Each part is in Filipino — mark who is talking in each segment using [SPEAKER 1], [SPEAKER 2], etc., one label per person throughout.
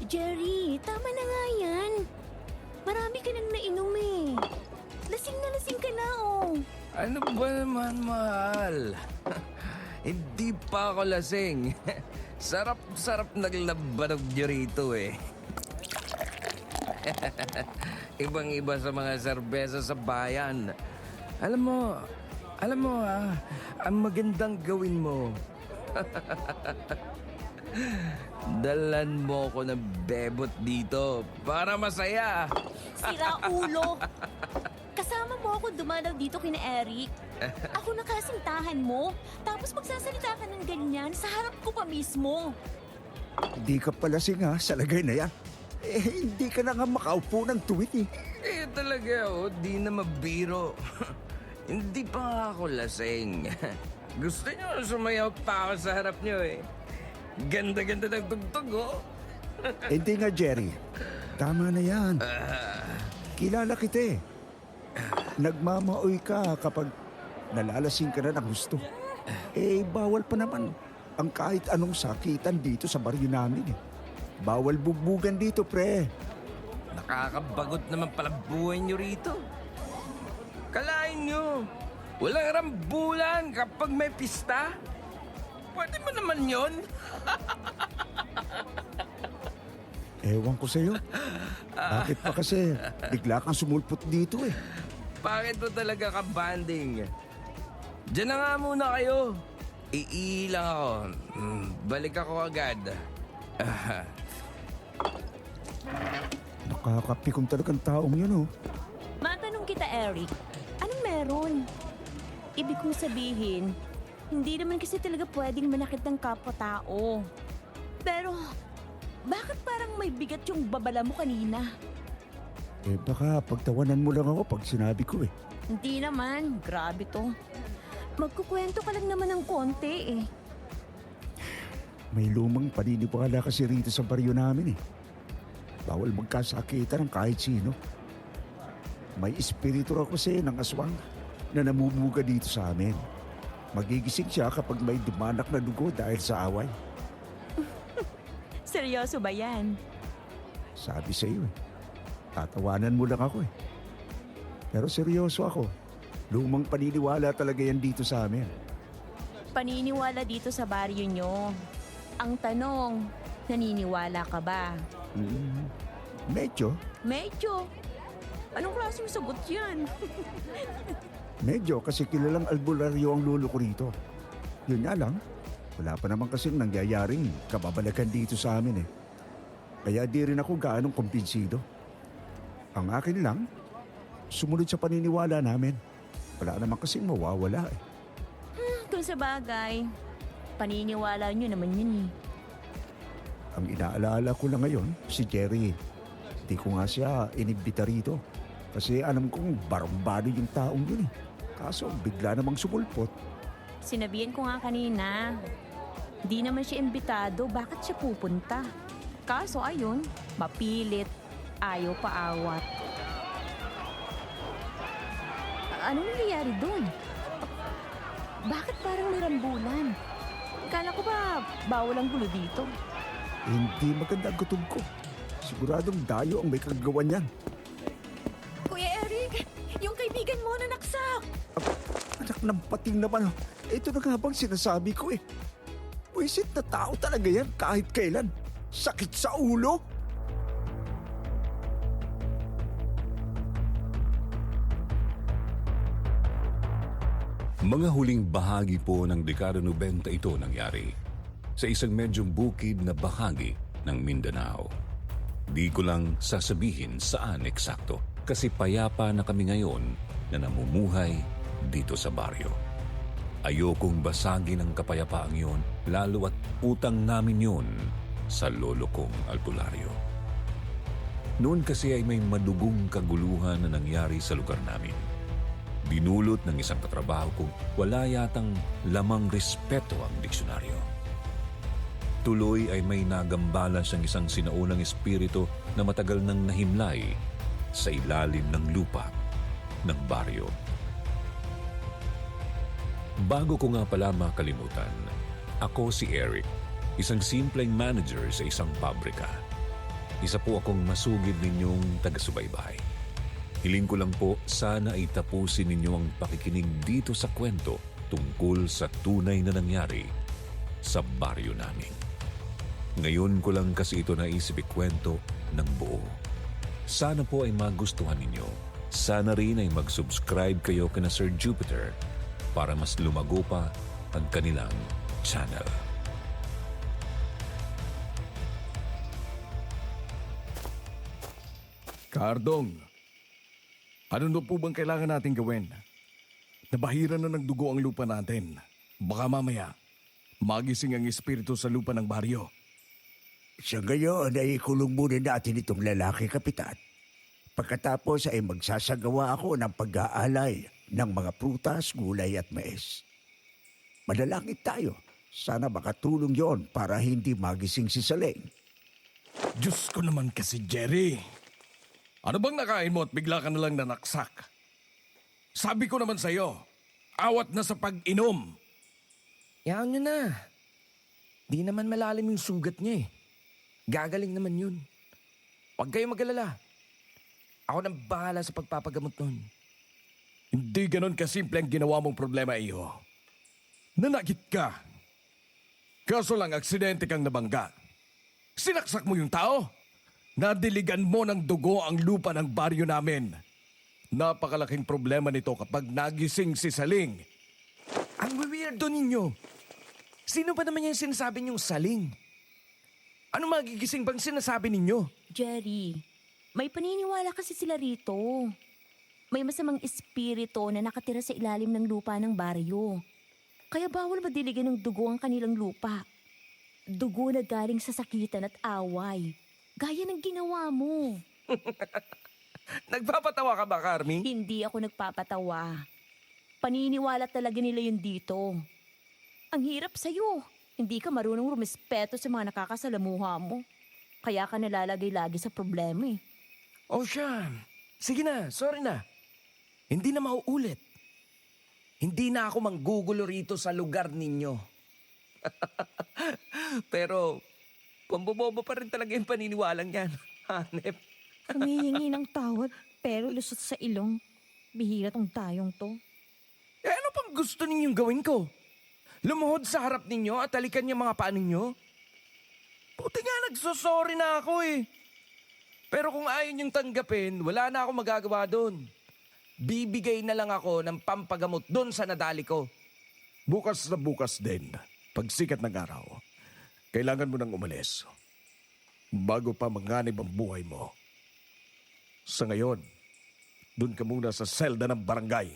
[SPEAKER 1] Jerry, tama na nga yan. Marami ka nang nainom eh. Lasing ka na oh.
[SPEAKER 2] Ano ba naman, mahal? Hindi pa ako lasing. Sarap-sarap naglabanog nyo rito eh. Ibang-iba sa mga serbesa sa bayan. Alam mo ang magandang gawin mo. Dalan mo ko ng bebot dito para masaya.
[SPEAKER 1] Sira ulo. Kasama mo ako dumalaw dito kina Eric. Ako na kasintahan mo. Tapos magsasalita ka ng ganyan sa harap ko pa mismo.
[SPEAKER 3] Hindi ka pala singa sa lagay na yan. Hindi ka na nga makaupo ng tuwid eh.
[SPEAKER 2] Talaga di na mabiro. Hindi pa nga ako lasing. Gusto nyo sumayaw pa ako sa harap nyo eh. Ganda-ganda ng tugtog
[SPEAKER 3] Hindi nga, Jerry. Tama na yan. Kilala kita eh. Nagmamaoy ka kapag nalalasing ka na ng gusto. Bawal pa naman ang kahit anong sakitan dito sa baryo namin eh. Bawal bugbugan dito, pre.
[SPEAKER 2] Nakakabagot naman pala buhay nyo rito. Kalain nyo, walang rambulan kapag may pista. Pwede mo naman yon.
[SPEAKER 3] Ewan ko sa'yo. Bakit pa kasi bigla kang sumulpot dito eh?
[SPEAKER 2] Bakit mo talaga ka-banding? Diyan na nga muna kayo. Iilang ako. Balik ako agad.
[SPEAKER 3] Nakakapikon talagang taong yun oh.
[SPEAKER 1] Matanong kita, Eric. Anong meron? Ibig kong sabihin, hindi naman kasi talaga pwedeng manakit ng kapwa-tao. Pero, bakit parang may bigat yung babala mo kanina?
[SPEAKER 3] Baka pagtawanan mo lang ako pag sinabi ko eh.
[SPEAKER 1] Hindi naman, grabe to. Magkukwento ka lang naman ng konti eh.
[SPEAKER 3] May lumang paniniwala kasi rito sa baryo namin eh. Bawal magkasakitan ng kahit sino. May espiritu raw kasi ng aswang na namumuga dito sa amin. Magigising siya kapag may dumanak na dugo dahil sa away.
[SPEAKER 1] Seryoso ba yan?
[SPEAKER 3] Sabi sa iyo eh. Tatawanan mo lang ako eh. Pero seryoso ako. Lumang paniniwala talaga yan dito sa amin.
[SPEAKER 1] Paniniwala dito sa baryo nyo. Ang tanong, naniniwala ka ba?
[SPEAKER 3] Medyo.
[SPEAKER 1] Medyo. Anong klaseng sagot yan?
[SPEAKER 3] Medyo kasi kilalang albularyo ang lolo ko rito. Yun nga lang, wala pa naman kasing nangyayaring kababalagan dito sa amin eh. Kaya di rin ako gaanong kumbinsido. Ang akin lang, sumunod sa paniniwala namin. Wala naman kasing mawawala eh.
[SPEAKER 1] Kung sa bagay, paniniwala nyo naman yun eh.
[SPEAKER 3] Ang inaalala ko lang ngayon, si Jerry. Hindi ko nga siya inibita rito. Kasi alam kong barumbado yung taong yun eh. Kaso bigla namang sumulpot.
[SPEAKER 1] Sinabihan ko nga kanina, di naman siya imbitado, bakit siya pupunta? Kaso ayun, mapilit, ayaw paawat. Anong nangyayari doon? Bakit parang may rambulan? Kala ko ba bawal ang gulo dito?
[SPEAKER 3] Hindi maganda ang gutom ko. Siguradong dayo ang may kagawan yan.
[SPEAKER 1] Kuya Eric, yung kaibigan mo na naksak!
[SPEAKER 3] Anak ng pating naman. Ito na nga bang sinasabi ko eh. Pwisit na tao talaga yan kahit kailan. Sakit sa ulo.
[SPEAKER 4] Mga huling bahagi po ng dekada 90 ito nangyari sa isang medyong bukid na bahagi ng Mindanao. Di ko lang sasabihin saan eksakto kasi payapa na kami ngayon na namumuhay dito sa baryo. Ayokong basagin ang kapayapaang yon lalo at utang namin yon sa lolo kong albularyo. Noon kasi ay may madugong kaguluhan na nangyari sa lugar namin. Dinulot ng isang katrabaho kong wala yatang lamang respeto ang diksyonaryo. Tuloy ay may nagambalas ang isang sinaunang espiritu na matagal nang nahimlay sa ilalim ng lupa ng baryo. Bago ko nga pala makalimutan, ako si Eric, isang simpleng manager sa isang pabrika. Isa po akong masugid ninyong taga-subaybay. Hiling ko lang po sana ay tapusin ninyo ang pakikinig dito sa kwento tungkol sa tunay na nangyari sa baryo namin. Ngayon ko lang kasi ito naisip ikwento ng buo. Sana po ay magustuhan ninyo. Sana rin ay mag-subscribe kayo kina Sir Jupiter para mas lumago pa ang kanilang channel.
[SPEAKER 5] Cardong, ano na po bang kailangan natin gawin? Nabahiran na ng dugo ang lupa natin. Baka mamaya, magising ang espiritu sa lupa ng baryo.
[SPEAKER 3] Sa ngayon ay ikulong muna natin itong lalaki, Kapitan. Pagkatapos ay magsasagawa ako ng pag-aalay ng mga prutas, gulay at mais. Manalangin tayo. Sana makatulong yon para hindi magising si Saling.
[SPEAKER 5] Diyos ko naman kasi, Jerry. Ano bang nakain mo at bigla ka nalang nanaksak? Sabi ko naman sa'yo, awat na sa pag-inom.
[SPEAKER 2] Yan nyo na. Di naman malalim yung sugat niya eh. Gagaling naman yun. Huwag kayo mag-alala. Ako nang bahala sa pagpapagamot nun.
[SPEAKER 5] Hindi ganon kasimple ang ginawa mong problema, iyo. Nanakit ka. Kaso lang aksidente kang nabangga. Sinaksak mo yung tao. Nadiligan mo ng dugo ang lupa ng baryo namin. Napakalaking problema nito kapag nagising si Saling.
[SPEAKER 2] Ang weirdo ninyo. Sino ba naman yung sinasabi niyong saling? Ano magigising bang sinasabi ninyo?
[SPEAKER 1] Jerry, may paniniwala kasi sila rito. May masamang espiritu na nakatira sa ilalim ng lupa ng baryo. Kaya bawal madiligan ng dugo ang kanilang lupa. Dugo na galing sa sakitan at away. Gaya ng ginawa mo.
[SPEAKER 2] Nagpapatawa ka ba, Carmi?
[SPEAKER 1] Hindi ako nagpapatawa. Paniniwala talaga nila yun dito. Ang hirap sa'yo. Hindi ka marunong rumispeto sa mga nakakasalamuha mo. Kaya ka nalalagay lagi sa problema eh.
[SPEAKER 2] Oh, siya. Sige na, sorry na. Hindi na mauulit. Hindi na ako manggugulo rito sa lugar ninyo. Pero, pambobobo pa rin talaga yung paniniwalang yan. Hanep.
[SPEAKER 1] Humihingi ng tawad pero lusot sa ilong. Bihira tong tayong to.
[SPEAKER 2] Eh, ano pang gusto ninyong gawin ko? Lumuhod sa harap ninyo at talikan niyo mga paa ninyo? Buti nga nagsosorry na ako eh. Pero kung ayaw niyong tanggapin, wala na ako magagawa doon. Bibigay na lang ako ng pampagamot doon sa nadali ko.
[SPEAKER 5] Bukas na bukas din, pagsikat ng araw, kailangan mo nang umalis. Bago pa manganib ang buhay mo. Sa ngayon, doon ka muna sa selda ng barangay.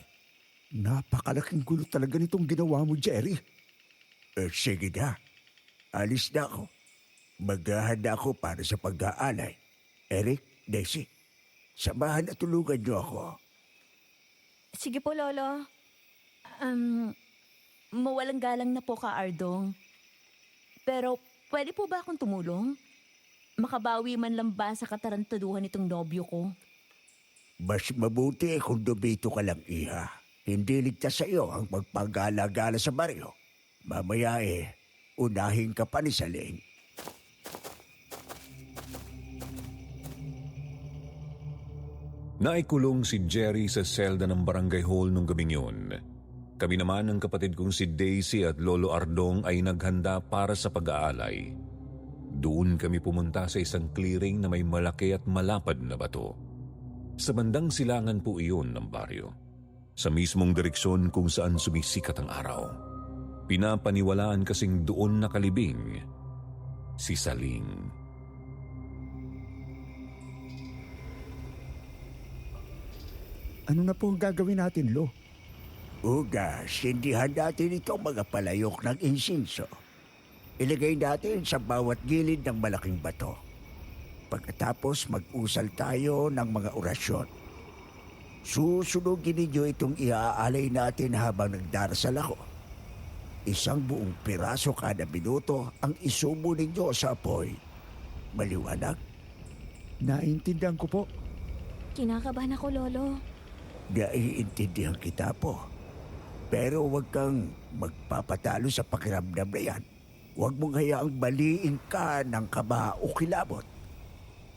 [SPEAKER 3] Napakalaking gulo talaga nitong ginawa mo, Jerry. Sige na. Alis na ako. Maghahanda ako para sa pag-aalay. Eric, Desi, samahan at tulungan niyo ako.
[SPEAKER 1] Sige po, Lolo. Mawalang galang na po ka, Ardong. Pero pwede po ba akong tumulong? Makabawi man lang ba sa katarantaduhan nitong nobyo ko?
[SPEAKER 3] Mas mabuti kung dumito ka lang, Iha. Hindi ligtas sa iyo ang magpagala-gala sa baryo. Mamaya unahin ka pa ni Saling.
[SPEAKER 4] Naikulong si Jerry sa selda ng barangay hall nung gabing yun. Kami naman ng kapatid kong si Daisy at Lolo Ardong ay naghanda para sa pag-aalay. Doon kami pumunta sa isang clearing na may malaki at malapad na bato. Sa bandang silangan po iyon ng baryo. Sa mismong direksyon kung saan sumisikat ang araw. Pinapaniwalaan kasing doon nakalibing si Saling.
[SPEAKER 3] Ano na po ang gagawin natin, Lo? Ugas, sindihan natin itong mga palayok ng insinso. Ilagay natin sa bawat gilid ng malaking bato. Pagkatapos mag-usal tayo ng mga orasyon. Susunugin ninyo itong iaalay natin habang nagdarasal ako. Isang buong piraso kada minuto ang isubo ninyo sa apoy. Maliwanag? Naintindihan ko po.
[SPEAKER 1] Kinakabahan ako, Lolo.
[SPEAKER 3] Naiintindihan kita po. Pero huwag kang magpapatalo sa pakiramdam na yan. Huwag mong hayaang baliin ka ng kaba o kilabot.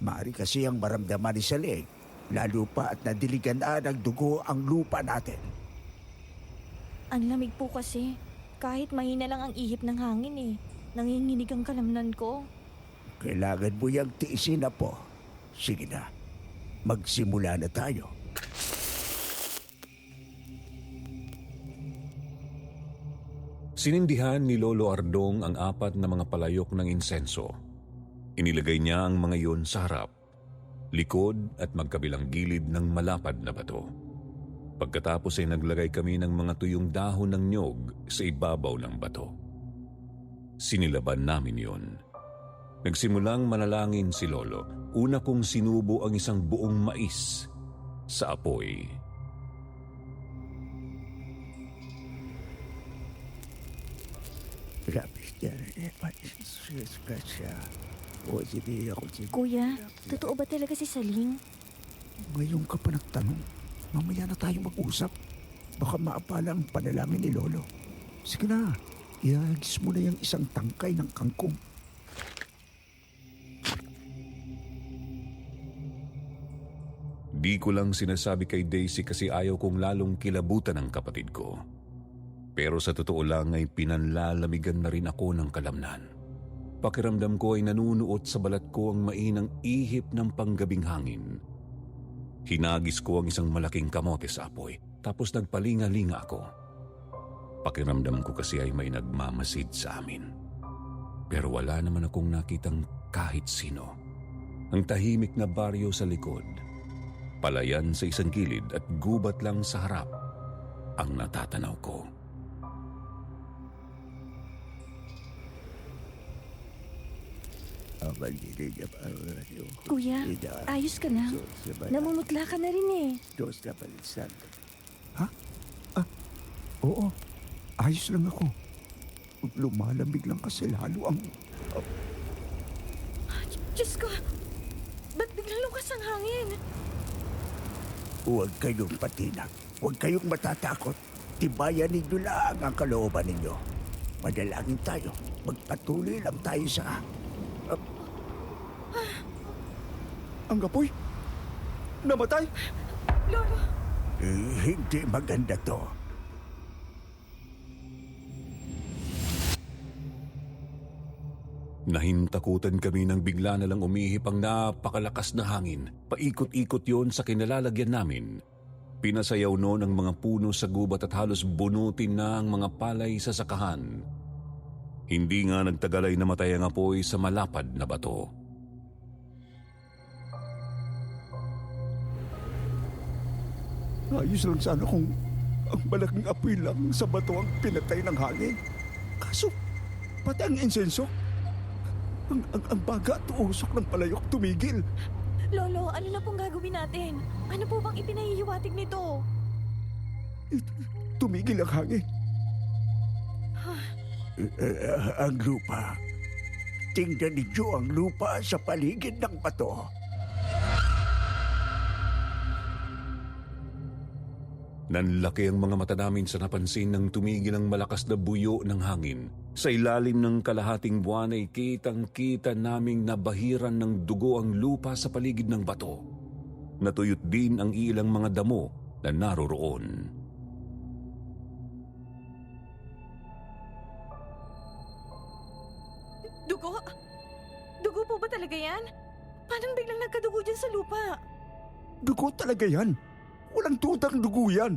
[SPEAKER 3] Maaari kasi ang maramdaman ni Saling, lalo pa at nadiligan na ng dugo ang lupa natin.
[SPEAKER 6] Ang lamig po kasi. Kahit mahina lang ang ihip ng hangin eh. Nanginginig ang kalamnan ko.
[SPEAKER 3] Kailangan mo yung tiisin na po. Sige na, magsimula na tayo.
[SPEAKER 4] Sinindihan ni Lolo Ardong ang 4 na mga palayok ng insenso. Inilagay niya ang mga iyon sa harap, likod at magkabilang gilid ng malapad na bato. Pagkatapos ay naglagay kami ng mga tuyong dahon ng nyog sa ibabaw ng bato. Sinilaban namin yon. Nagsimulang manalangin si Lolo. Una kong sinubo ang isang buong mais sa apoy.
[SPEAKER 6] Kuya, totoo ba talaga si Saling?
[SPEAKER 3] Ngayon ka pa nagtanong. Mamaya na tayo mag-usap. Baka maapala ang panalangin ni Lolo. Sige na, ihagis mo na yung isang tangkay ng kangkong.
[SPEAKER 4] Di ko lang sinasabi kay Daisy kasi ayaw kong lalong kilabutan ang kapatid ko. Pero sa totoo lang ay pinanlalamigan na rin ako ng kalamnan. Pakiramdam ko ay nanunuot sa balat ko ang mainang ihip ng panggabing hangin. Hinagis ko ang isang malaking kamote sa apoy, tapos nagpalinga-linga ako. Pakiramdam ko kasi ay may nagmamasid sa amin. Pero wala naman akong nakitang kahit sino. Ang tahimik na baryo sa likod, palayan sa isang gilid at gubat lang sa harap ang natatanaw ko.
[SPEAKER 6] Kuya, ayos ka lang. Namumutla ka na rin eh.
[SPEAKER 3] Ha? Oo. Ayos lang ako. Lumalamig lang kasi lalo ang...
[SPEAKER 6] Diyos ko, ba't biglang lukas ang hangin?
[SPEAKER 3] Huwag kayong patinag. Huwag kayong matatakot. Tibayan ninyo lang ang kalooban ninyo. Madalangin tayo. Magpatuloy lang tayo sa... Ang apoy? Namatay?
[SPEAKER 6] Lolo,
[SPEAKER 3] Hindi maganda to.
[SPEAKER 4] Nahintakutan kami nang bigla na lang umihip ang napakalakas na hangin. Paikot-ikot yon sa kinalalagyan namin. Pinasayaw noon ang mga puno sa gubat at halos bunutin na ang mga palay sa sakahan. Hindi nga nagtagal ay namatay ang apoy sa malapad na bato.
[SPEAKER 3] Ayos lang sana kung ang malaking apoy lang sa bato ang pinatay ng hangin. Kaso, pati ang insenso. Ang baga at usok ng palayok tumigil.
[SPEAKER 6] Lolo, ano na pong gagawin natin? Ano po bang ipinahihiwatig nito?
[SPEAKER 3] Tumigil ang hangin. Ang lupa. Tingnan ninyo ang lupa sa paligid ng bato.
[SPEAKER 4] Nanlaki ang mga mata namin sa napansin nang tumigil ang malakas na buyo ng hangin. Sa ilalim ng kalahating buwan ay kitang-kita naming nabahiran ng dugo ang lupa sa paligid ng bato. Natuyot din ang ilang mga damo na naroroon.
[SPEAKER 6] Dugo? Dugo po ba talaga yan? Paano biglang nagkadugo dyan sa lupa?
[SPEAKER 3] Dugo talaga yan. Walang tutang dugo yan.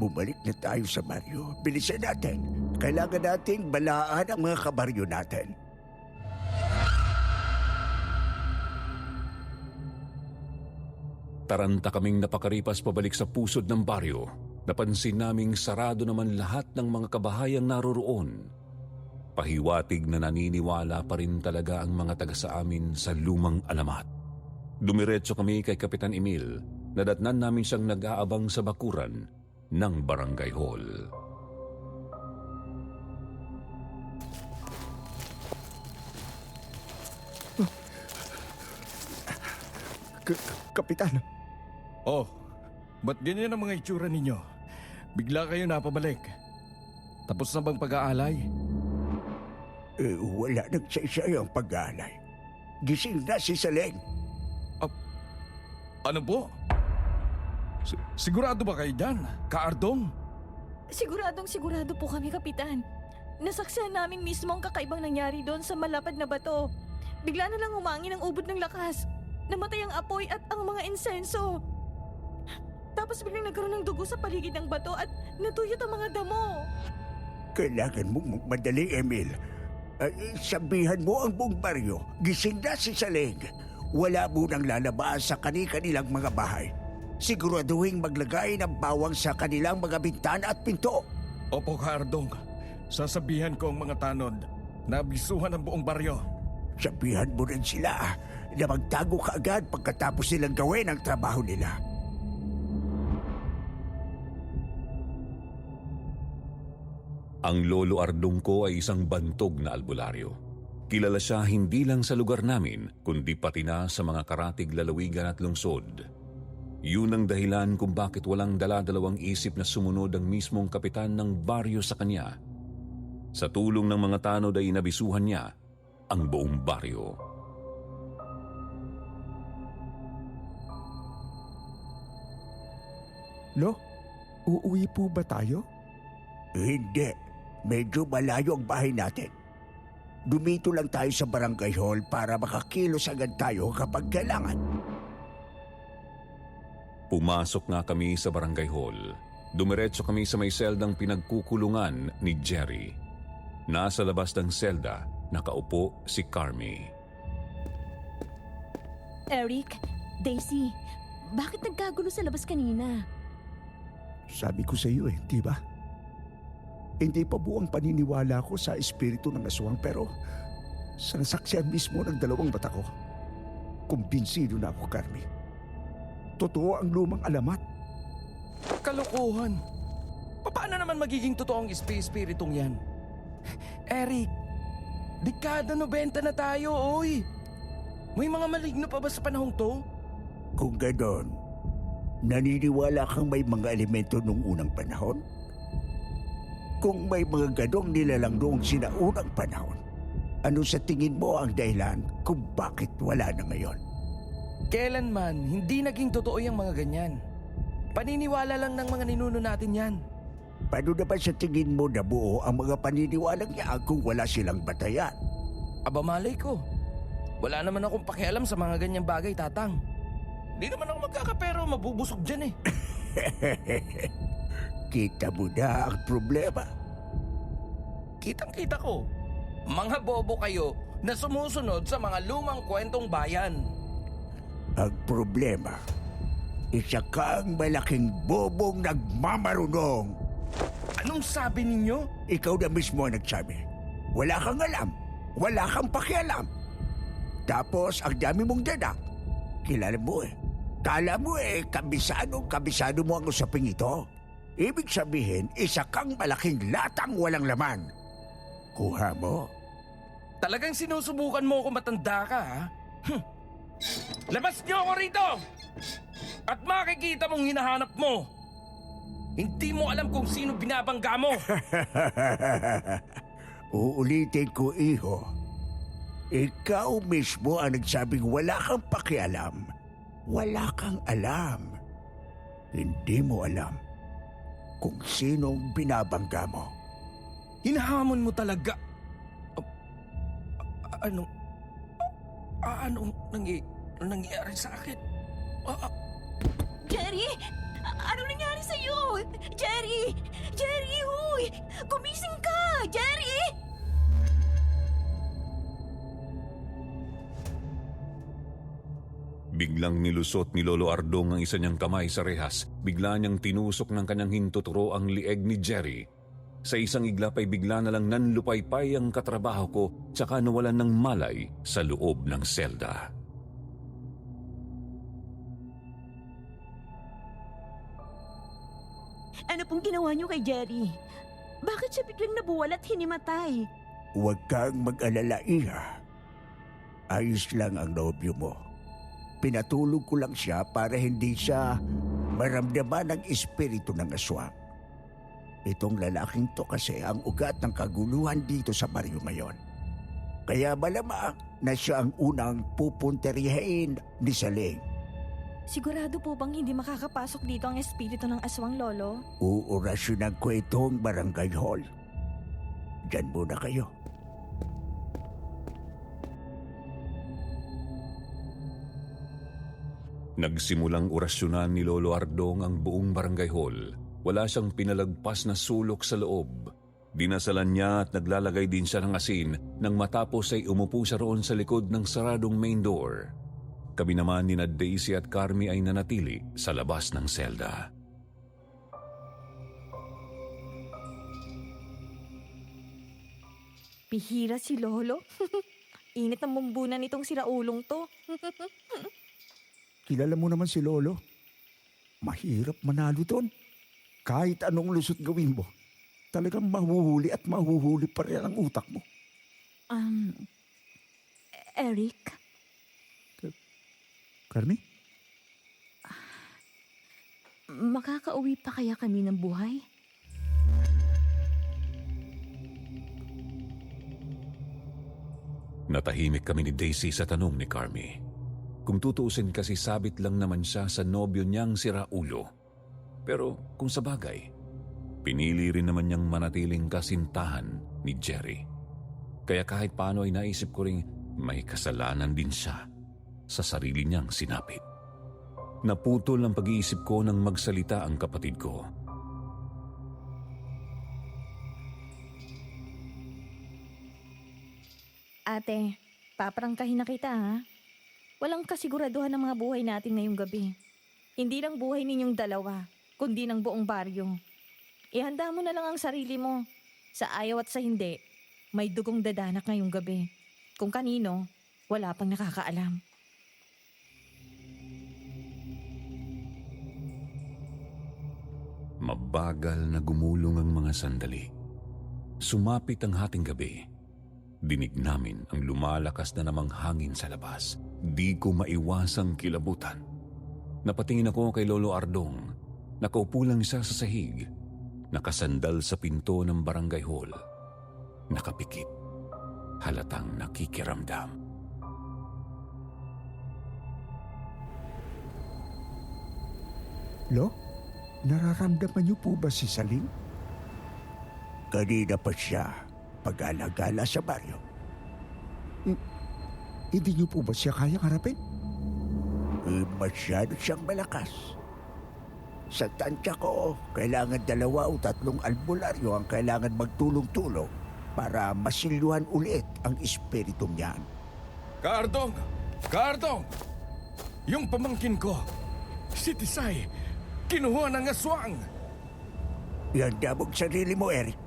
[SPEAKER 3] Bumalik na tayo sa baryo. Bilisan natin. Kailangan nating balaan ang mga kabaryo natin.
[SPEAKER 4] Taranta kaming napakaripas pabalik sa pusod ng baryo. Napansin naming sarado naman lahat ng mga kabahayang naroroon. Pahiwatig na naniniwala pa rin talaga ang mga taga sa amin sa lumang alamat. Dumiretso kami kay Kapitan Emil. Nadatnan namin siyang nag-aabang sa bakuran ng barangay hall.
[SPEAKER 3] Kapitan,
[SPEAKER 5] Oh, ba't ganyan ang mga itsura ninyo? Bigla kayo napabalik. Tapos na bang pag-aalay?
[SPEAKER 3] wala nagsaysay ang pag-aalay. Gising na si Saleng.
[SPEAKER 5] Ano po? Sigurado ba kayo dyan, Kaardong?
[SPEAKER 6] Siguradong-sigurado po kami, Kapitan. Nasaksihan namin mismo ang kakaibang nangyari doon sa malapad na bato. Bigla na lang humangin ang ubod ng lakas. Namatay ang apoy at ang mga insenso. Tapos biglang nagkaroon ng dugo sa paligid ng bato at natuyot ang mga damo.
[SPEAKER 3] Kailangan mong magmadali, Emil. Sabihan mo ang buong baryo. Gising na si Saleng. Wala munang lalabas sa kanilang mga bahay. Siguraduhin maglagay ng bawang sa kanilang mga bintana at pinto.
[SPEAKER 5] Opo, Kaardong. Sasabihan ko ang mga tanod na abisuhan ang buong baryo.
[SPEAKER 3] Sabihan mo rin sila na magtago kaagad pagkatapos nilang gawin ang trabaho nila.
[SPEAKER 4] Ang Lolo Ardong ko ay isang bantog na albularyo. Kilala siya hindi lang sa lugar namin, kundi pati na sa mga karatig lalawigan at lungsod. Yun ang dahilan kung bakit walang dala-dalawang isip na sumunod ang mismong kapitan ng baryo sa kanya. Sa tulong ng mga tanod ay inabisuhan niya ang buong baryo.
[SPEAKER 3] Lo, uuwi po ba tayo? Hindi. Medyo malayo ang bahay natin. Dumito lang tayo sa barangay hall para makakilos agad tayo kapag kailangan.
[SPEAKER 4] Pumasok nga kami sa barangay hall. Dumiretso kami sa may seldang pinagkukulungan ni Jerry. Nasa labas ng selda, nakaupo si Carmi.
[SPEAKER 1] Eric, Daisy, bakit nagkagulo sa labas kanina?
[SPEAKER 3] Sabi ko sa iyo di ba? Hindi pa buwang paniniwala ko sa espiritu ng aswang pero sa nasaksihan mismo ng dalawang mata ko, kumbinsido na ako, Carmi. Totoo ang lumang alamat.
[SPEAKER 2] Kalokohan. Paano naman magiging totoong espiritong yan? Eric, dekada 90 na tayo, oy. May mga maligno pa ba sa panahong to?
[SPEAKER 3] Kung ganon, naniniwala kang may mga elemento nung unang panahon? Kung may mga ganong nilalang noong sinaunang panahon, ano sa tingin mo ang dahilan kung bakit wala na ngayon?
[SPEAKER 2] Kailanman, hindi naging totoo yung mga ganyan. Paniniwala lang ng mga ninuno natin yan.
[SPEAKER 3] Paano naman sa tingin mo na buo ang mga paniniwalang yan kung wala silang batayan?
[SPEAKER 2] Aba malay ko. Wala naman akong pakialam sa mga ganyang bagay, Tatang. Hindi naman ako magkakapero, mabubusog dyan eh.
[SPEAKER 3] Kita mo na ang problema.
[SPEAKER 2] Kitang-kita ko. Mga bobo kayo na sumusunod sa mga lumang kwentong bayan.
[SPEAKER 3] Ang problema, isa kang malaking bobong nagmamarunong.
[SPEAKER 2] Anong sabi ninyo?
[SPEAKER 3] Ikaw na mismo ang nagsabi. Wala kang alam. Wala kang pakialam. Tapos ang dami mong dadak. Kilala mo Kala mo kabisado mo ang usaping ito. Ibig sabihin, isa kang malaking latang walang laman. Kuha mo.
[SPEAKER 2] Talagang sinusubukan mo ako matanda ka, ha? Labas niyo ako rito! At makikita mong hinahanap mo. Hindi mo alam kung sino binabangga mo.
[SPEAKER 3] Uulitin ko, iho. Ikaw mismo ang nagsabing wala kang pakialam. Wala kang alam. Hindi mo alam kung sinong binabangga mo.
[SPEAKER 2] Hinahamon mo talaga. Anong nangyayari sa akin?
[SPEAKER 1] Jerry! Anong nangyari sa'yo? Jerry! Jerry, huy! Gumising ka! Jerry!
[SPEAKER 4] Biglang nilusot ni Lolo Ardong ang isa niyang kamay sa rehas. Bigla niyang tinusok ng kanyang hintuturo ang lieg ni Jerry. Sa isang iglap ay bigla na lang nanlupaypay ang katrabaho ko tsaka nawalan ng malay sa loob ng selda.
[SPEAKER 1] Ano pong ginawa niyo kay Jerry? Bakit siya biglang nabuwal at hinimatay?
[SPEAKER 3] Huwag kang mag-alala, iha. Ayos lang ang nobyo mo. Pinatulog ko lang siya para hindi siya maramdaman ng espiritu ng aswang. Itong lalaking to kasi ang ugat ng kaguluhan dito sa baryo ngayon. Kaya malamang na siya ang unang pupunterihin ni Saling.
[SPEAKER 6] Sigurado po bang hindi makakapasok dito ang espiritu ng aswang, Lolo?
[SPEAKER 3] Uorasyonan ko itong barangay hall. Diyan muna kayo.
[SPEAKER 4] Nagsimulang orasyonan ni Lolo Ardong ang buong barangay hall. Wala siyang pinalagpas na sulok sa loob. Dinasalan niya at naglalagay din siya ng asin nang matapos ay umupo siya roon sa likod ng saradong main door. Kami naman ni Daisy at Carmi ay nanatili sa labas ng selda.
[SPEAKER 6] Pihira si Lolo. Init ang bumbunan nitong siraulong to.
[SPEAKER 3] Kilala mo naman si Lolo. Mahirap manalo doon. Kahit anong lusot gawin mo, talagang mahuhuli at mahuhuli pa rin ang utak mo.
[SPEAKER 1] Eric,
[SPEAKER 3] Carmi?
[SPEAKER 1] makakauwi pa kaya kami ng buhay?
[SPEAKER 4] Natahimik kami ni Daisy sa tanong ni Carmi. Kung tutuusin kasi sabit lang naman siya sa nobyo niyang si Raulo. Pero kung sa bagay, pinili rin naman niyang manatiling kasintahan ni Jerry. Kaya kahit paano ay naisip ko ring may kasalanan din siya sa sarili niyang sinapit. Naputol ang pag-iisip ko nang magsalita ang kapatid ko.
[SPEAKER 6] Ate, paprangkahin na kita ha. Walang kasiguraduhan ng mga buhay natin ngayong gabi. Hindi lang buhay ninyong dalawa, kundi ng buong baryo. Ihanda mo na lang ang sarili mo. Sa ayaw at sa hindi, may dugong dadanak ngayong gabi. Kung kanino, wala pang nakakaalam.
[SPEAKER 4] Mabagal na gumulong ang mga sandali. Sumapit ang hating gabi. Dinig namin ang lumalakas na namang hangin sa labas. Di ko maiwasang kilabutan. Napatingin ako kay Lolo Ardong. Nakaupo lang siya sa sahig. Nakasandal sa pinto ng barangay hall. Nakapikit. Halatang nakikiramdam.
[SPEAKER 3] Lo, nararamdaman niyo po ba si Saling? Kanina pa siya pag-alagala sa baryo. Hindi niyo po ba siya kaya harapin? Masyado siyang malakas. Sa tansya ko, kailangan 2 o 3 albularyo ang kailangan magtulong-tulong para masilyuhan ulit ang espiritu niyan.
[SPEAKER 5] Cardong! Cardong! Yung pamangkin ko, si Tisay, kinuha ng aswang!
[SPEAKER 3] Ihanda mong sarili mo, Eric.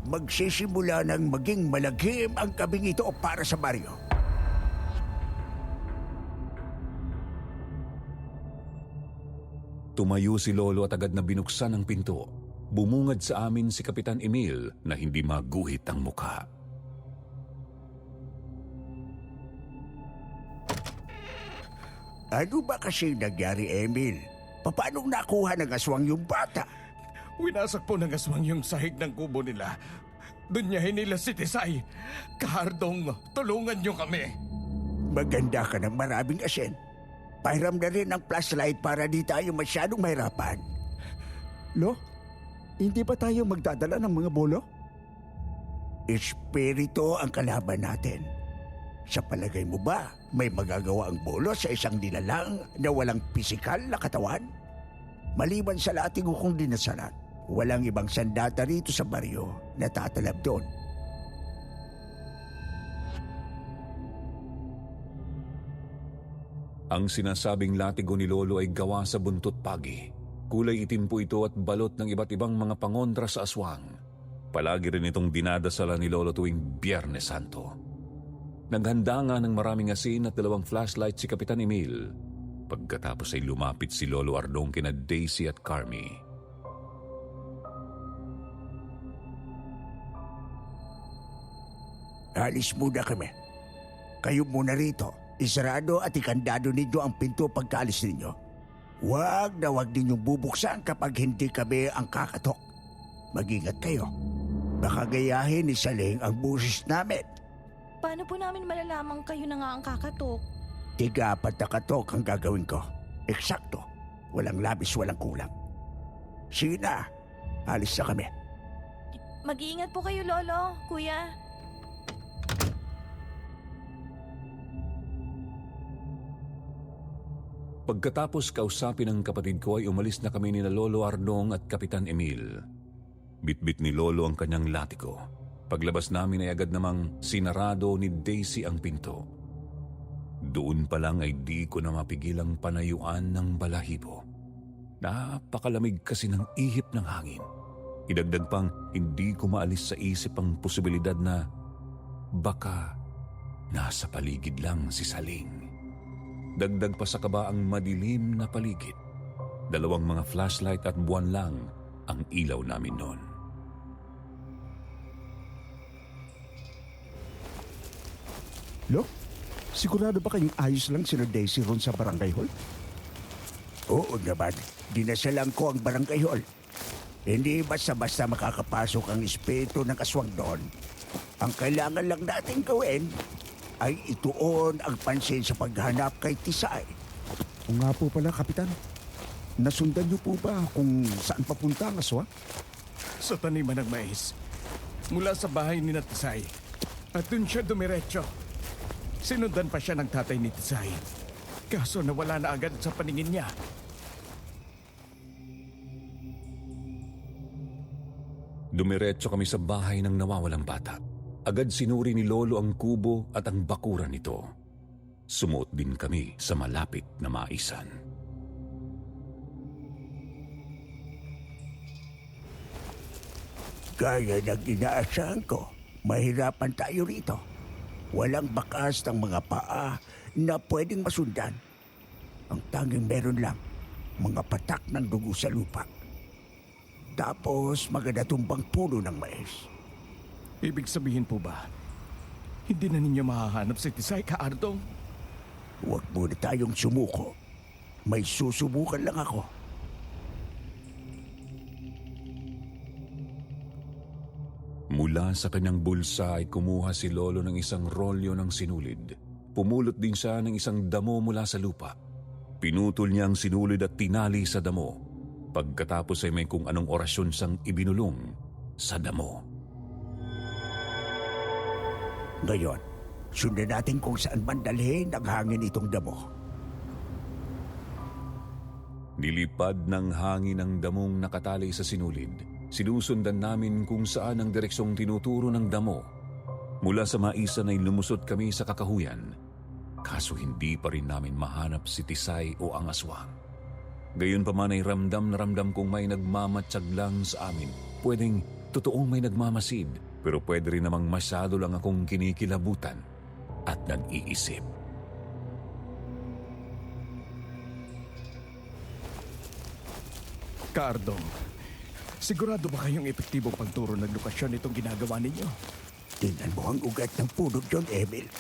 [SPEAKER 3] Magsisimula ng maging malagim ang gabing ito para sa baryo.
[SPEAKER 4] Tumayo si Lolo at agad na binuksan ang pinto. Bumungad sa amin si Kapitan Emil na hindi maguhit ang mukha.
[SPEAKER 3] Ano ba kasi nangyari, Emil? Paano nakuha ng aswang yung bata?
[SPEAKER 5] Winasak po ng aswang yung sahig ng kubo nila. Doon niya hinila si Tisay. Cardong, tulungan niyo kami.
[SPEAKER 3] Maganda ka ng maraming asin. Pahiram na rin ang flashlight para di tayo masyadong mahirapan. Lo, hindi ba tayo magdadala ng mga bolo? Espiritu ang kalaban natin. Sa palagay mo ba, may magagawa ang bolo sa isang nilalang na walang pisikal na katawan? Maliban sa lating hukong dinasalan, walang ibang sandata rito sa baryo na tatalab doon.
[SPEAKER 4] Ang sinasabing latigo ni Lolo ay gawa sa buntot pagi. Kulay itim po ito at balot ng iba't ibang mga pangontra sa aswang. Palagi rin itong dinadasalan ni Lolo tuwing Biyernes Santo. Naghanda nga ng maraming asin at 2 flashlight si Kapitan Emil. Pagkatapos ay lumapit si Lolo Ardong kina Daisy at Carmi.
[SPEAKER 3] Alis muna kami. Kayo muna rito. Isarado at ikandado ninyo ang pinto pagkaalis ninyo. Huwag na huwag ninyong bubuksan kapag hindi kami ang kakatok. Mag-ingat kayo. Baka gayahin ni Saling ang busis namin.
[SPEAKER 6] Paano po namin malalaman kayo na nga ang kakatok?
[SPEAKER 3] Tiga-apat na katok ang gagawin ko. Eksakto. Walang labis, walang kulang. Sige na. Alis na kami.
[SPEAKER 6] Mag-iingat po kayo, Lolo, Kuya.
[SPEAKER 4] Pagkatapos kausapin ng kapatid ko ay umalis na kami ni Lolo Ardong at Kapitan Emil. Bitbit ni Lolo ang kanyang latiko. Paglabas namin ay agad namang sinarado ni Daisy ang pinto. Doon pa lang ay di ko na mapigilang panayuan ng balahibo. Napakalamig kasi ng ihip ng hangin. Idagdag pang hindi ko maalis sa isip ang posibilidad na baka nasa paligid lang si Saling. Dagdag pa sa kaba ang madilim na paligid. 2 mga flashlight at buwan lang ang ilaw namin noon.
[SPEAKER 3] Lo, sigurado ba kayong ayos lang sina Daisy ron sa barangay hall? Oo naman. Dinasalan ko ang barangay hall. Hindi basta-basta makakapasok ang espiritu ng aswang doon. Ang kailangan lang natin gawin ay ituon ang pansin sa paghanap kay Tisay. O nga po pala, Kapitan. Nasundan niyo po ba kung saan papunta ang aswang?
[SPEAKER 5] Sa taniman ng mais. Mula sa bahay ni Tisay. At dun siya dumiretso. Sinundan pa siya ng tatay ni Tisay. Kaso nawala na agad sa paningin niya.
[SPEAKER 4] Dumiretso kami sa bahay ng nawawalang bata. Agad sinuri ni Lolo ang kubo at ang bakuran nito. Sumuot din kami sa malapit na maisan.
[SPEAKER 3] Gaya ng inaasahan ko, mahirapan tayo rito. Walang bakas ng mga paa na pwedeng masundan. Ang tanging meron lang, mga patak ng dugo sa lupa. Tapos magandatumbang puno ng mais.
[SPEAKER 5] Ibig sabihin po ba, hindi na ninyo mahahanap si Tisay Kaardong?
[SPEAKER 3] Huwag muna tayong sumuko. May susubukan lang ako.
[SPEAKER 4] Mula sa kanyang bulsa ay kumuha si Lolo ng isang rolyo ng sinulid. Pumulot din siya ng isang damo mula sa lupa. Pinutol niya ang sinulid at tinali sa damo. Pagkatapos ay may kung anong orasyon siyang ibinulong sa damo.
[SPEAKER 3] Ngayon, sundan natin kung saan man dalhin ang hangin itong damo.
[SPEAKER 4] Nilipad ng hangin ang damong nakatali sa sinulid. Sinusundan namin kung saan ang direksyong tinuturo ng damo. Mula sa maisan ay lumusot kami sa kakahuyan. Kaso hindi pa rin namin mahanap si Tisay o ang aswang. Gayon pa man ay ramdam na ramdam kong may nagmamatsyag lang sa amin. Pwedeng totoong may nagmamasid, pero pwede rin namang masyado lang akong kinikilabutan at nag-iisip.
[SPEAKER 5] Kaardong, sigurado ba kayong epektibong pagturo ng lokasyon itong ginagawa ninyo?
[SPEAKER 3] Tingnan mo ang ugat ng puno John Emil.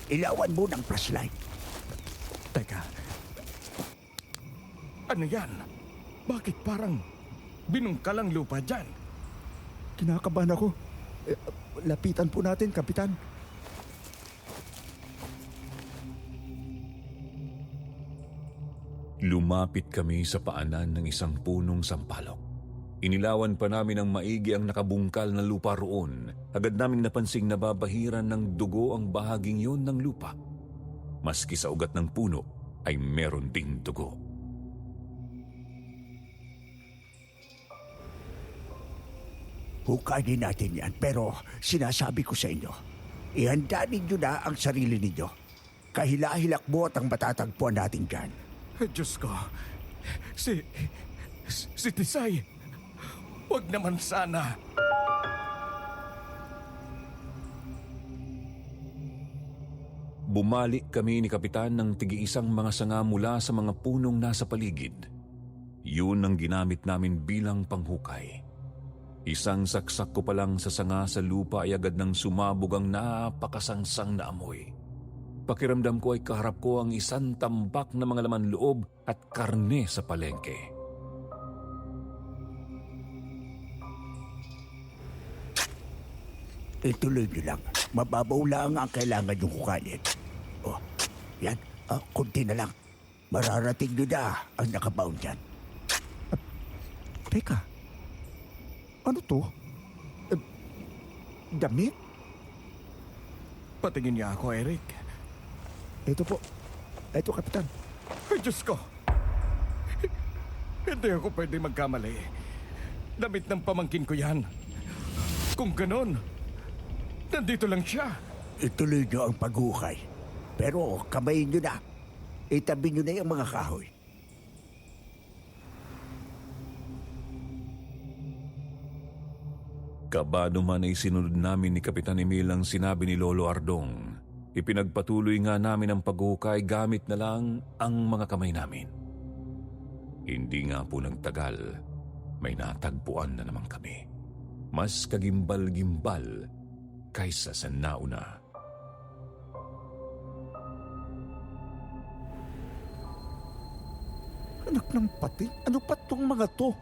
[SPEAKER 3] Ilawan mo ng flashlight.
[SPEAKER 5] Teka, ano yan? Bakit parang binungkalang lupa dyan?
[SPEAKER 3] Kinakabahan ako. Lapitan po natin, Kapitan.
[SPEAKER 4] Lumapit kami sa paanan ng isang punong sampalok. Inilawan pa namin ng maigi ang nakabungkal na lupa roon. Agad naming napansing nababahiran ng dugo ang bahaging yun ng lupa. Maski sa ugat ng puno ay meron ding dugo.
[SPEAKER 3] Hukayin natin yan, pero sinasabi ko sa inyo, ihanda ninyo na ang sarili ninyo. Kahila-hilakbo at ang matatagpuan natin dyan.
[SPEAKER 5] Diyos ko, si Tisay, wag naman sana.
[SPEAKER 4] Bumalik kami ni Kapitan ng tig-iisang mga sanga mula sa mga punong nasa paligid. Yun ang ginamit namin bilang panghukay. Isang saksak ko pa lang sa sanga sa lupa ay agad nang sumabog ang napakasangsang na amoy. Pakiramdam ko ay kaharap ko ang isang tambak na mga laman loob at karne sa palengke.
[SPEAKER 3] Ituloy niyo lang. Mababaw lang ang kailangan niyong kukanin. Oh, yan. Kunti na lang. Mararating niyo na ang nakabaon dyan. Teka. Ano to? Damit?
[SPEAKER 5] Patingin niya ako, Eric.
[SPEAKER 3] Ito po. Ito, Kapitan.
[SPEAKER 5] Ay, Diyos ko! Hindi ako pwede magkamali. Damit ng pamangkin ko yan. Kung ganon, nandito lang siya.
[SPEAKER 3] Ituloy niyo ang paghukay. Pero kamayin niyo na. Itabi niyo na yung mga kahoy.
[SPEAKER 4] Kabado man ay sinunod namin ni Kapitan Emil ang sinabi ni Lolo Ardong. Ipinagpatuloy nga namin ang paghukay gamit na lang ang mga kamay namin. Hindi nga po nagtagal, may natagpuan na naman kami. Mas kagimbal-gimbal kaysa sa nauna.
[SPEAKER 3] Anak ng pati? Ano pa tong mga to?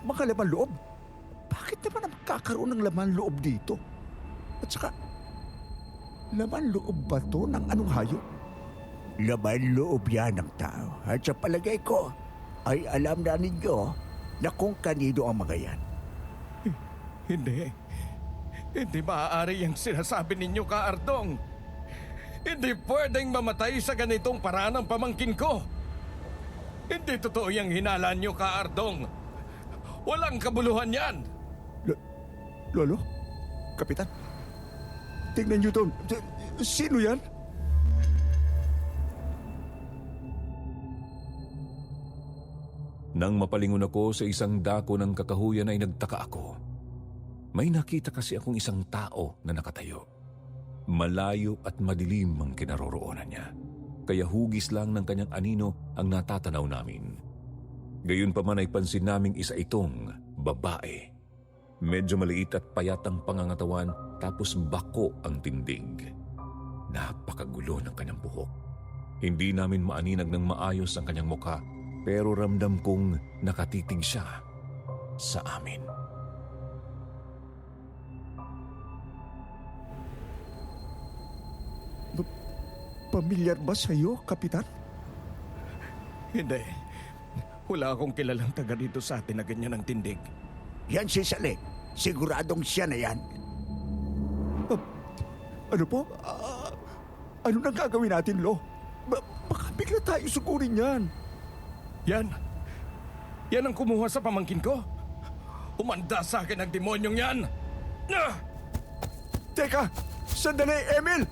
[SPEAKER 3] Mga laman loob? Bakit naman ang magkakaroon ng laman loob dito? At saka, laman loob ba to ng anong hayop? Laman loob yan ng tao. At sa palagay ko, ay alam na ninyo na kung kanino ang mga yan.
[SPEAKER 5] Hindi. Hindi maaari yung sinasabi ninyo, Ka Ardong. Hindi pwedeng mamatay sa ganitong paraan ang pamangkin ko. Hindi totoo yung hinala niyo, Ka Ardong. Walang kabuluhan yan.
[SPEAKER 3] Lolo? Kapitan? Tingnan niyo to. Sino yan?
[SPEAKER 4] Nang mapalingon ako sa isang dako ng kakahuyan ay nagtaka ako. May nakita kasi akong isang tao na nakatayo. Malayo at madilim ang kinaroroonan niya. Kaya hugis lang ng kanyang anino ang natatanaw namin. Gayunpaman ay pansin naming isa itong babae. Medyo maliit at payat ang pangangatawan tapos bako ang tindig. Napakagulo ng kanyang buhok. Hindi namin maaninag ng maayos ang kanyang mukha pero ramdam kong nakatitig siya sa amin.
[SPEAKER 3] Pamilyar ba sa'yo, Kapitan?
[SPEAKER 5] Hindi. Wala akong kilalang taga dito sa atin na ganyan ang tindig.
[SPEAKER 3] Yan si Salik. Siguradong siya na yan. Ano po? Ano nang gagawin natin, Lo? Baka bigla tayo sugurin yan.
[SPEAKER 5] Yan. Yan ang kumuha sa pamangkin ko. Umanda sa akin ang demonyong yan. Ah!
[SPEAKER 3] Teka! Sandali, Emil!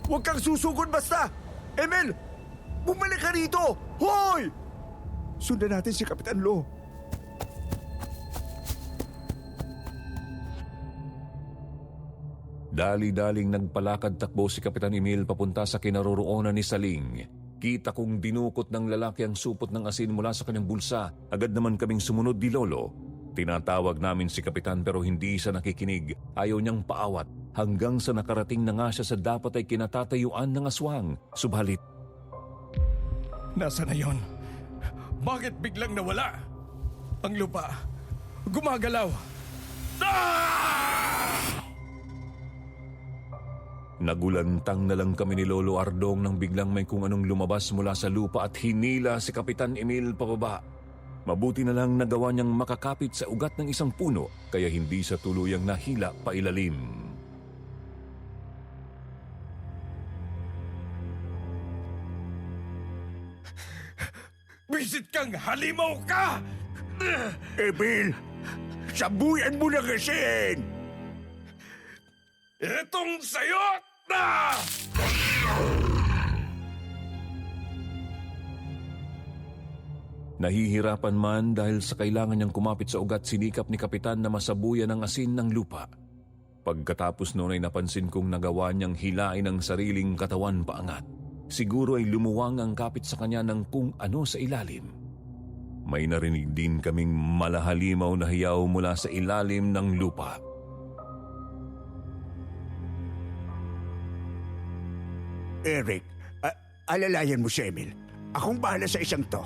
[SPEAKER 3] Huwag kang susugod basta! Emil! Bumalik ka rito! Hoy! Sundan natin si Kapitan Lo.
[SPEAKER 4] Dali-daling nagpalakad takbo si Kapitan Emil papunta sa kinaroroonan ni Saling. Kita kong dinukot ng lalaki ang supot ng asin mula sa kanyang bulsa. Agad naman kaming sumunod ni Lolo. Tinatawag namin si Kapitan pero hindi siya nakikinig. Ayaw niyang paawat hanggang sa nakarating na nga siya sa dapat ay kinatatayuan ng aswang. Subalit,
[SPEAKER 5] Nasa na yon? Bakit biglang nawala? Ang lupa. Gumagalaw. Ah!
[SPEAKER 4] nagulantang na lang kami ni Lolo Ardong nang biglang may kung anong lumabas mula sa lupa at hinila si Kapitan Emil pababa. Mabuti na lang nagawa niyang makakapit sa ugat ng isang puno kaya hindi siya tuluyang nahila pailalim.
[SPEAKER 5] Bisit kang halimaw ka!
[SPEAKER 3] Emil! Sabuyan mo na kasi!
[SPEAKER 5] Itong sayot na!
[SPEAKER 4] Nahihirapan man dahil sa kailangan niyang kumapit sa ugat, sinikap ni Kapitan na masabuyan ng asin ng lupa. Pagkatapos noon ay napansin kong nagawa niyang hilain ang sariling katawan paangat. Siguro ay lumuwang ang kapit sa kanya ng kung ano sa ilalim. May narinig din kaming malahalimaw na hiyaw mula sa ilalim ng lupa.
[SPEAKER 3] Eric, alalayan mo si Emil. Akong bahala sa isang to.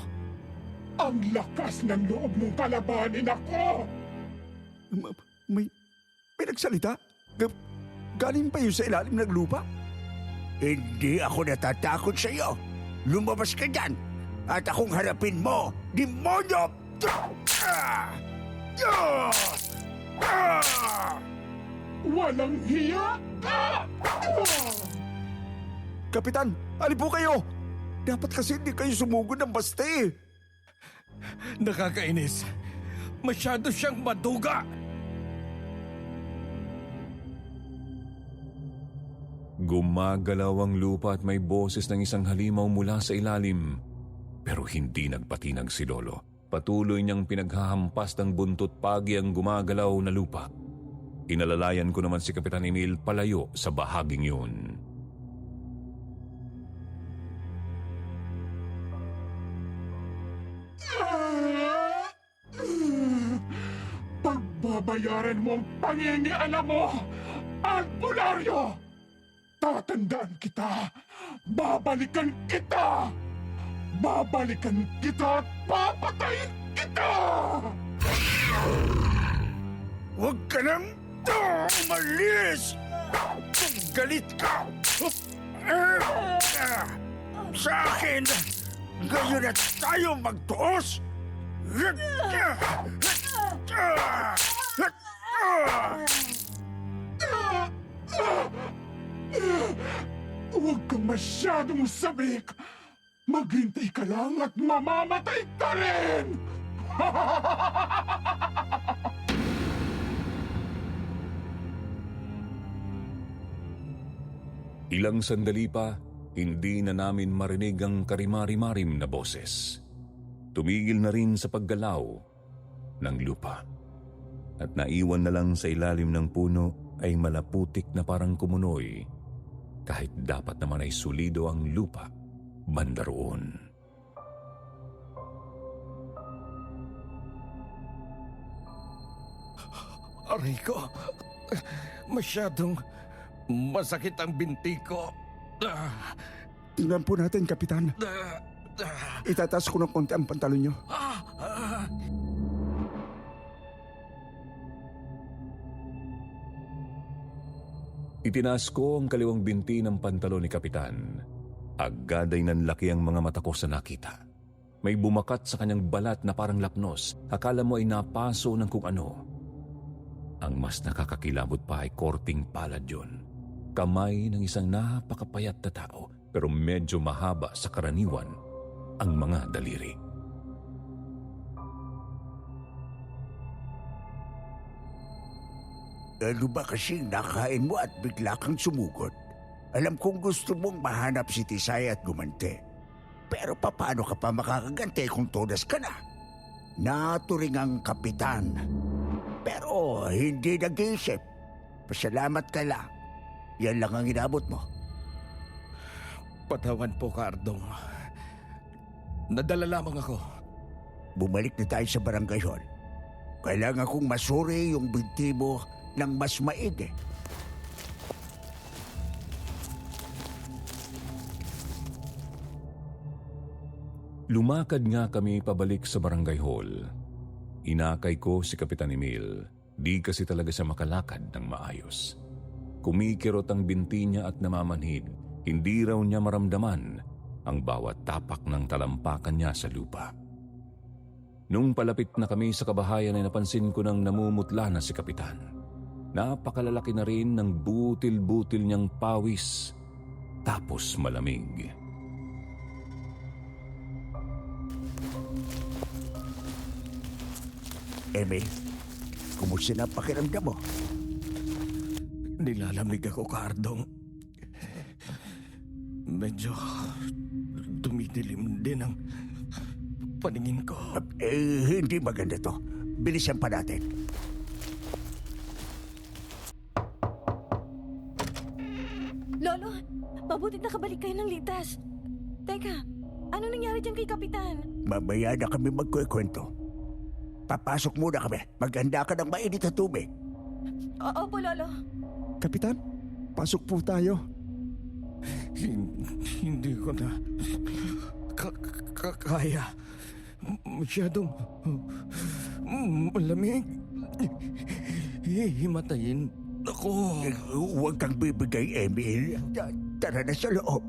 [SPEAKER 7] Ang lakas ng loob mong kalabanin ako!
[SPEAKER 3] May nagsalita? Galing pa yun sa ilalim ng lupa? Hindi ako natatakot sa iyo. Lumabas ka dyan at akong harapin mo, demonyo!
[SPEAKER 5] Walang hiya!
[SPEAKER 3] Kapitan, alin po kayo? Dapat kasi hindi kayo sumugod ng basta eh.
[SPEAKER 5] Nakakainis. Masyado siyang maduga.
[SPEAKER 4] Gumagalaw ang lupa at may boses ng isang halimaw mula sa ilalim. Pero hindi nagpatinag si Lolo. Patuloy niyang pinaghahampas ng buntot pagi ang gumagalaw na lupa. Inalalayan ko naman si Kapitan Emil palayo sa bahaging yun.
[SPEAKER 7] Pagbabayaran mo ang pangingialam mo, Albularyo! Tatandaan kita! Babalikan kita! Babalikan kita at papatayin kita!
[SPEAKER 3] Huwag ka nang umalis! Kung galit ka! Sa akin! Ngayon na tayo magtuos!
[SPEAKER 7] Huwag kang masyadong sabik! Maghintay ka lang at mamamatay ka rin!
[SPEAKER 4] Ilang sandali pa, hindi na namin marinig ang karimari-marim na boses. Tumigil na rin sa paggalaw ng lupa. At naiwan na lang sa ilalim ng puno ay malaputik na parang kumunoy, kahit dapat naman ay sulido ang lupa banda roon.
[SPEAKER 5] Aray ko. Masyadong masakit ang binti ko.
[SPEAKER 3] Tingnan po natin, Kapitan. Itataas ko ng konti ang pantalon nyo.
[SPEAKER 4] Itinaas ko ang kaliwang binti ng pantalon ni Kapitan. Agad ay nanlaki ang mga mata ko sa nakita. May bumakat sa kanyang balat na parang lapnos. Akala mo ay napaso ng kung ano. Ang mas nakakakilabot pa ay korting palad yun. Kamay ng isang napakapayat na tao, pero medyo mahaba sa karaniwan ang mga daliri.
[SPEAKER 3] Ano ba kasing nakain mo at bigla kang sumugod? Alam kong gusto mong mahanap si Tisay at gumante. Pero paano ka pa makakagante kung todas ka na? Naturing ang kapitan. Pero hindi nag-iisip. Pasalamat ka lang. Yan lang ang inabot mo.
[SPEAKER 5] Patawan po, Cardong. Nadala lamang ako.
[SPEAKER 3] Bumalik na tayo sa barangay hall. Kailangan kong masuri yung binti mo ng mas maigi.
[SPEAKER 4] Lumakad nga kami pabalik sa barangay hall. Inakay ko si Kapitan Emil. Di kasi talaga siya makalakad ng maayos. Kumikirot ang binti niya at namamanhid. Hindi raw niya maramdaman ang bawat tapak ng talampakan niya sa lupa. Nung palapit na kami sa kabahayan ay napansin ko nang namumutla na si Kapitan. Napakalalaki na rin ng butil-butil niyang pawis, tapos malamig.
[SPEAKER 3] Emil, kumusta na ang pakiramdam mo?
[SPEAKER 5] Nilalamig ako, Cardong. Medyo tumidilim din ang paningin ko.
[SPEAKER 3] Hindi maganda to. Bilisan pa natin.
[SPEAKER 6] Lolo, mabuti nakabalik kayo ng litas. Teka, ano nangyari dyan kay Kapitan?
[SPEAKER 3] Mamaya na kami magkukwento. Papasok muna kami. Maghanda ka ng mainit na tubig.
[SPEAKER 6] Opo, Lolo.
[SPEAKER 3] Kapitan, pasok po tayo.
[SPEAKER 5] Hindi ko na kaya. Masyadong malamig. Himatayin Ako...
[SPEAKER 3] Huwag kang bibigay, Emil. Tara na sa loob.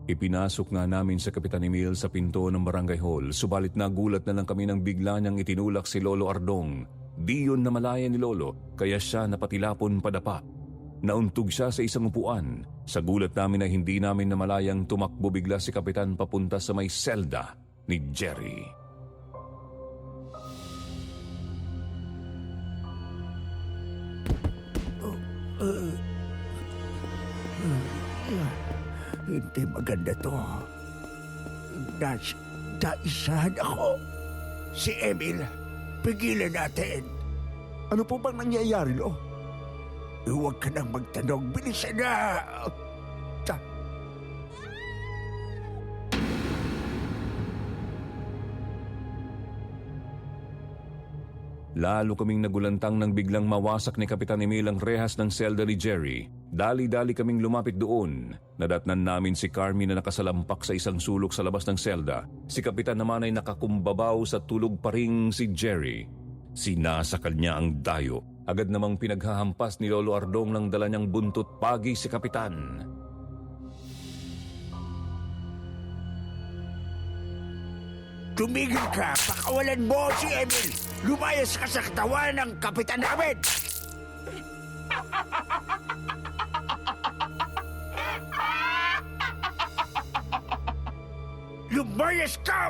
[SPEAKER 4] Ipinasok nga namin sa Kapitan Emil sa pinto ng barangay hall, subalit nagulat na lang kami nang bigla niyang itinulak si Lolo Ardong. Di yun namalaya ni Lolo, kaya siya napatilapon padapa. Nauntog siya sa isang upuan. Sa gulat namin ay hindi namin namalayang tumakbo bigla si Kapitan papunta sa may selda ni Jerry.
[SPEAKER 3] Hindi maganda to. Naisahan ako. Si Emil, pigilan natin. Ano po bang nangyayari, Lo? Huwag ka nang magtanong. Bilisan na!
[SPEAKER 4] Lalo kaming nagulantang nang biglang mawasak ni Kapitan Emil ang rehas ng selda ni Jerry. Dali-dali kaming lumapit doon. Nadatnan namin si Carmi na nakasalampak sa isang sulok sa labas ng selda. Si Kapitan naman ay nakakumbabaw sa tulog pa ring si Jerry. Sinasakal niya ang dayo. Agad namang pinaghahampas ni Lolo Ardong ng dala niyang buntot pagi si Kapitan.
[SPEAKER 3] Tumigil ka! Pakawalan mo si Emil! Lumayas ka sa katawan ng kapitan namin! Lumayas ka!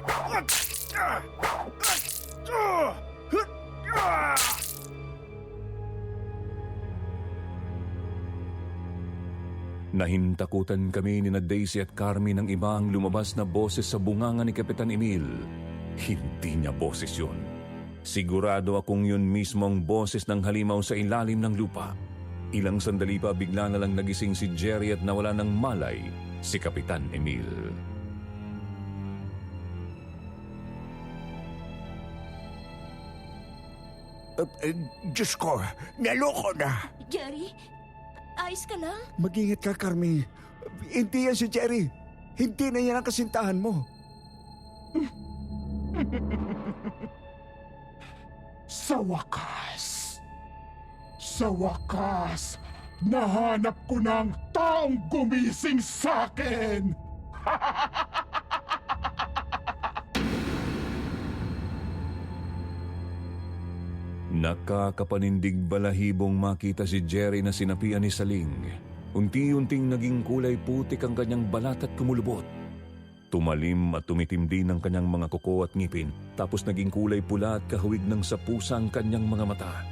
[SPEAKER 4] Nahintakutan kami ni Daisy at Carmi ng iba ang lumabas na boses sa bunganga ni Kapitan Emil. Hindi niya boses yun. Sigurado akong yun mismo ang boses ng halimaw sa ilalim ng lupa. Ilang sandali pa bigla na lang nagising si Jerry at nawala ng malay si Kapitan Emil.
[SPEAKER 3] Diyos ko, naloko na!
[SPEAKER 1] Jerry, ayos ka lang?
[SPEAKER 3] Mag-ingat ka, Carmi. Hindi yan si Jerry. Hindi na yan ang kasintahan mo.
[SPEAKER 7] Sa wakas, nahanap ko ng taong gumising sa akin!
[SPEAKER 4] Nakakapanindig balahibong makita si Jerry na sinapian ni Saling. Unti-unting naging kulay putik ang kanyang balat at kumulubot. Tumalim at tumitim din ang kanyang mga kuko at ngipin, tapos naging kulay pula at kahawig ng sapusa ang kanyang mga mata.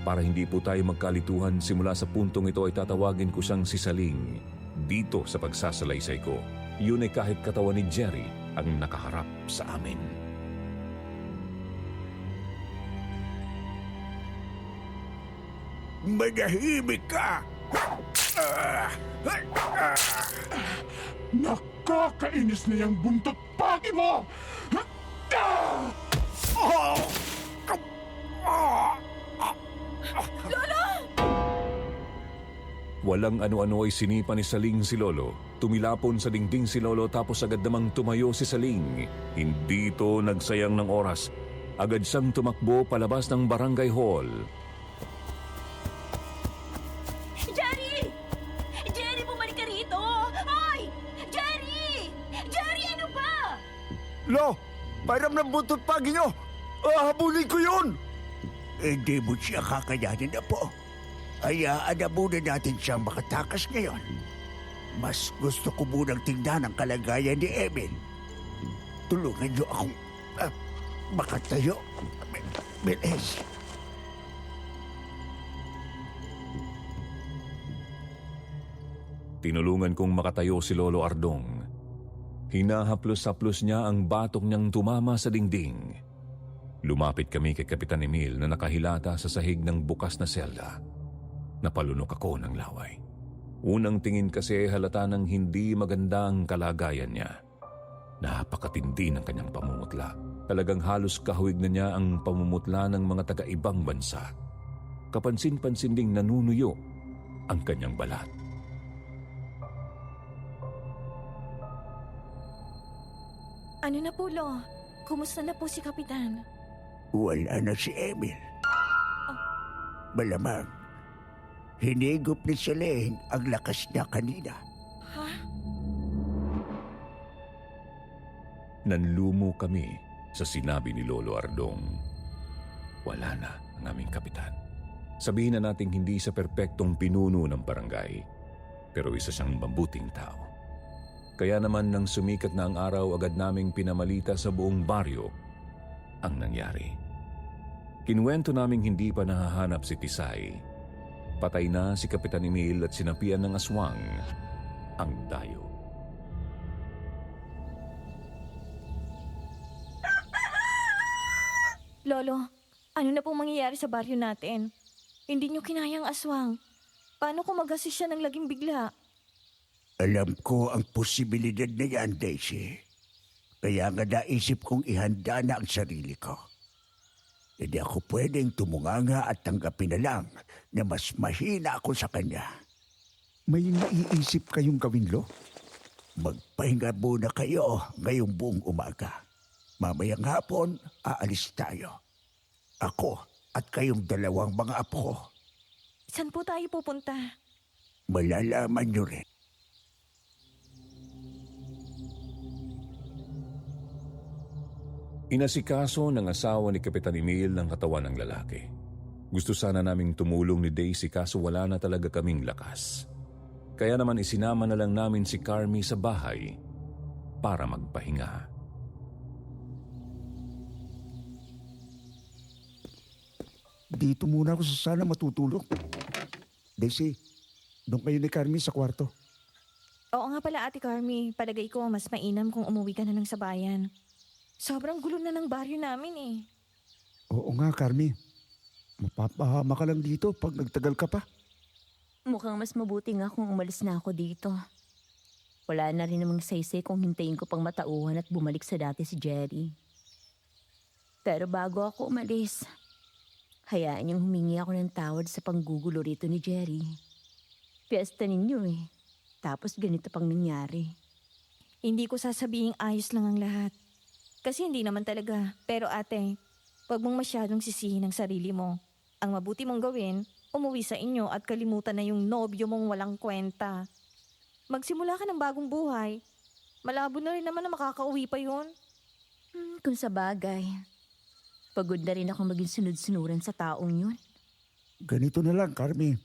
[SPEAKER 4] Para hindi po tayo magkalituhan, simula sa puntong ito ay tatawagin ko siyang si Saling. Dito sa pagsasalaysay ko, yun ay kahit katawan ni Jerry ang nakaharap sa amin.
[SPEAKER 3] Manahimik ka!
[SPEAKER 7] Nakakainis na yung buntot pagi mo!
[SPEAKER 4] Walang ano-ano ay sinipa ni Saling si Lolo. Tumilapon sa dingding si Lolo tapos agad namang tumayo si Saling. Hindi ito nagsayang ng oras. Agad siyang tumakbo palabas ng barangay hall.
[SPEAKER 1] Jerry! Jerry, bumalik ka rito! Hoy! Jerry! Jerry, ano ba?
[SPEAKER 3] Lo! Pairam ng buntot pagi nyo! Habulin ko yun! Hindi mo siya kakayanin na po. Hayaan na muna natin siyang makatakas ngayon. Mas gusto ko munang tingnan ang kalagayan ni Emil. Tulungan niyo akong makatayo. Bilis.
[SPEAKER 4] Tinulungan kong makatayo si Lolo Ardong. Hinahaplos-haplos niya ang batok niyang tumama sa dingding. Lumapit kami kay Kapitan Emil na nakahilata sa sahig ng bukas na selda. Napalunok ako ng laway. Unang tingin kasi halata ng hindi maganda ang kalagayan niya. Napakatindi ng kanyang pamumutla. Talagang halos kahawig na niya ang pamumutla ng mga taga-ibang bansa. Kapansin-pansin ding nanunuyo ang kanyang balat.
[SPEAKER 6] Ano na po, Lo? Kumusta na po si Kapitan?
[SPEAKER 3] Wala na si Emil. Malamang, hinigop ni Selene ang lakas niya kanina.
[SPEAKER 6] Ha?
[SPEAKER 4] Nanlumo kami sa sinabi ni Lolo Ardong. Wala na ang aming kapitan. Sabihin na nating hindi sa perpektong pinuno ng barangay, pero isa siyang mabuting tao. Kaya naman nang sumikat na ang araw, agad naming pinamalita sa buong baryo ang nangyari. Kinuwento naming hindi pa nahahanap si Tisay. Patay na si Kapitan Emil at sinapian ng aswang ang dayo.
[SPEAKER 6] Lolo, ano na pong mangyayari sa baryo natin? Hindi niyo kinayang aswang. Paano kung mag-assist siya ng laging bigla?
[SPEAKER 3] Alam ko ang posibilidad na yan, Daisy. Kaya nga naisip kong ihanda na ang sarili ko. Hindi ako pwedeng tumunganga at tanggapin na lang na mas mahina ako sa kanya. May naiisip kayong gawin, Lo? Magpahinga muna kayo ngayong buong umaga. Mamayang hapon, aalis tayo. Ako at kayong dalawang mga apo.
[SPEAKER 6] Saan po tayo pupunta?
[SPEAKER 3] Malalaman nyo rin.
[SPEAKER 4] Inasikaso ng asawa ni Kapitan Emil ng katawan ng lalaki. Gusto sana naming tumulong ni Daisy kaso wala na talaga kaming lakas. Kaya naman isinama na lang namin si Carmi sa bahay para magpahinga.
[SPEAKER 3] Dito muna ako sa sana matutulog. Daisy, doon kayo ni Carmi sa kwarto.
[SPEAKER 6] Oo nga pala, Ate Carmi. Palagay ko mas mainam kung umuwi ka na lang sa bayan. Sobrang gulo na ng baryo namin eh.
[SPEAKER 3] Oo nga, Carmi. Mapapahama ka lang dito pag nagtagal ka pa.
[SPEAKER 1] Mukhang mas mabuti nga kung umalis na ako dito. Wala na rin namang saysay kung hintayin ko pang matauhan at bumalik sa dati si Jerry. Pero bago ako umalis, hayaan niyang humingi ako ng tawad sa panggugulo rito ni Jerry. Piyesta ninyo eh. Tapos ganito pang nangyari.
[SPEAKER 6] Hindi ko sasabihing ayos lang ang lahat. Kasi hindi naman talaga. Pero ate, wag mong masyadong sisihin ang sarili mo. Ang mabuti mong gawin, umuwi sa inyo at kalimutan na yung nobyo mong walang kwenta. Magsimula ka ng bagong buhay. Malabo na rin naman na makakauwi pa yun.
[SPEAKER 1] Kung sa bagay, pagod na rin ako maging sunod-sunuran sa taong yun.
[SPEAKER 3] Ganito na lang, Carmi.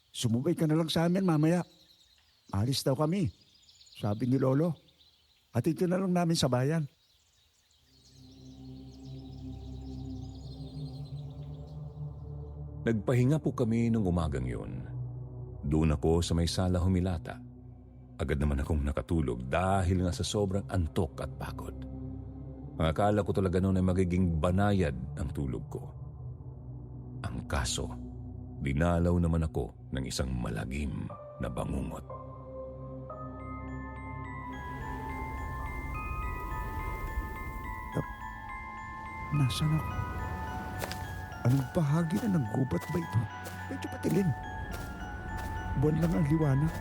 [SPEAKER 3] Sumubay ka na lang sa amin mamaya. Alis daw kami. Sabi ni Lolo. Atid ka na lang namin sa bayan.
[SPEAKER 4] Nagpahinga po kami nung umagang yun. Doon ako sa may sala humilata. Agad naman akong nakatulog dahil nga sa sobrang antok at pagod. Ang akala ko talaga noon ay magiging banayad ang tulog ko. Ang kaso, dinalaw naman ako ng isang malagim na bangungot.
[SPEAKER 3] Nasaan ako? Anong bahagi na ng gubat ba ito? Medyo patilim. Buwan lang ang liwanag.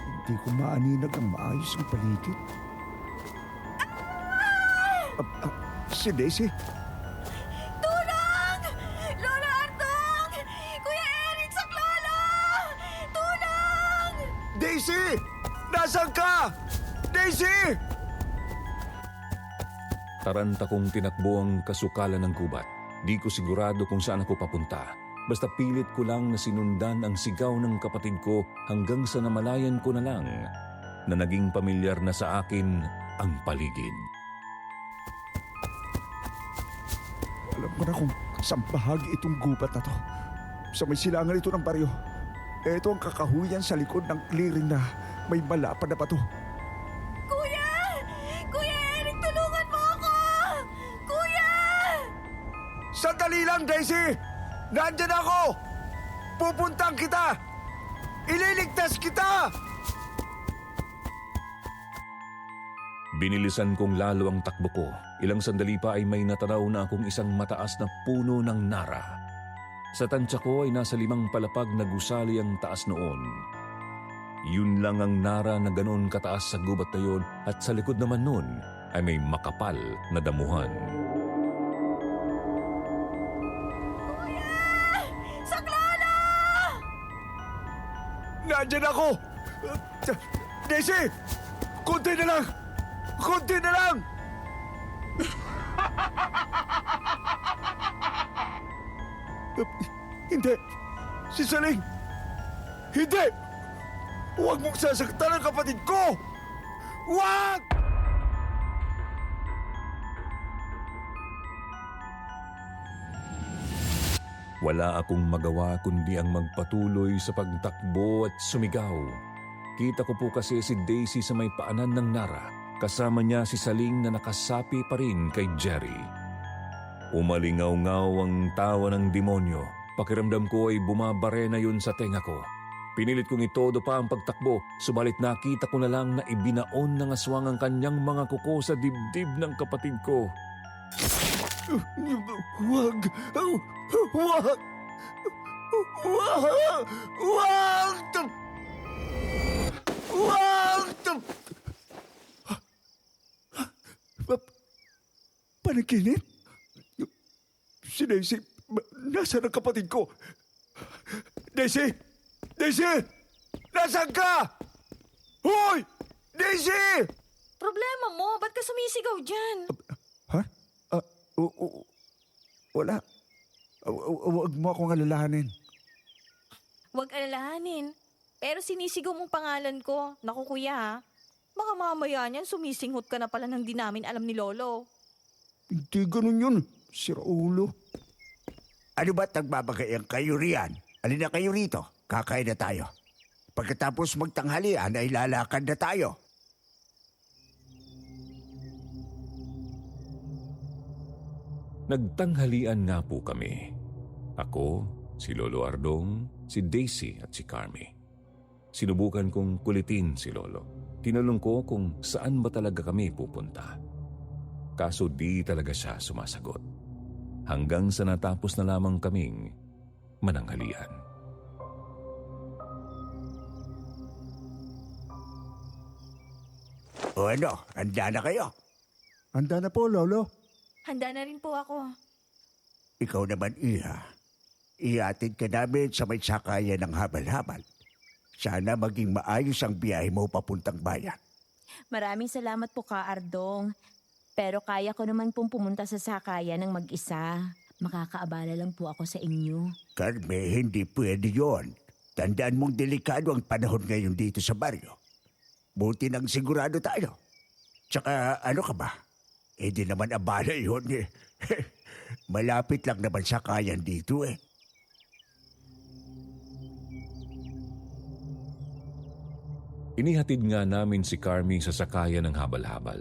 [SPEAKER 3] Hindi ko maaninag ang maayos ang paligid. Si Daisy?
[SPEAKER 6] Tulong! Lola Artong! Kuya Eric, Saklolo! Tulong!
[SPEAKER 3] Daisy! Nasaan ka? Daisy!
[SPEAKER 4] Taranta kong tinakbo ang kasukalan ng gubat. Di ko sigurado kung saan ako papunta. Basta pilit ko lang na sinundan ang sigaw ng kapatid ko hanggang sa namalayan ko na lang na naging pamilyar na sa akin ang paligid.
[SPEAKER 3] Alam ko na kung saan bahagi itong gubat na to. Sa may silangan ito ng baryo. Ito ang kakahuyan sa likod ng clearing na may malapad na bato.
[SPEAKER 6] Kuya! Kuya Eric, tulungan mo ako! Kuya!
[SPEAKER 3] Sandali lang, Daisy! Nandyan ako! Pupuntahan kita! Ililigtas kita!
[SPEAKER 4] Binilisan kong lalo ang takbo ko. Ilang sandali pa ay may natanaw na akong isang mataas na puno ng nara. Sa tansya ko ay nasa 5 palapag na gusali ang taas noon. Yun lang ang nara na ganoon kataas sa gubat na yun at sa likod naman nun ay may makapal na damuhan.
[SPEAKER 6] Saklolo!
[SPEAKER 3] Nandyan ako! Daisy! Kunti na lang! Kunti na lang! Hindi! Si Saling! Hindi! Huwag mong sasaktan ang kapatid ko! Huwag!
[SPEAKER 4] Wala akong magawa kundi ang magpatuloy sa pagtakbo at sumigaw. Kita ko po kasi si Daisy sa may paanan ng Nara. Kasama niya si Saling na nakasapi pa rin kay Jerry. Umalingaw-ngaw ang tawa ng demonyo. Pakiramdam ko ay bumabare na yun sa tenga ko. Pinilit kong itodo pa ang pagtakbo, subalit nakita ko na lang na ibinaon ng aswang ang kanyang mga kuko sa dibdib ng kapatid ko.
[SPEAKER 3] Huwag! Huwag! Huwag! Huwag! Huwag! Panaginip? Si Daisy, nasaan ang kapatid ko? Daisy! Daisy! Nasaan ka? Hoy! Daisy!
[SPEAKER 6] Problema mo? Ba't ka sumisigaw dyan?
[SPEAKER 3] Ha? Wala. Huwag mo akong alalahanin.
[SPEAKER 6] Huwag alalahanin. Pero sinisigaw mong pangalan ko. Naku kuya ha. Baka mamaya niyan sumisinghot ka na pala ng di namin alam ni Lolo.
[SPEAKER 3] Hindi ganun yun. Sira ulo. Ano ba't nagbabagayan kayo riyan? Alin na kayo rito? Kakain na tayo. Pagkatapos magtanghalian ay lalakad na tayo.
[SPEAKER 4] Nagtanghalian nga po kami. Ako, si Lolo Ardong, si Daisy at si Carmi. Sinubukan kong kulitin si Lolo. Tinanong ko kung saan ba talaga kami pupunta. Kaso di talaga siya sumasagot. Hanggang sa natapos na lamang kaming mananghalian.
[SPEAKER 3] O ano, handa na kayo? Handa na po, Lolo.
[SPEAKER 6] Handa na rin po ako.
[SPEAKER 3] Ikaw naman, Iha. Ihatid ka namin sa may sakayan ng habal-habal. Sana maging maayos ang biyahe mo papuntang bayan.
[SPEAKER 1] Maraming salamat po ka, Ardong. Pero kaya ko naman pong pumunta sa sakayan ng mag-isa. Makakaabala lang po ako sa inyo.
[SPEAKER 3] Carme, hindi pwede yon. Tandaan mong delikado ang panahon ngayon dito sa baryo. Buti nang sigurado tayo. Tsaka ano ka ba? Eh di naman abala yun eh. Malapit lang naman sakayan dito eh.
[SPEAKER 4] Inihatid nga namin si Carmi sa sakayan ng habal-habal.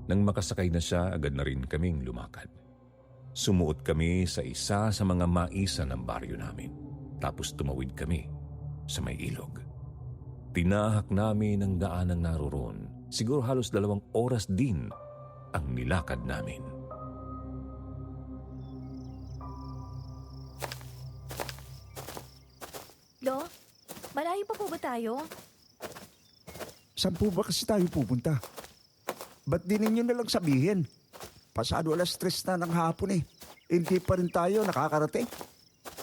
[SPEAKER 4] Nang makasakay na siya, agad na rin kaming lumakad. Sumuot kami sa isa sa mga maisa ng baryo namin. Tapos tumawid kami sa may ilog. Tinahak namin ang daanang naroon. Siguro halos 2 oras din ang nilakad namin.
[SPEAKER 6] Lo, malayo pa po ba tayo?
[SPEAKER 3] Saan po ba kasi tayo pupunta? Ba't di ninyo nalang sabihin? Pasado 3:00 na ng hapon eh. Hindi pa rin tayo nakakarating.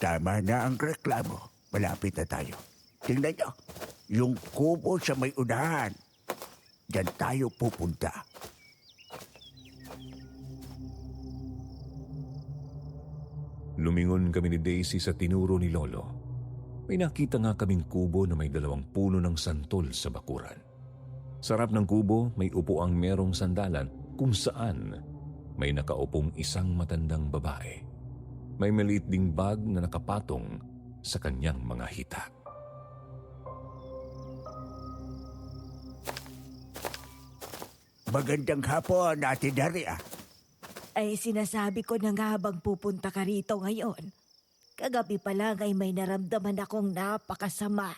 [SPEAKER 3] Tama na ang reklamo. Malapit na tayo. Tingnan nyo. Yung kubo sa may unahan. Diyan tayo pupunta.
[SPEAKER 4] Lumingon kami ni Daisy sa tinuro ni Lolo. May nakita nga kaming kubo na may 2 puno ng santol sa bakuran. Sa harap ng kubo, may upuang merong sandalan kung saan may nakaupong isang matandang babae. May maliit ding bag na nakapatong sa kanyang mga hita.
[SPEAKER 3] Magandang hapon, Ate Daria.
[SPEAKER 8] Ay sinasabi ko na nga habang pupunta ka rito ngayon. Kagabi pa lang ay may naramdaman akong napakasama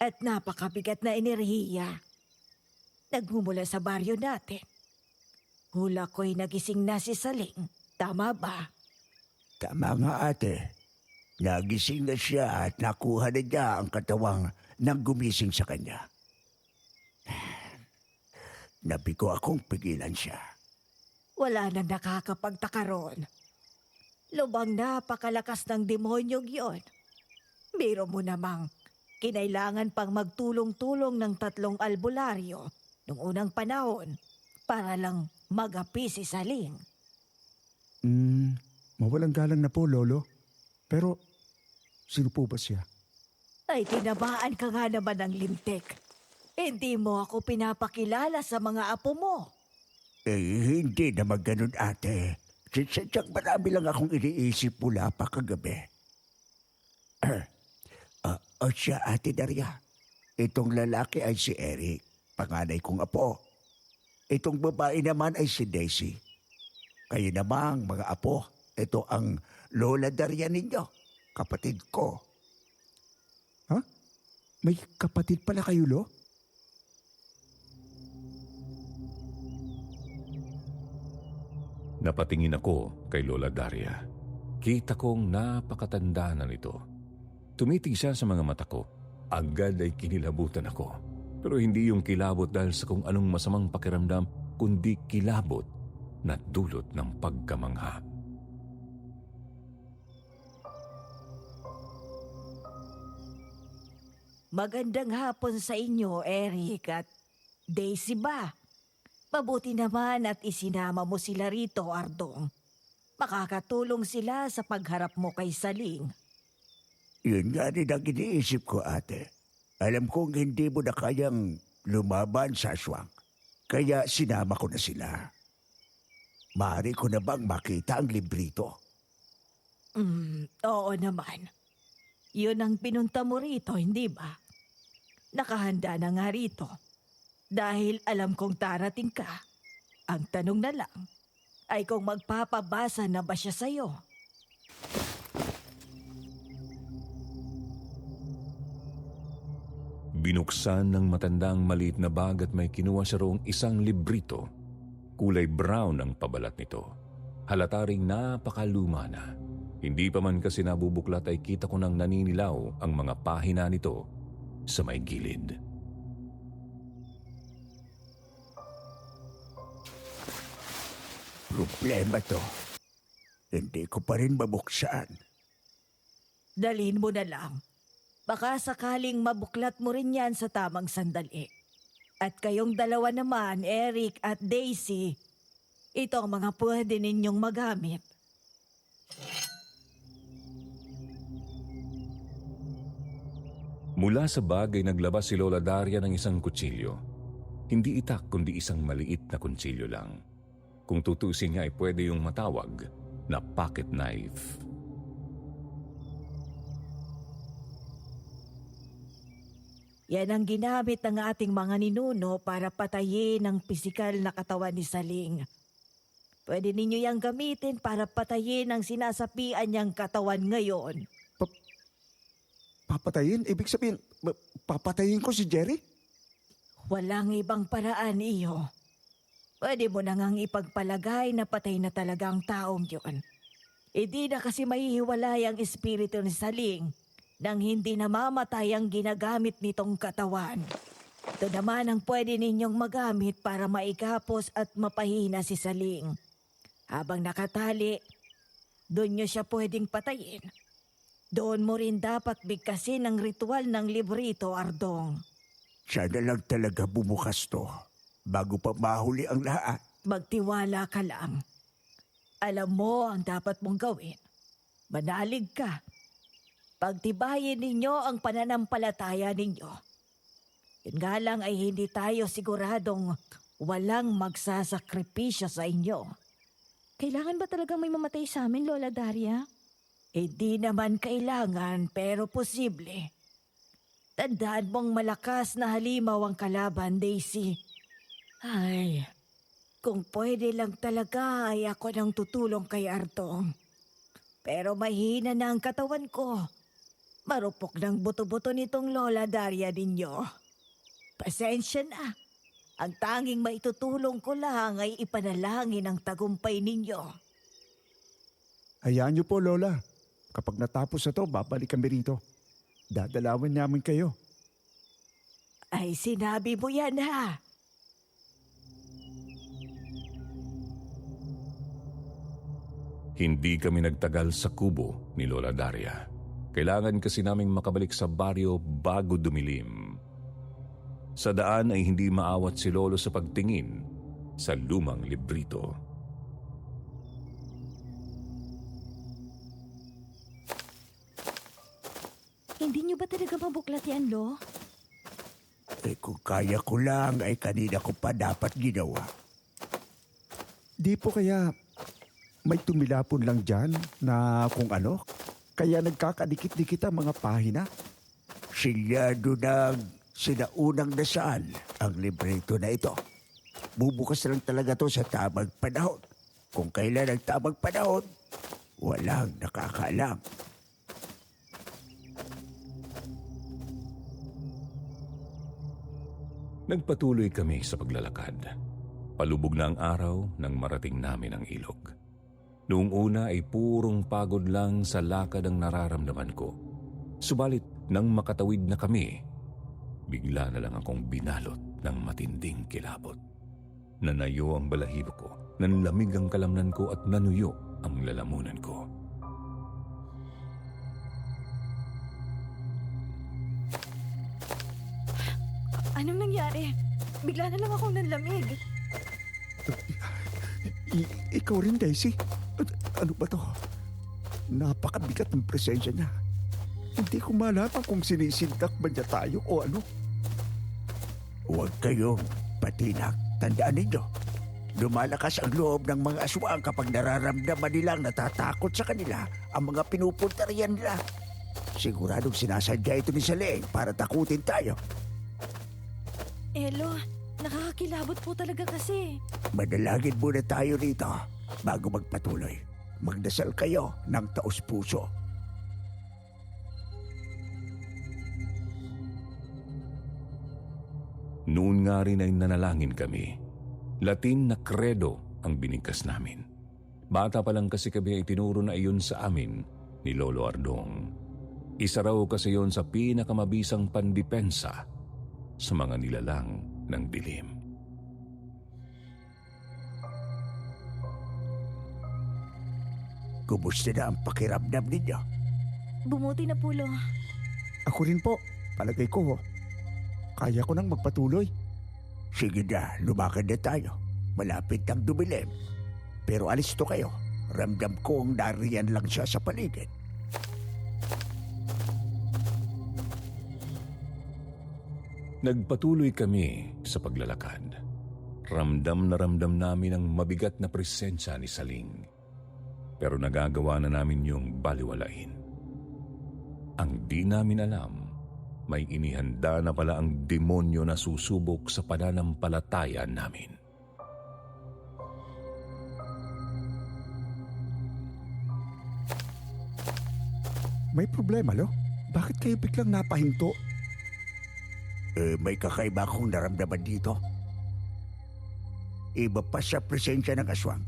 [SPEAKER 8] at napakabigat na enerhiya. Nagmumula sa baryo natin. Hula ko'y nagising na si Saling. Tama ba?
[SPEAKER 3] Tama nga, ate. Nagising na siya at nakuha na niya ang katawang nang gumising sa kanya. Nabigo akong pigilan siya.
[SPEAKER 8] Wala nang nakakapagtaka ron. Lubang napakalakas ng demonyong yon. Biro mo namang, kinailangan pang magtulong-tulong ng 3 albularyo nung unang panahon para lang magapi si Saling.
[SPEAKER 3] Mawalang galang na po, Lolo. Pero, sino po ba siya?
[SPEAKER 8] Ay tinamaan ka nga naman ng lintik. Hindi mo ako pinapakilala sa mga apo mo.
[SPEAKER 3] Hindi naman ganun, ate. Sadyang marami lang akong iniisip mula pa kagabi. O siya, Ate Daria. Itong lalaki ay si Eric, panganay kong apo. Itong babae naman ay si Daisy. Kayo namang mga apo, ito ang Lola Daria ninyo, kapatid ko. Ha? May kapatid pala kayo, Lo?
[SPEAKER 4] Napatingin ako kay Lola Daria. Kita kong napakatanda na nito. Tumitig siya sa mga mata ko. Agad ay kinilabutan ako. Pero hindi yung kilabot dahil sa kung anong masamang pakiramdam, kundi kilabot na dulot ng pagkamangha.
[SPEAKER 8] Magandang hapon sa inyo, Eric at Daisy ba? Mabuti naman at isinama mo sila rito, Ardong. Makakatulong sila sa pagharap mo kay Saling.
[SPEAKER 3] Yun nga rin ang iniisip ko, ate. Alam kong hindi mo na kayang lumaban sa aswang. Kaya sinama ko na sila. Maaari ko na bang makita ang librito?
[SPEAKER 8] Oo naman. Yun ang pinunta mo rito, hindi ba? Nakahanda na nga rito. Dahil alam kong darating ka. Ang tanong na lang ay kung magpapabasa na ba siya sa'yo.
[SPEAKER 4] Binuksan ng matandang maliit na bag at may kinuha siya roong isang librito. Kulay brown ang pabalat nito. Halata ring napakaluma na. Hindi pa man kasi nabubuklat ay kita ko nang naninilaw ang mga pahina nito sa may gilid.
[SPEAKER 3] Problema to. Hindi ko pa rin mabuksan.
[SPEAKER 8] Dalhin mo na lang. Baka sakaling mabuklat mo rin yan sa tamang sandali. At kayong dalawa naman, Eric at Daisy, ito ang mga pwede ninyong magamit.
[SPEAKER 4] Mula sa bag ay naglabas si Lola Daria ng isang kutsilyo. Hindi itak kundi isang maliit na kutsilyo lang. Kung tutusin niya ay pwede yung matawag na pocket knife.
[SPEAKER 8] Yan ang ginamit ng ating mga ninuno para patayin ang pisikal na katawan ni Saling. Pwede ninyo yang gamitin para patayin ang sinasapian niyang katawan ngayon.
[SPEAKER 3] Papatayin? Ibig sabihin, papatayin ko si Jerry?
[SPEAKER 8] Walang ibang paraan, iyo. Pwede mo na ngang ipagpalagay na patay na talaga ang taong yun. Hindi na kasi mahihiwalay ang espiritu ni Saling nang hindi namamatay ang ginagamit nitong katawan. Ito naman ang pwede ninyong magamit para maigapos at mapahina si Saling. Habang nakatali, doon nyo siya pwedeng patayin. Doon mo rin dapat bigkasin ang ritual ng librito, Ardong.
[SPEAKER 3] Sana lang talaga bumukas to bago pa mahuli ang lahat.
[SPEAKER 8] Magtiwala ka lang. Alam mo ang dapat mong gawin. Manalig ka. Pagtibayin ninyo ang pananampalataya ninyo. Yun nga lang ay hindi tayo siguradong walang magsasakripisyo sa inyo.
[SPEAKER 6] Kailangan ba talagang may mamatay sa amin, Lola Daria?
[SPEAKER 8] Hindi naman kailangan pero posible. Tandaan mong malakas na halimaw ang kalaban, Daisy. Ay, kung pwede lang talaga ay ako nang tutulong kay Ardong. Pero mahina na ang katawan ko. Marupok ng buto-buto nitong Lola Daria ninyo. Pasensya na. Ang tanging maitutulong ko lang ay ipanalangin ang tagumpay ninyo.
[SPEAKER 3] Hayaan niyo po, Lola. Kapag natapos na to, babalik kami rito. Dadalawan namin kayo.
[SPEAKER 8] Ay sinabi mo yan ha.
[SPEAKER 4] Hindi kami nagtagal sa kubo ni Lola Daria. Kailangan kasi naming makabalik sa baryo bago dumilim. Sa daan ay hindi maawat si Lolo sa pagtingin sa lumang librito.
[SPEAKER 6] Hindi niyo ba talaga mabuklat yan, Lo?
[SPEAKER 3] Kung kaya ko lang ay kanina ko pa dapat ginawa. Di po kaya may tumilapon lang dyan na kung ano? Kaya nagkakadikit-dikit ang mga pahina? Silyado ng sinaunang dasal ang libreto na ito. Bubukas lang talaga to sa tamang panahon. Kung kailan ang tamang panahon, walang nakakaalam.
[SPEAKER 4] Nagpatuloy kami sa paglalakad. Palubog na ang araw nang marating namin ang ilog. Noong una ay purong pagod lang sa lakad ang nararamdaman ko. Subalit nang makatawid na kami, bigla na lang akong binalot ng matinding kilabot. Nanayo ang balahibo ko, nanlamig ang kalamnan ko at nanuyo ang lalamunan ko.
[SPEAKER 6] Anong nangyari? Bigla na lang akong nanlamig.
[SPEAKER 3] Ikaw rin, Daisy. Ano ba to? Napakabigat ng presensya niya. Hindi ko malaman kung sinisindak ba niya tayo o ano. Huwag kayong patinak. Tandaan ninyo, lumalakas ang loob ng mga aswang kapag nararamdaman nilang natatakot sa kanila ang mga pinupunta riyan nila. Siguradong sinasadya ito ni Saleng para takutin tayo.
[SPEAKER 6] Elo, nakakakilabot po talaga kasi.
[SPEAKER 3] Manalangin muna tayo rito bago magpatuloy. Magdasal kayo ng taos-puso.
[SPEAKER 4] Noon nga rin ay nanalangin kami. Latin na credo ang binigkas namin. Bata pa lang kasi kami ay tinuro na iyon sa amin ni Lolo Ardong. Isa raw kasi yon sa pinakamabisang pandepensa sa mga nilalang ng dilim.
[SPEAKER 3] Kumusta na ang pakiramdam ninyo?
[SPEAKER 6] Bumuti na po, Lo.
[SPEAKER 3] Ako rin po. Palagay ko, kaya ko nang magpatuloy. Sige na, lumakad na tayo. Malapit ang dumilim. Pero alis to kayo. Ramdam kong nariyan lang siya sa paligid.
[SPEAKER 4] Nagpatuloy kami sa paglalakad. Ramdam na ramdam namin ang mabigat na presensya ni Saling. Pero nagagawa na namin yung baliwalain. Ang di namin alam, may inihanda na pala ang demonyo na susubok sa pananampalataya namin.
[SPEAKER 3] May problema, Lo? Bakit kayo biglang napahinto? May kakaiba akong naramdaman dito. Iba pa sa presensya ng aswang.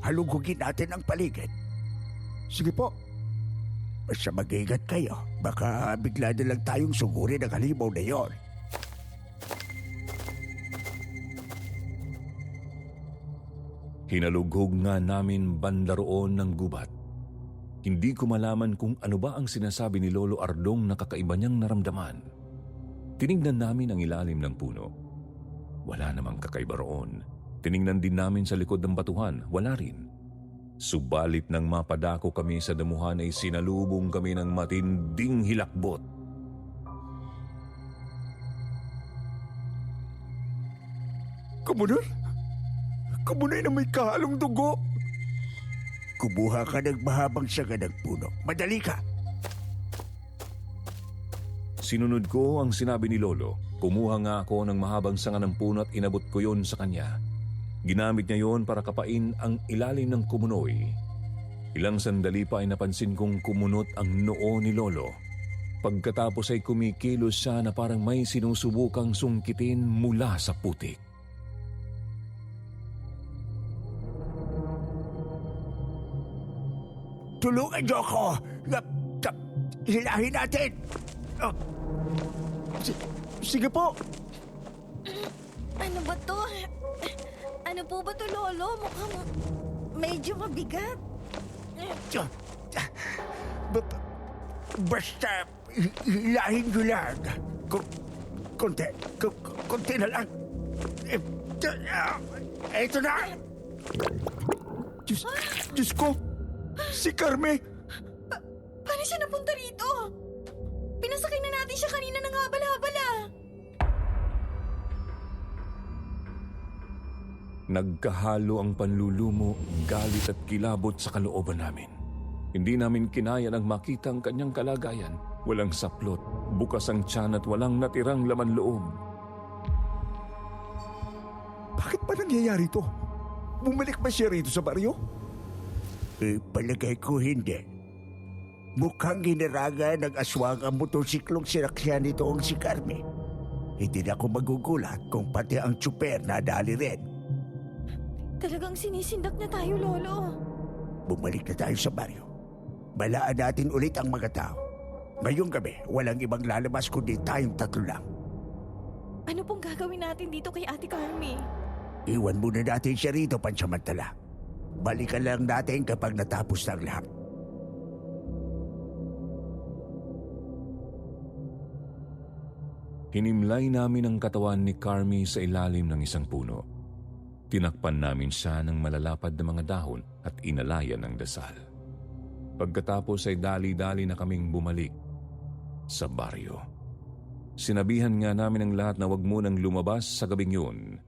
[SPEAKER 3] Halugugin natin ang paligid. Sige po. Basta mag-ingat kayo. Baka bigla na lang tayong sugurin ang halimaw na yon.
[SPEAKER 4] Hinalughog nga namin banda roon ng gubat. Hindi ko malaman kung ano ba ang sinasabi ni Lolo Ardong na kakaiba niyang naramdaman. Tinignan namin ang ilalim ng puno. Wala namang kakaiba roon. Tinignan din namin sa likod ng batuhan. Wala rin. Subalit nang mapadako kami sa damuhan ay sinalubong kami ng matinding hilakbot.
[SPEAKER 3] Kumunor? Kumunay na may kahalong dugo. Kumuha ka ng mahabang sanga ng puno. Madali ka!
[SPEAKER 4] Sinunod ko ang sinabi ni Lolo. Kumuha nga ako ng mahabang sanga ng puno at inabot ko yon sa kanya. Ginamit niya yon para kapain ang ilalim ng kumunoy. Ilang sandali pa ay napansin kong kumunot ang noo ni Lolo. Pagkatapos ay kumikilos siya na parang may sinusubukang sungkitin mula sa putik.
[SPEAKER 3] Tulungan niyo ako! Hilahin natin! Sige po!
[SPEAKER 6] Ano ba to? Ano po ba to, Lolo? Mukhang medyo mabigat.
[SPEAKER 3] Basta, hilahin nyo lang. Konti. Konti na lang. Ito na! Diyos ko! Si Carme!
[SPEAKER 6] Paano siya napunta rito? Pinasakay na natin siya kanina ng habal-habala.
[SPEAKER 4] Nagkahalo ang panlulumo, galit at kilabot sa kalooban namin. Hindi namin kinaya nang makita ang kanyang kalagayan. Walang saplot, bukas ang tiyan at walang natirang laman loob.
[SPEAKER 3] Bakit ba nangyayari to? Bumalik ba siya rito sa baryo? Palagay ko hindi. Mukhang ginaraga ng aswang ang motorsiklong sinakyan nitoong si Carme. Hindi na ako magugulat kung pati ang tsuper nadali rin.
[SPEAKER 6] Talagang sinisindak na tayo, Lolo.
[SPEAKER 3] Bumalik na tayo sa baryo. Balaan natin ulit ang mga tao. Ngayong gabi, walang ibang lalabas kundi tayong tatlo lang.
[SPEAKER 6] Ano pong gagawin natin dito kay Ate Carmi?
[SPEAKER 3] Iwan muna natin siya rito pansamantala. Balikan lang natin kapag natapos na ang lahat.
[SPEAKER 4] Hinimlay namin ang katawan ni Carmi sa ilalim ng isang puno. Tinakpan namin siya ng malalapad na mga dahon at inalayan ng dasal. Pagkatapos ay dali-dali na kaming bumalik sa baryo. Sinabihan nga namin ang lahat na wag munang lumabas sa gabing yun.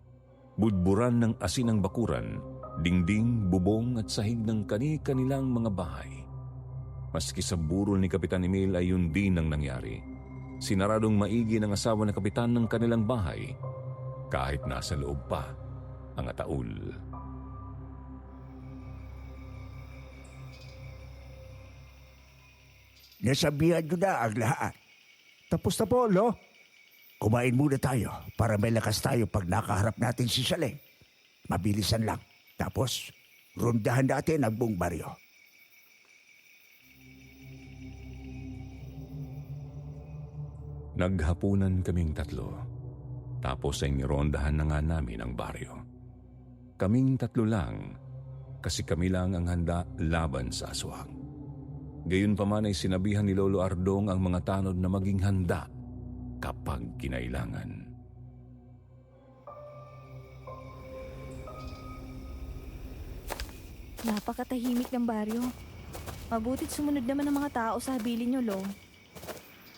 [SPEAKER 4] Budburan ng asin ang bakuran, dingding, bubong at sahig ng kani-kanilang mga bahay. Maski sa burol ni Kapitan Emil ay yun din ang nangyari. Sinaradong maigi ng asawa na kapitan ng kanilang bahay kahit nasa loob pa ang ataul.
[SPEAKER 3] Nasabihan nyo na ang lahat. Tapos na po, Lo. Kumain muna tayo para may lakas tayo pag nakaharap natin si Saleng. Mabilisan lang. Tapos, rondahan natin ang buong baryo.
[SPEAKER 4] Naghapunan kaming tatlo. Tapos ay nirondahan na nga namin ang baryo. Kaming tatlo lang kasi kami lang ang handa laban sa aswang. Gayunpaman ay sinabihan ni Lolo Ardong ang mga tanod na maging handa kapag kinailangan.
[SPEAKER 6] Napakatahimik ng baryo. Mabutit sumunod naman ang mga tao sa habilin nyo, Lo.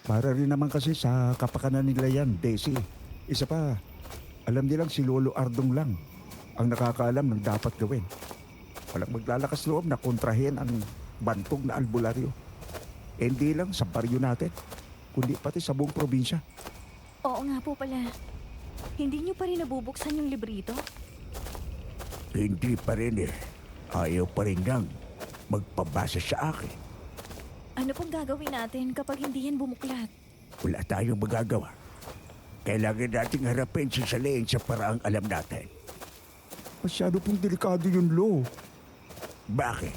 [SPEAKER 3] Para rin naman kasi sa kapakanan nila yan, Daisy. Isa pa, alam nilang si Lolo Ardong lang ang nakakaalam ng dapat gawin. Walang maglalakas loob na kontrahin ang bantog na albularyo. Hindi lang sa baryo natin, kundi pati sa buong probinsya.
[SPEAKER 6] Oo nga po pala. Hindi nyo pa rin nabubuksan yung librito?
[SPEAKER 3] Hindi pa rin eh. Ayaw pa rin niyang magpabasa sa akin.
[SPEAKER 6] Ano pong gagawin natin kapag hindi yan bumuklat?
[SPEAKER 3] Wala tayong magagawa. Kailangan nating harapin si Saleng sa paraang alam natin. Masyado pong delikado yun, Lo. Bakit?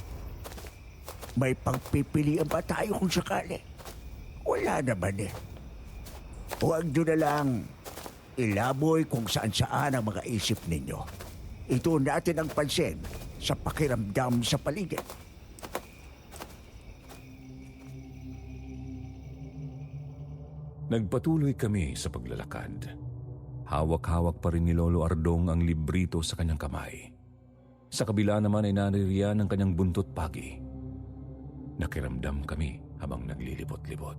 [SPEAKER 3] May pagpipilian ba tayo kung sakali? Wala naman eh. Huwag nyo na lang ilaboy kung saan-saan ang mga isip ninyo. Ito natin ang pansin sa pakiramdam sa paligid.
[SPEAKER 4] Nagpatuloy kami sa paglalakad. Hawak-hawak pa rin ni Lolo Ardong ang librito sa kanyang kamay. Sa kabila naman ay naririyan ang kanyang buntot pagi. Nakiramdam kami habang naglilibot-libot.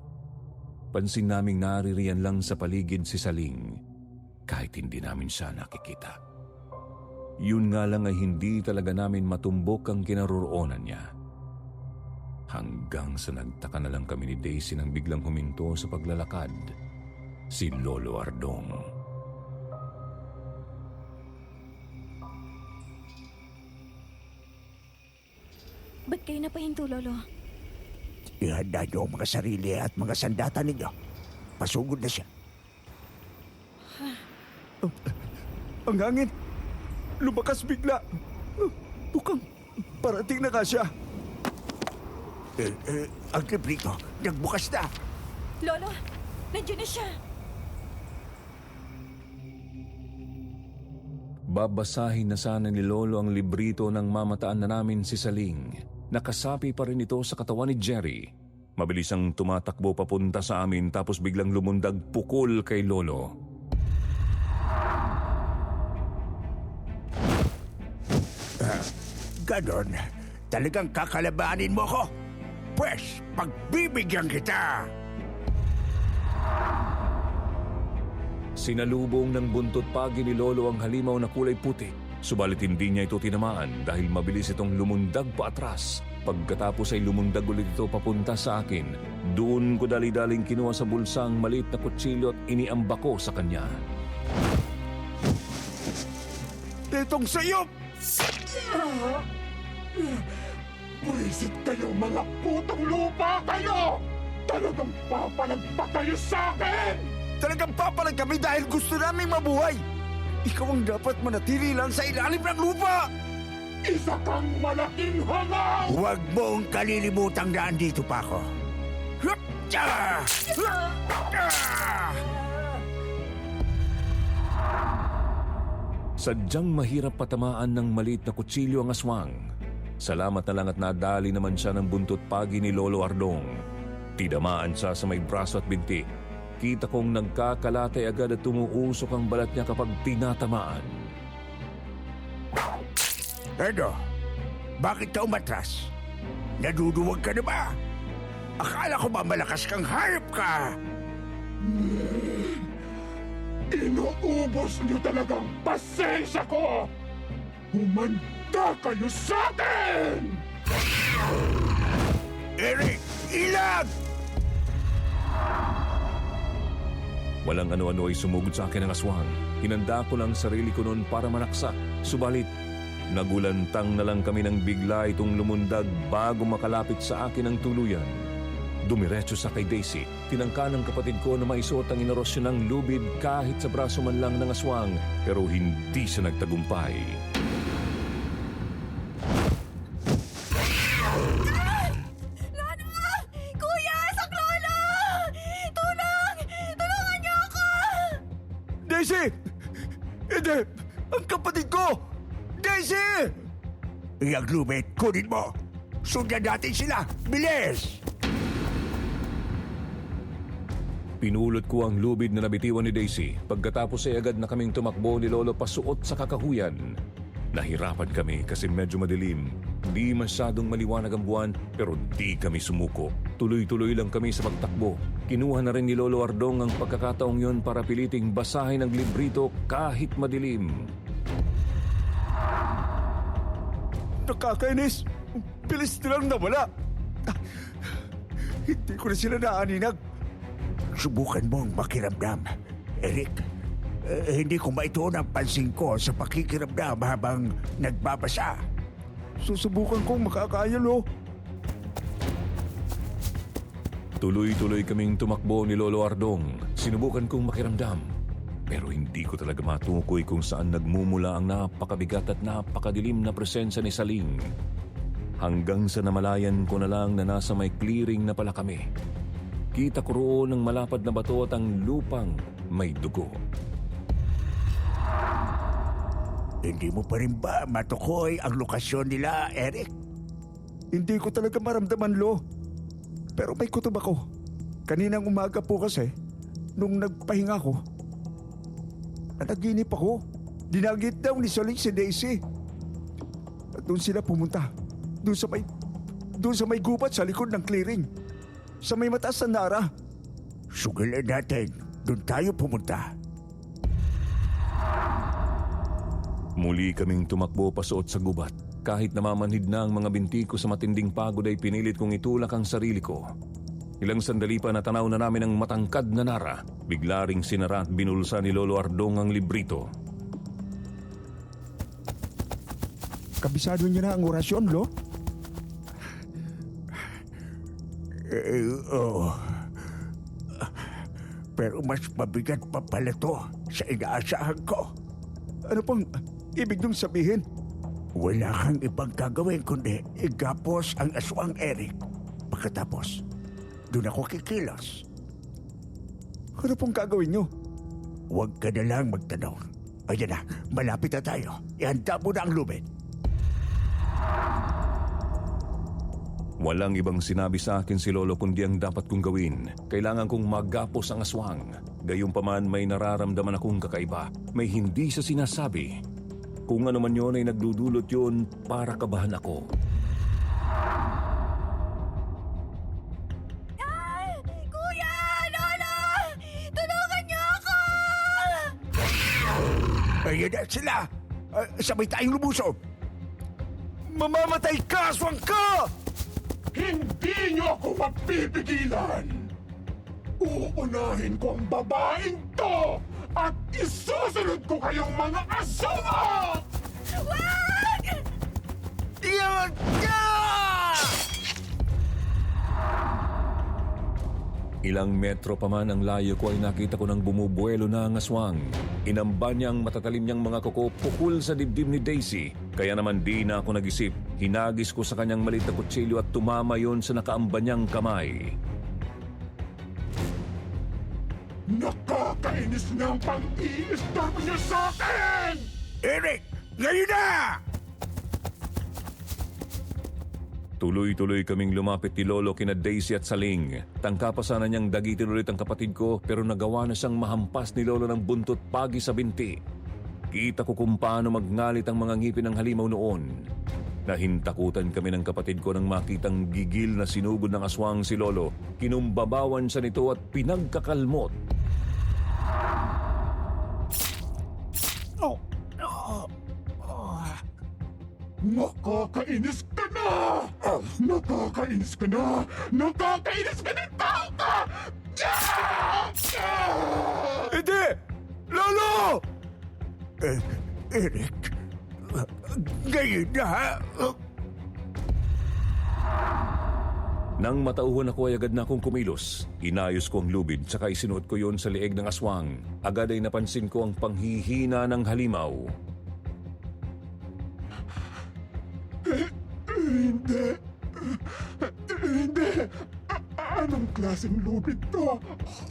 [SPEAKER 4] Pansin naming naririyan lang sa paligid si Saling kahit hindi namin siya nakikita. Yun nga lang ay hindi talaga namin matumbok ang kinaroroonan niya. Hanggang sa nagtaka na lang kami ni Daisy nang biglang huminto sa paglalakad si Lolo Ardong.
[SPEAKER 6] Ba't kayo napahinto, Lolo?
[SPEAKER 3] Ihanda niyo ang mga sarili at mga sandata ninyo. Pasugod na siya. Ang hangin! Lumakas bigla! Mukhang parating na ka siya. Ang librito, nagbukas na.
[SPEAKER 6] Lolo, nandiyan na siya.
[SPEAKER 4] Babasahin na sana ni Lolo ang librito nang mamataan na namin si Saling. nakasapi pa rin ito sa katawan ni Jerry. Mabilis ang tumatakbo papunta sa amin tapos biglang lumundag pukol kay Lolo.
[SPEAKER 3] Ganon, talagang kakalabanin mo ko? Pwes, pagbibigyan kita!
[SPEAKER 4] Sinalubong ng buntot pagi ni Lolo ang halimaw na kulay puti. Subalit hindi niya ito tinamaan dahil mabilis itong lumundag paatras. Pagkatapos ay lumundag ulit ito papunta sa akin. Doon ko dali-daling kinuha sa bulsa ang maliit na kutsilyo at iniamba ko sa kanya.
[SPEAKER 3] Itong sayo!
[SPEAKER 7] Buwisit kayo, mga putong lupa kayo! Talagang papalagpak kayo sa akin!
[SPEAKER 3] Talagang papalag kami dahil gusto naming mabuhay! Ikaw ang dapat manatili lang sa ilalim ng lupa!
[SPEAKER 7] Isa kang malaking hangaw!
[SPEAKER 3] Huwag mong kalilimutang na andito pa ako. Hupcha!
[SPEAKER 4] Sadyang mahirap patamaan ng maliit na kutsilyo ang aswang. Salamat na lang at nadali naman siya ng buntot pagi ni Lolo Ardong. Tidamaan siya sa may braso at binti. Kita kong nagkakalatay agad at tumuusok ang balat niya kapag tinatamaan.
[SPEAKER 3] Ano? Bakit ka umatras? Naduduwag ka na ba? Akala ko ba malakas kang hayop ka?
[SPEAKER 7] Inuubos niyo talagang pasensya ko! Humanda kayo sa akin!
[SPEAKER 3] Eric, ilag!
[SPEAKER 4] Walang ano-ano ay sumugod sa akin ang aswang. Hinanda ko lang sarili ko noon para manaksak. Subalit, nagulantang na lang kami ng bigla itong lumundag bago makalapit sa akin ang tuluyan. Dumiretso sa kay Daisy. Tinangka ng kapatid ko na maisuot ang inorosyon ng lubid kahit sa braso man lang ng aswang, pero hindi siya nagtagumpay.
[SPEAKER 6] Lolo! Kuya! Saklolo! Tulong! Tulungan niyo ako!
[SPEAKER 3] Daisy! Hindi! Ang kapatid ko! Daisy! Iyang lumit, kunin mo! Sundan natin sila! Bilis!
[SPEAKER 4] Pinulot ko ang lubid na nabitiwan ni Daisy. Pagkatapos ay agad na kaming tumakbo ni Lolo pasuot sa kakahuyan. Nahirapan kami kasi medyo madilim. Di masyadong maliwanag ang buwan pero di kami sumuko. Tuloy-tuloy lang kami sa pagtakbo. Kinuha na rin ni Lolo Ardong ang pagkakataong yon para piliting basahin ang librito kahit madilim.
[SPEAKER 3] Nakakainis! Bilis nilang nawala! Hindi ko na sila naaninag. Subukan mong makiramdam, Eric. Hindi ko maituon ang pansin ko sa pakikiramdam habang nagbabasa. Susubukan kong makakaya, lo.
[SPEAKER 4] Tuloy-tuloy kaming tumakbo ni Lolo Ardong. Sinubukan kong makiramdam. Pero hindi ko talaga matukoy kung saan nagmumula ang napakabigat at napakadilim na presensya ni Saling. Hanggang sa namalayan ko na lang na nasa may clearing na pala kami. Kita ko roon ang malapad na bato at ang lupang may dugo.
[SPEAKER 3] Hindi mo pa rin ba matukoy ang lokasyon nila, Eric? Hindi ko talaga maramdaman, lo. Pero may kutob ako. Kaninang umaga po kasi, nung nagpahinga ko, nanaginip ako. Dinagit daw ni Saling si Daisy. At doon sila pumunta. Doon sa may gubat sa likod ng clearing. Sa may mataas na nara. Sugalan natin. Doon tayo pumunta.
[SPEAKER 4] Muli kaming tumakbo pasuot sa gubat. Kahit namamanhid na ang mga binti ko sa matinding pagod ay pinilit kong itulak ang sarili ko. Ilang sandali pa natanaw na namin ang matangkad na nara. Bigla ring sinara at binulsa ni Lolo Ardong ang librito.
[SPEAKER 3] Kabisado niyo na ang orasyon, lo? Oo. Pero mas mabigat pa pala to sa inaasahan ko. Ano pang ibig nung sabihin? Wala kang ibang gagawin kundi igapos ang aswang, Eric. Pagkatapos, doon ako kikilos. Ano pong gagawin nyo? Huwag ka na lang magtanong. Ayan na, malapit na tayo. Ihanda mo na ang lubid.
[SPEAKER 4] Walang ibang sinabi sa akin si Lolo kundi ang dapat kong gawin. Kailangan kong magapos ang aswang. Gayunpaman may nararamdaman akong kakaiba. May hindi sa sinasabi. Kung ano man yun ay nagdudulot yun para kabahan ako.
[SPEAKER 8] Kuya! Lola! Tulungan niyo ako!
[SPEAKER 3] Ayan na sila! Sabay tayong lumuso! Mamamatay ka, aswang ka!
[SPEAKER 7] Hindi niyo ako mapipigilan! Uunahin ko ang babaeng to! At isusunod ko kayong mga asuma!
[SPEAKER 8] Wag!
[SPEAKER 3] Yan ka!
[SPEAKER 4] Ilang metro pa man ang layo ko ay nakita ko ng bumubuelo na ang aswang. Inamba niya ang matatalim niyang mga kuko pukul sa dibdib ni Daisy. Kaya naman di na ako nag-isip. Hinagis ko sa kanyang maliit na kutsilyo at tumama yon sa nakaamba niyang kamay.
[SPEAKER 7] Nakakainis na ang pang-i-istorbo niyo sa akin!
[SPEAKER 3] Eric! Ngayon na!
[SPEAKER 4] Tuloy-tuloy kaming lumapit ni Lolo kina Daisy at Saling. Tangka pa sana niyang dagitin ulit ang kapatid ko pero nagawa na siyang mahampas ni Lolo ng buntot pagi sa binti. Kita ko kung paano magngalit ang mga ngipin ng halimaw noon. Nahintakutan kami ng kapatid ko nang makitang gigil na sinugod ng aswang si Lolo. Kinumbabawan siya nito at pinagkakalmot.
[SPEAKER 7] Nakakainis ka na! Nakakainis ka na! Nakakainis ka na! Tao ka!
[SPEAKER 3] Hindi! Lolo! Eric, ngayon na!
[SPEAKER 4] Nang matauhan ako ay agad na akong kumilos. Inayos ko ang lubid tsaka isinuot ko yon sa leeg ng aswang. Agad ay napansin ko ang panghihina ng halimaw.
[SPEAKER 7] Hindi! Hindi! Anong klaseng lubid to?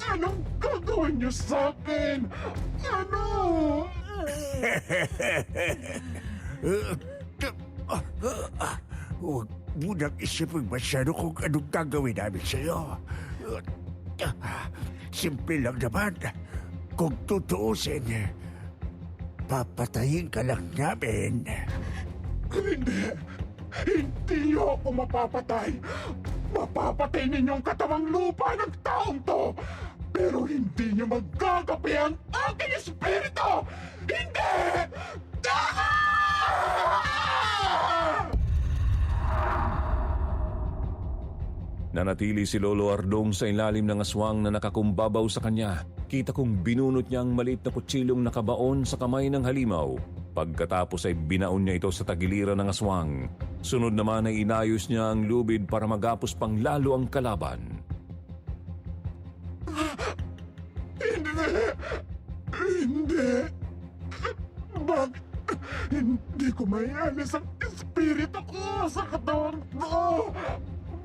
[SPEAKER 7] Anong gagawin niyo sa akin? Ano?
[SPEAKER 3] Huwag mo nang isipin masyado kung anong gagawin namin sa'yo. Simple lang naman. Kung tutuusin, papatayin ka lang namin.
[SPEAKER 7] Hindi! Hindi niyo ako mapapatay! Mapapatay ninyong katawang lupa ng taong to! Pero hindi niyo magagapi ang aking espiritu! Hindi!
[SPEAKER 4] Nanatili si Lolo Ardong sa ilalim ng aswang na nakakumbabaw sa kanya. Kita kong binunot niya ang maliit na kutsilyong nakabaon sa kamay ng halimaw. Pagkatapos ay binaon niya ito sa tagiliran ng aswang. Sunod naman ay inayos niya ang lubid para magapos pang lalo ang kalaban.
[SPEAKER 7] Hindi! Hindi! Bakit? Hindi ko may alis ang espiritu ko sa katawan ko!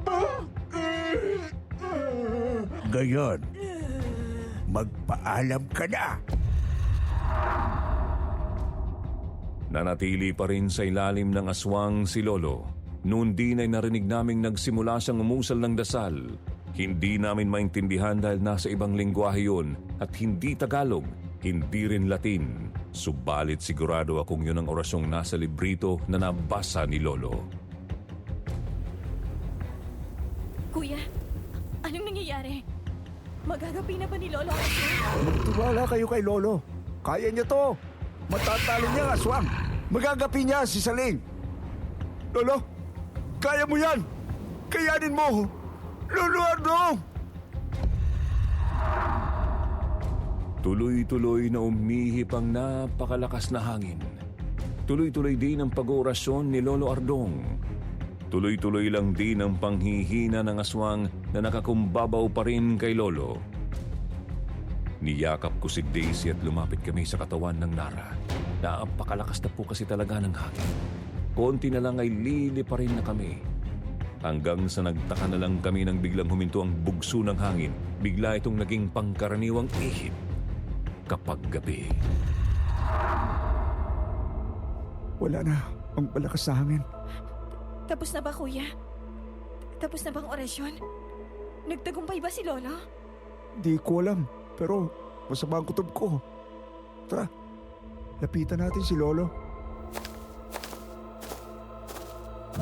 [SPEAKER 7] Bakit?
[SPEAKER 3] Ngayon, magpaalam ka na.
[SPEAKER 4] Nanatili pa rin sa ilalim ng aswang si Lolo. Noon din ay narinig naming nagsimula siyang umusal ng dasal. Hindi namin maintindihan dahil nasa ibang lengguwahe yun at hindi Tagalog, hindi rin Latin. Subalit sigurado akong yun ang orasyong nasa librito na nabasa ni Lolo.
[SPEAKER 6] Kuya, anong nangyayari? Magagapi na ba ni Lolo ako?
[SPEAKER 3] Magtiwala kayo kay Lolo. Kaya niya to. Matatalo niya ang aswang. Magagapi niya si Saling. Lolo, kaya mo yan. Kayanin mo. Lolo Ardong!
[SPEAKER 4] Tuloy-tuloy na umihip ang napakalakas na hangin. Tuloy-tuloy din ang pag-oorasyon ni Lolo Ardong. Tuloy-tuloy lang din ang panghihina ng aswang na nakakumbabaw pa rin kay Lolo. Niyakap ko si Daisy at lumapit kami sa katawan ng Nara. Napakalakas na po kasi talaga ng hangin. Konti na lang ay lili pa rin na kami. Hanggang sa nagtaka na lang kami nang biglang huminto ang bugso ng hangin. Bigla itong naging pangkaraniwang ihip kapag gabi.
[SPEAKER 3] Wala na ang palakas sa hangin.
[SPEAKER 6] Tapos na ba, Kuya? Tapos na bang orasyon? Nagtagumpay ba si Lolo?
[SPEAKER 3] Di ko alam, pero masama ang kutob ko. Tara, lapitan natin si Lolo.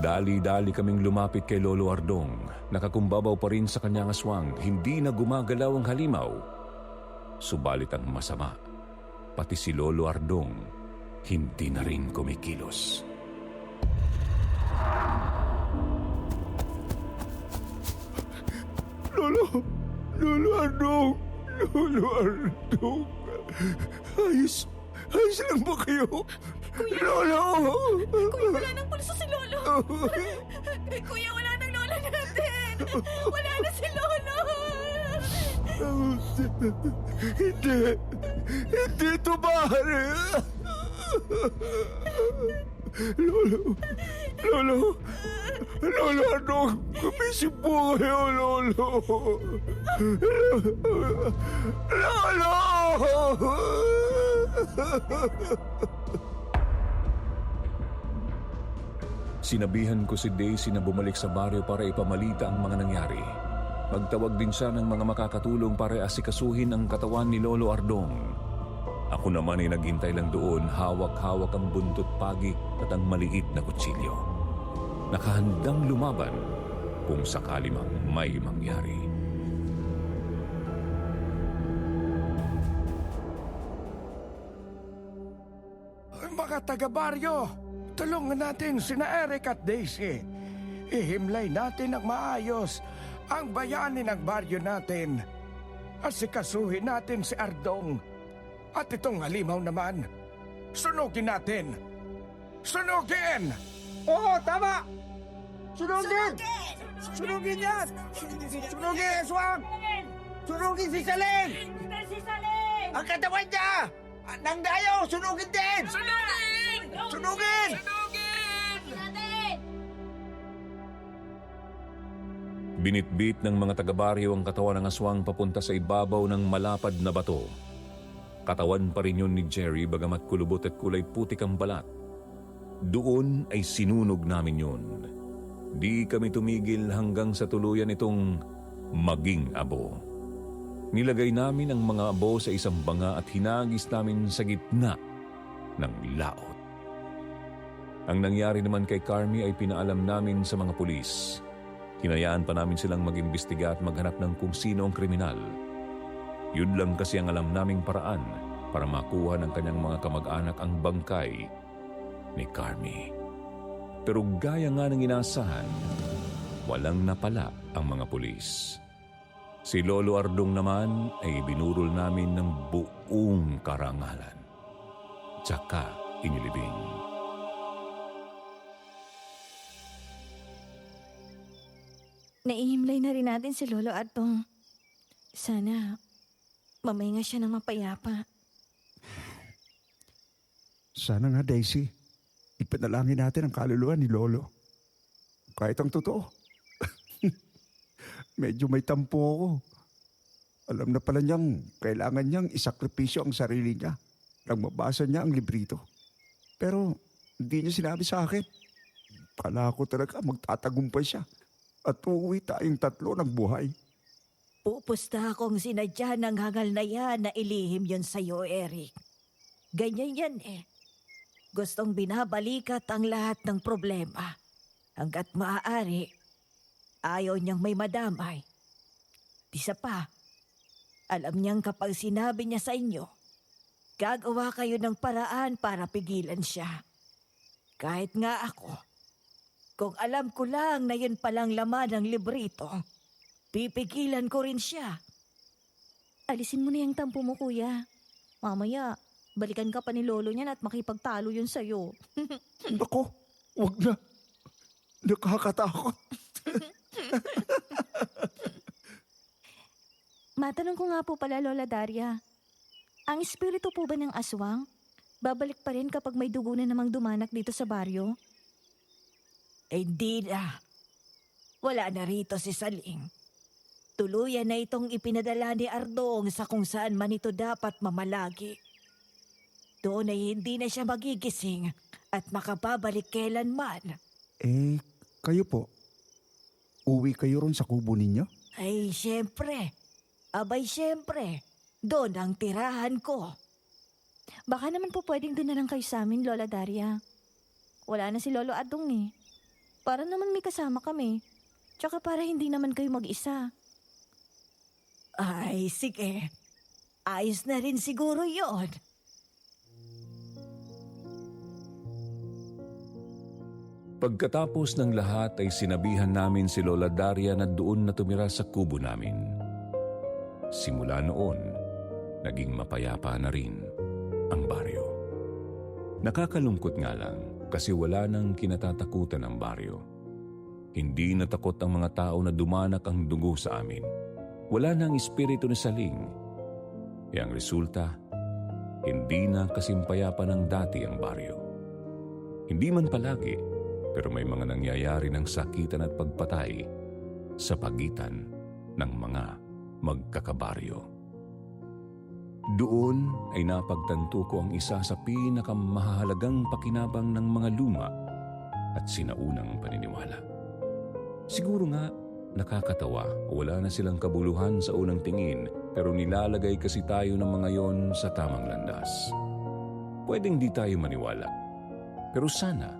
[SPEAKER 4] Dali-dali kaming lumapit kay Lolo Ardong. Nakakumbabaw pa rin sa kanyang aswang. Hindi na gumagalaw ang halimaw. Subalit ang masama, pati si Lolo Ardong, hindi na rin kumikilos.
[SPEAKER 3] Lolo Ardong! Lolo Ardong! Ayos lang ba kayo? Lolo!
[SPEAKER 6] Kuya, wala nang pulso si Lolo! Kuya, wala nang lola natin! Wala na si Lolo!
[SPEAKER 3] Hindi ito maaari! Lolo Ardong! Kumisip po kayo, Lolo! Lolo!
[SPEAKER 4] Sinabihan ko si Daisy na bumalik sa baryo para ipamalita ang mga nangyari. Magtawag din siya ng mga makakatulong para asikasuhin ang katawan ni Lolo Ardong. Ako naman ay naghintay lang doon, hawak-hawak ang buntot pagi at ang maliit na kutsilyo. Nakahandang lumaban kung sakali mang may mangyari.
[SPEAKER 2] Mga taga-baryo, tulungan natin sina Eric at Daisy. Ihimlay natin ng maayos ang bayani ng baryo natin. Asikasuhin natin si Ardong. At itong halimaw naman, sunugin natin. Sunugin!
[SPEAKER 3] Oo, tama! Sunugin! Sunugin yan! Sunugin, Aswang! Sunugin si Saling! Ang katawan niya! Nang dayo, sunugin din! Sunugin!
[SPEAKER 4] Binitbit ng mga taga-baryo ang katawan ng aswang papunta sa ibabaw ng malapad na bato. Katawan pa rin yun ni Jerry bagamat kulubot at kulay putik ang balat. Doon ay sinunog namin yun. Di kami tumigil hanggang sa tuluyan itong maging abo. Nilagay namin ang mga abo sa isang banga at hinagis namin sa gitna ng laot. Ang nangyari naman kay Carmi ay pinaalam namin sa mga pulis. Hinayaan pa namin silang mag-imbestiga at maghanap ng kung sino ang kriminal. Yun lang kasi ang alam naming paraan para makuha ng kanyang mga kamag-anak ang bangkay ni Carmi. Pero gaya nga ng inaasahan, walang napala ang mga pulis. Si Lolo Ardong naman ay binurol namin ng buong karangalan. Tsaka inilibing.
[SPEAKER 6] Naihimlay na rin natin si Lolo Ardong. Sana mamahinga siya ng mapayapa.
[SPEAKER 3] Sana nga, Daisy. Ipanalangin natin ang kaluluwa ni Lolo. Kahit ang totoo. Medyo may tampo ako. Alam na pala niyang kailangan niyang isakripisyo ang sarili niya nang mabasa niya ang librito. Pero hindi niya sinabi sa akin. Kala ko talaga magtatagumpay siya at uuwi tayong tatlo ng buhay.
[SPEAKER 8] Pupusta akong sinadya ng hangal na yan na ilihim yon sa'yo, Eric. Ganyan yan eh. Gustong binabalikat ang lahat ng problema. Hanggat maaari, ayaw niyang may madamay. Isa pa, alam niyang kapag sinabi niya sa inyo, gagawa kayo ng paraan para pigilan siya. Kahit nga ako, kung alam ko lang na yun palang laman ng librito, pipigilan ko rin siya.
[SPEAKER 6] Alisin mo na yung tampo mo, kuya. Mamaya, balikan ka pa ni Lolo niyan at makipagtalo yun sa'yo.
[SPEAKER 3] Nako, wag na. Nakakatakot.
[SPEAKER 6] Matanong ko nga po pala, Lola Daria. Ang espiritu po ba ng aswang, babalik pa rin kapag may dugo na namang dumanak dito sa baryo?
[SPEAKER 8] Eh di na. Wala na rito si Saling. Tuluyan na itong ipinadala ni Ardong sa kung saan man ito dapat mamalagi. Doon ay hindi na siya magigising at makababalik kailanman.
[SPEAKER 3] Kayo po. Uwi kayo ron sa kubo ninyo?
[SPEAKER 8] Ay, syempre. Abay, syempre. Doon ang tirahan ko.
[SPEAKER 6] Baka naman po pwedeng doon na lang kayo sa amin, Lola Daria. Wala na si Lolo Adong eh. Para naman may kasama kami. Tsaka para hindi naman kayo mag-isa.
[SPEAKER 8] Ay, sige. Ayos na rin siguro yon.
[SPEAKER 4] Pagkatapos ng lahat ay sinabihan namin si Lola Daria na doon na tumira sa kubo namin. Simula noon, naging mapayapa na rin ang baryo. Nakakalungkot nga lang kasi wala nang kinatatakutan ang baryo. Hindi natakot ang mga tao na dumanak ang dugo sa amin. Wala nang espiritu na saling. Kaya ang resulta, hindi na kasimpayapa ng dati ang baryo. Hindi man palagi, pero may mga nangyayari ng sakitan at pagpatay sa pagitan ng mga magkakabaryo. Doon ay napagtanto ko ang isa sa pinakamahalagang pakinabang ng mga luma at sinaunang paniniwala. Siguro nga nakakatawa o wala na silang kabuluhan sa unang tingin pero nilalagay kasi tayo ng mga yon sa tamang landas. Pwedeng di tayo maniwala, pero sana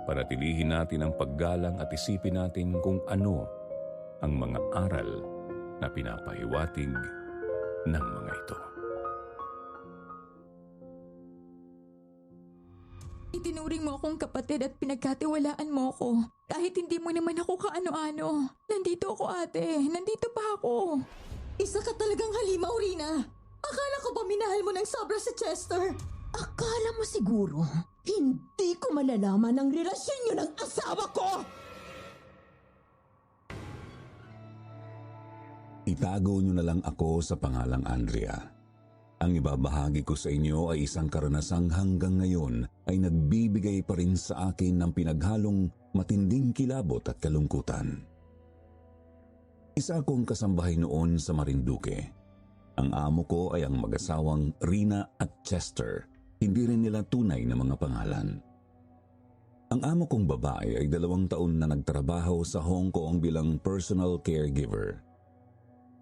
[SPEAKER 4] panatilihin natin ang paggalang at isipin natin kung ano ang mga aral na pinapahiwatig ng mga ito.
[SPEAKER 9] Itinuring mo akong kapatid at pinagkatiwalaan mo ako. Kahit hindi mo naman ako kaano-ano. Nandito ako, ate. Nandito pa ako.
[SPEAKER 10] Isa ka talagang halimaw, Rina. Akala ko ba minahal mo ng sobra si Chester? Akala mo siguro, hindi ko malalaman ang relasyon niyo ng asawa ko!
[SPEAKER 4] Itago niyo na lang ako sa pangalang Andrea. Ang ibabahagi ko sa inyo ay isang karanasang hanggang ngayon ay nagbibigay pa rin sa akin ng pinaghalong matinding kilabot at kalungkutan. Isa akong kasambahay noon sa Marinduque. Ang amo ko ay ang mag-asawang Rina at Chester. Hindi rin nila tunay na mga pangalan. Ang amo kong babae ay 2 taon na nagtrabaho sa Hong Kong bilang personal caregiver.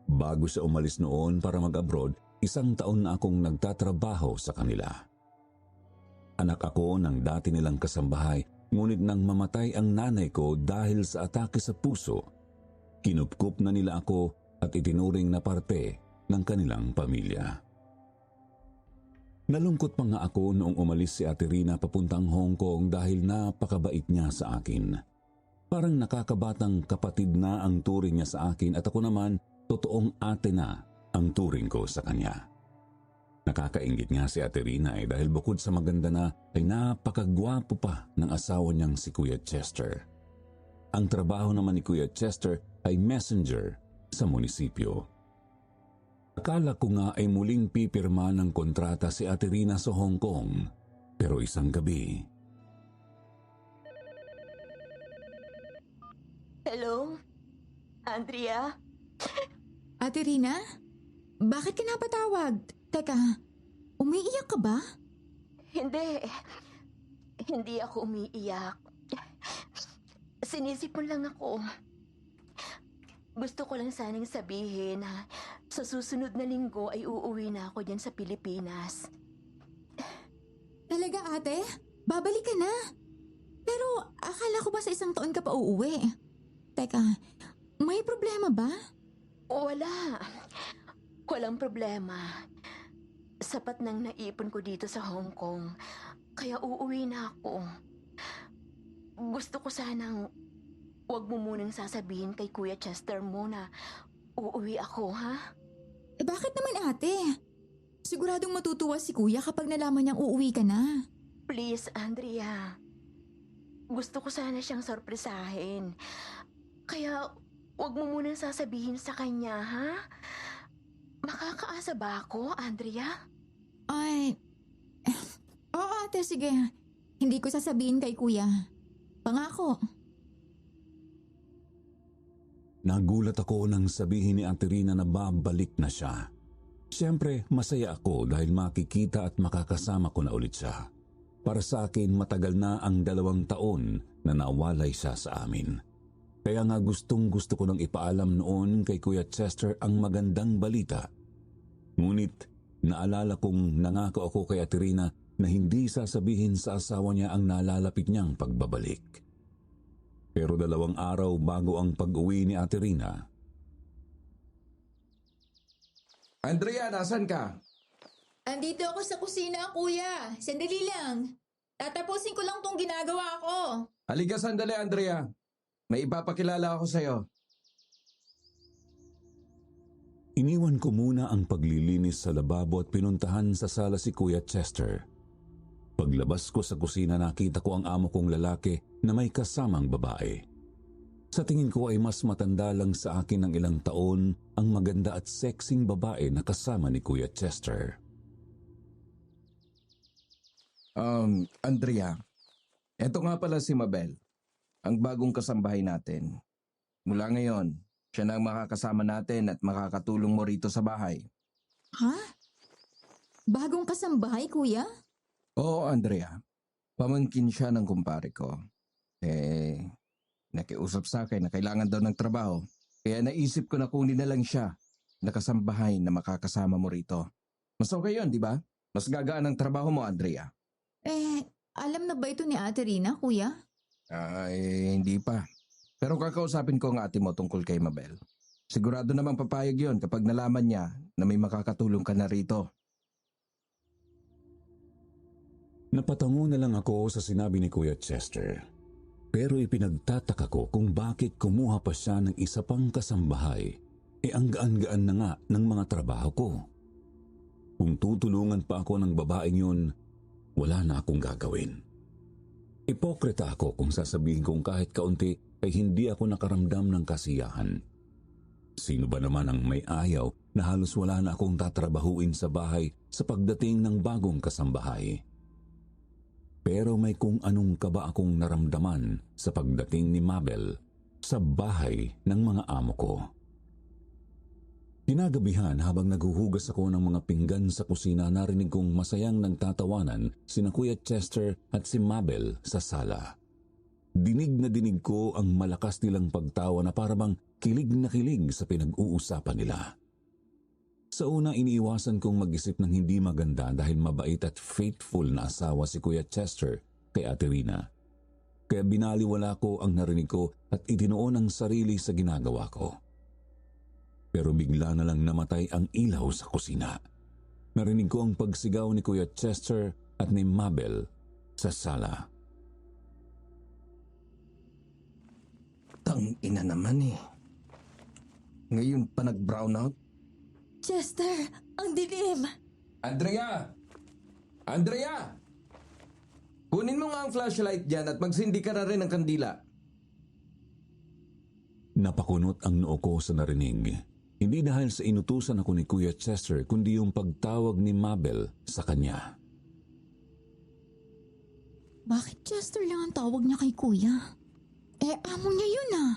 [SPEAKER 4] Bago siya umalis noon para mag-abroad, 1 taon na akong nagtatrabaho sa kanila. Anak ako ng dati nilang kasambahay, ngunit nang mamatay ang nanay ko dahil sa atake sa puso, kinupkup na nila ako at itinuring na parte ng kanilang pamilya. Nalungkot pa nga ako noong umalis si Ate Rina papuntang Hong Kong dahil napakabait niya sa akin. Parang nakakabatang kapatid na ang turing niya sa akin at ako naman totoong ate na ang turing ko sa kanya. Nakakainggit nga si Ate Rina dahil bukod sa maganda na ay napakagwapo pa ng asawa niyang si Kuya Chester. Ang trabaho naman ni Kuya Chester ay messenger sa munisipyo. Akala ko nga ay muling pipirma ng kontrata si Ate Rina sa Hong Kong. Pero isang gabi,
[SPEAKER 10] Hello? Andrea?
[SPEAKER 9] Ate Rina? Bakit ka napatawag? Teka, umiiyak ka ba?
[SPEAKER 10] Hindi. Hindi ako umiiyak. Sinisipon lang ako. Gusto ko lang sanang sabihin na sa susunod na linggo ay uuwi na ako dyan sa Pilipinas.
[SPEAKER 9] Talaga, ate? Babalik ka na? Pero akala ko ba sa 1 taon ka pa uuwi? Teka, may problema ba?
[SPEAKER 10] Wala. Walang problema. Sapat nang naipon ko dito sa Hong Kong. Kaya uuwi na ako. Gusto ko sanang wag mo munang sasabihin kay Kuya Chester mo na uuwi ako, ha?
[SPEAKER 9] Bakit naman, ate? Siguradong matutuwa si kuya kapag nalaman niyang uuwi ka na.
[SPEAKER 10] Please, Andrea. Gusto ko sana siyang sorpresahin. Kaya wag mo munang sasabihin sa kanya, ha? Makakaasa ba ako, Andrea?
[SPEAKER 9] Ay, oo ate, sige. Hindi ko sasabihin kay kuya. Pangako.
[SPEAKER 4] nagulat ako nang sabihin ni Ate Rina na babalik na siya. Siyempre, masaya ako dahil makikita at makakasama ko na ulit siya. Para sa akin, matagal na ang 2 taon na nawalay siya sa amin. Kaya nga gustong gusto ko nang ipaalam noon kay Kuya Chester ang magandang balita. Ngunit naalala kong nangako ako kay Aterina na hindi sasabihin sa asawa niya ang nalalapit niyang pagbabalik. Pero 2 araw bago ang pag-uwi ni Aterina.
[SPEAKER 2] Andrea, nasan ka?
[SPEAKER 9] Andito ako sa kusina, kuya. Sandali lang. Tatapusin ko lang tong ginagawa ko.
[SPEAKER 2] Halika sandali, Andrea. May ipapakilala ako sa'yo.
[SPEAKER 4] Iniwan ko muna ang paglilinis sa lababo at pinuntahan sa sala si Kuya Chester. Paglabas ko sa kusina, nakita ko ang amo kong lalaki na may kasamang babae. Sa tingin ko ay mas matanda lang sa akin ng ilang taon ang maganda at sexing babae na kasama ni Kuya Chester.
[SPEAKER 2] Andrea, eto nga pala si Mabel, ang bagong kasambahay natin. Mula ngayon, siya na ang makakasama natin at makakatulong mo rito sa bahay.
[SPEAKER 9] Ha? Bagong kasambahay, kuya?
[SPEAKER 2] Oo, Andrea. Pamangkin siya ng kumpare ko. Nakiusap sa akin na kailangan daw ng trabaho. Kaya naisip ko na kunin na lang siya na kasambahay na makakasama mo rito. Mas okay yun, di ba? Mas gagaan ang trabaho mo, Andrea.
[SPEAKER 9] Alam na ba ito ni Ate Rina, kuya?
[SPEAKER 2] Hindi pa. Pero kakausapin ko ang ate mo tungkol kay Mabel. Sigurado namang papayag yon kapag nalaman niya na may makakatulong ka na rito.
[SPEAKER 4] Napatango na lang ako sa sinabi ni Kuya Chester. Pero ipinagtataka ko kung bakit kumuha pa siya ng isa pang kasambahay. Ang gaan-gaan na nga ng mga trabaho ko. Kung tutulungan pa ako ng babaeng yun, wala na akong gagawin. Ipokrita ako kung sasabihin kong kahit kaunti ay hindi ako nakaramdam ng kasiyahan. Sino ba naman ang may ayaw na halos wala na akong tatrabahuin sa bahay sa pagdating ng bagong kasambahay? Pero may kung anong kaba akong naramdaman sa pagdating ni Mabel sa bahay ng mga amo ko. Kinagabihan habang naghuhugas ako ng mga pinggan sa kusina, narinig kong masayang nagtatawanan sina Kuya Chester at si Mabel sa sala. Dinig na dinig ko ang malakas nilang pagtawa na parabang kilig na kilig sa pinag-uusapan nila. Sa una, iniiwasan kong mag-isip ng hindi maganda dahil mabait at faithful na asawa si Kuya Chester kay Ate Rina. Kaya binaliwala ko ang narinig ko at itinuon ang sarili sa ginagawa ko. Pero bigla na lang namatay ang ilaw sa kusina. Narinig ko ang pagsigaw ni Kuya Chester at ni Mabel sa sala.
[SPEAKER 2] Tangina naman eh. Ngayon pa nag-brownout?
[SPEAKER 6] Chester, ang dilim!
[SPEAKER 2] Andrea! Andrea! Kunin mo nga ang flashlight dyan at magsindi ka na rin ng kandila.
[SPEAKER 4] Napakunot ang noo ko sa narinig. Hindi dahil sa inutusan ako ni Kuya Chester, kundi yung pagtawag ni Mabel sa kanya.
[SPEAKER 9] Bakit Chester lang ang tawag niya kay kuya? Amo niya yun ah.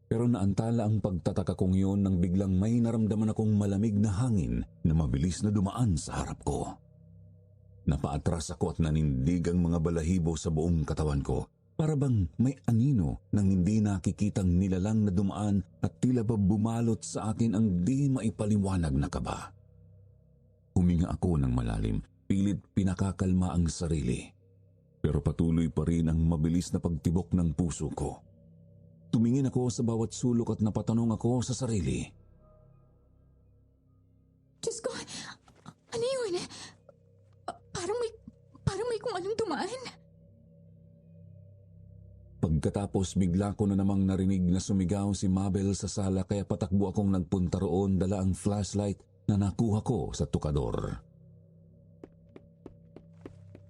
[SPEAKER 4] Pero naantala ang pagtataka kong yun nang biglang may naramdaman akong malamig na hangin na mabilis na dumaan sa harap ko. Napaatras ako at nanindig ang mga balahibo sa buong katawan ko. Para bang may anino nang hindi nakikitang nilalang na dumaan at tila ba bumalot sa akin ang di maipaliwanag na kaba. Huminga ako ng malalim, pilit pinakakalma ang sarili. Pero patuloy pa rin ang mabilis na pagtibok ng puso ko. Tumingin ako sa bawat sulok at napatanong ako sa sarili.
[SPEAKER 9] Diyos ko, ano yun? Parang may kung anong dumaan.
[SPEAKER 4] Pagkatapos bigla ko na namang narinig na sumigaw si Mabel sa sala kaya patakbo akong nagpunta roon dala ang flashlight na nakuha ko sa tukador.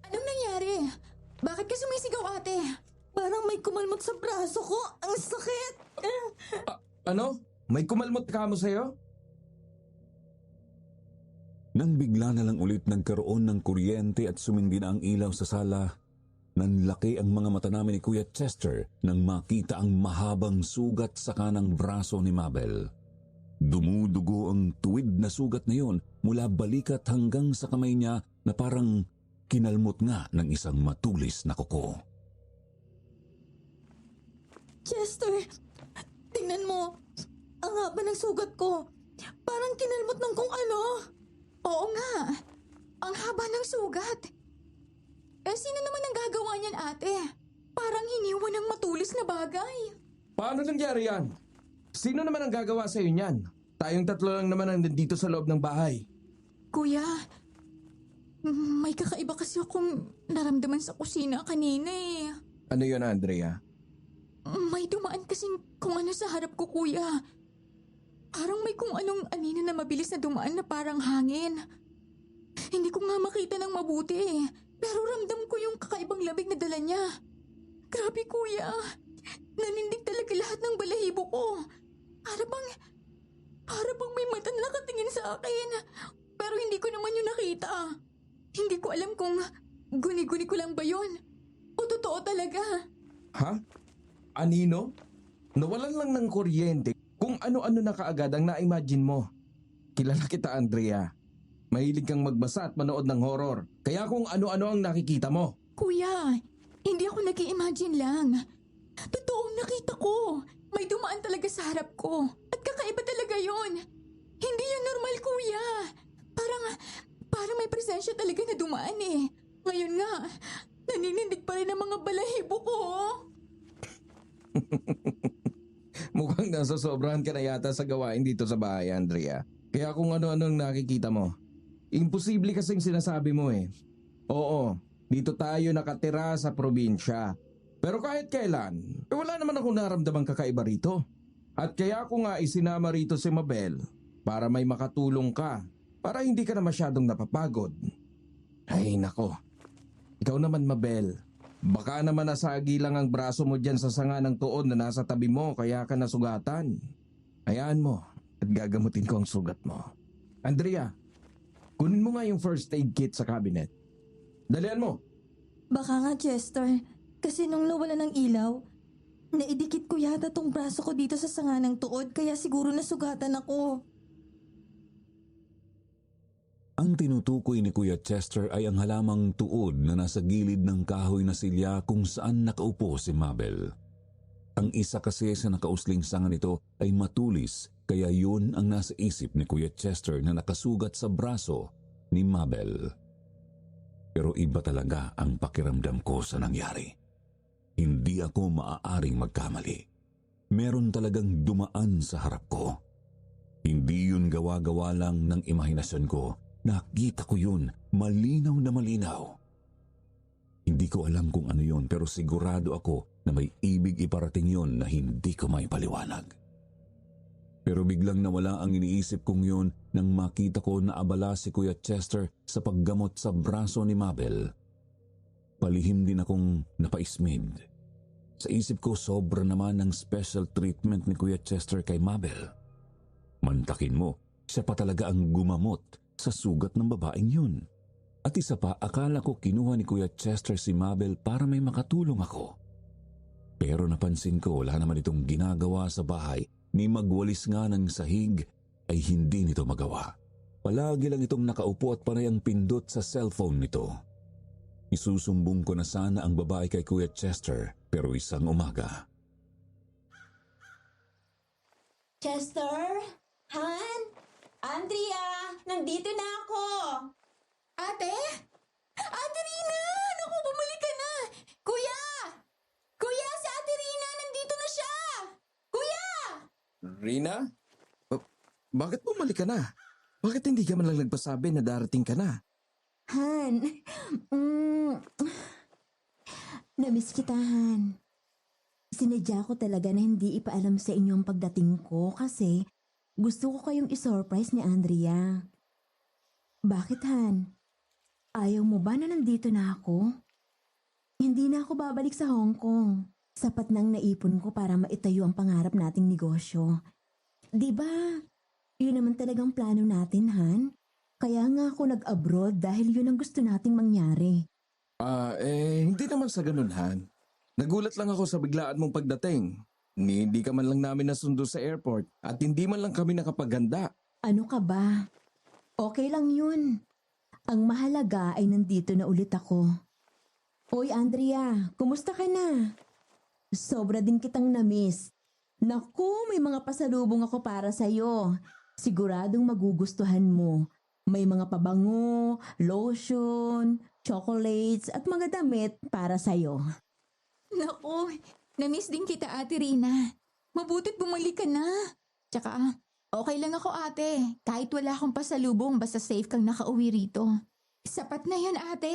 [SPEAKER 9] Anong nangyari? Bakit ka sumisigaw, ate?
[SPEAKER 6] Parang may kumalmot sa braso ko. Ang sakit!
[SPEAKER 2] Ano? May kumalmot ka mo sa'yo?
[SPEAKER 4] Nang bigla na lang ulit nagkaroon ng kuryente at sumindi na ang ilaw sa sala, nanlaki ang mga mata namin ni Kuya Chester nang makita ang mahabang sugat sa kanang braso ni Mabel. Dumudugo ang tuwid na sugat na yon mula balikat hanggang sa kamay niya na parang kinalmot nga ng isang matulis na kuko.
[SPEAKER 6] Chester, tingnan mo. Ang haba ng sugat ko. Parang kinalmot ng kung ano.
[SPEAKER 9] Oo nga. Ang haba ng sugat. Sino naman ang gagawa niyan, ate? Parang hiniwa ng matulis na bagay.
[SPEAKER 2] Paano nangyari yan? Sino naman ang gagawa sa iyo niyan? Tayong tatlo lang naman ang nandito sa loob ng bahay.
[SPEAKER 9] Kuya, may kakaiba kasi akong naramdaman sa kusina kanina eh.
[SPEAKER 2] Ano yun, Andrea?
[SPEAKER 9] May dumaan kasing kung ano sa harap ko, kuya. Parang may kung anong anino na mabilis na dumaan na parang hangin. Hindi ko nga makita ng mabuti eh. Pero ramdam ko yung kakaibang labig na dala niya. Grabe, kuya. Nanindig talaga lahat ng balahibo ko. Para bang may mata na nakatingin sa akin. Pero hindi ko naman yun nakita. Hindi ko alam kung guni-guni ko lang ba yun. O totoo talaga.
[SPEAKER 2] Ha? Anino? Nawalan lang ng kuryente. Kung ano-ano na kaagad ang na-imagine mo. Kilala kita, Andrea. Mahilig kang magbasa at manood ng horror. Kaya kung ano-ano ang nakikita mo.
[SPEAKER 9] Kuya, hindi ako nag-i-imagine lang. Totoong nakita ko. May dumaan talaga sa harap ko. At kakaiba talaga yon. Hindi yun normal, kuya. Parang may presensya talaga na dumaan eh. Ngayon nga, naninindig pa rin ang mga balahibo ko.
[SPEAKER 2] Mukhang nasosobrahan ka na yata sa gawain dito sa bahay, Andrea. Kaya kung ano-ano ang nakikita mo. Imposible kasing sinasabi mo eh. Oo, dito tayo nakatira sa probinsya. Pero kahit kailan, wala naman akong naramdamang kakaiba rito. At kaya ako nga isinama rito si Mabel para may makatulong ka. Para hindi ka na masyadong napapagod. Ay nako, ikaw naman Mabel. Baka naman nasagi lang ang braso mo dyan sa sanga ng tuod na nasa tabi mo kaya ka nasugatan. Hayaan mo at gagamutin ko ang sugat mo. Andrea, kunin mo nga yung first aid kit sa cabinet. Dalian mo.
[SPEAKER 6] Baka nga, Chester. Kasi nung nawala ng ilaw, naidikit ko yata tong braso ko dito sa sanga ng tuod kaya siguro nasugatan ako.
[SPEAKER 4] Ang tinutukoy ni Kuya Chester ay ang halamang tuod na nasa gilid ng kahoy na silya kung saan nakaupo si Mabel. Ang isa kasi sa nakausling sanga nito ay matulis kaya yun ang nasa isip ni Kuya Chester na nakasugat sa braso ni Mabel. Pero iba talaga ang pakiramdam ko sa nangyari. Hindi ako maaaring magkamali. Meron talagang dumaan sa harap ko. Hindi yun gawa-gawa lang ng imahinasyon ko. Nakita ko yun, malinaw na malinaw. Hindi ko alam kung ano yun pero sigurado ako na may ibig iparating yun na hindi ko may paliwanag. Pero biglang nawala ang iniisip kong yun nang makita ko na abala si Kuya Chester sa paggamot sa braso ni Mabel. Palihim din akong napaismid. Sa isip ko sobra naman ang special treatment ni Kuya Chester kay Mabel. Mantakin mo, siya pa talaga ang gumamot sa sugat ng babaeng yun. At isa pa, akala ko kinuha ni Kuya Chester si Mabel para may makatulong ako. Pero napansin ko wala naman itong ginagawa sa bahay ni magwalis nga ng sahig ay hindi nito magawa. Palagi lang itong nakaupo at panay ang pindot sa cellphone nito. Isusumbong ko na sana ang babae kay Kuya Chester pero isang umaga.
[SPEAKER 1] Chester? Han? Andrea? Nandito na ako!
[SPEAKER 9] Ate? Ate Rina! Naku, bumalik ka na! Kuya! Kuya, si Ate Rina! Nandito na siya! Kuya!
[SPEAKER 2] Rina? Bakit bumalik ka na? Bakit hindi ka man lang nagpasabi na darating ka na?
[SPEAKER 1] Han, namiss kita, Han. Sinadya ko talaga na hindi ipaalam sa inyo ang pagdating ko kasi gusto ko kayong isurprise ni Andrea. Bakit, Han? Ayaw mo ba na nandito na ako? Hindi na ako babalik sa Hong Kong. Sapat nang naipon ko para maitayo ang pangarap nating negosyo. Diba? Yun naman talagang plano natin, Han. Kaya nga ako nag-abroad dahil yun ang gusto nating mangyari.
[SPEAKER 2] Hindi naman sa ganun, Han. Nagulat lang ako sa biglaan mong pagdating. Hindi ka man lang namin nasundo sa airport at hindi man lang kami nakapaganda.
[SPEAKER 1] Ano ka ba? Okay lang yun. Ang mahalaga ay nandito na ulit ako. Oy, Andrea, kumusta ka na? Sobra din kitang na-miss. Naku, may mga pasalubong ako para sa'yo. Siguradong magugustuhan mo. May mga pabango, lotion, chocolates at mga damit para sa'yo.
[SPEAKER 9] Naku, na-miss din kita, Ate Rina. Mabuti't bumalik ka na. Tsaka, okay lang ako, ate. Kahit wala akong pasalubong, basta safe kang nakauwi rito. Sapat na yan, ate.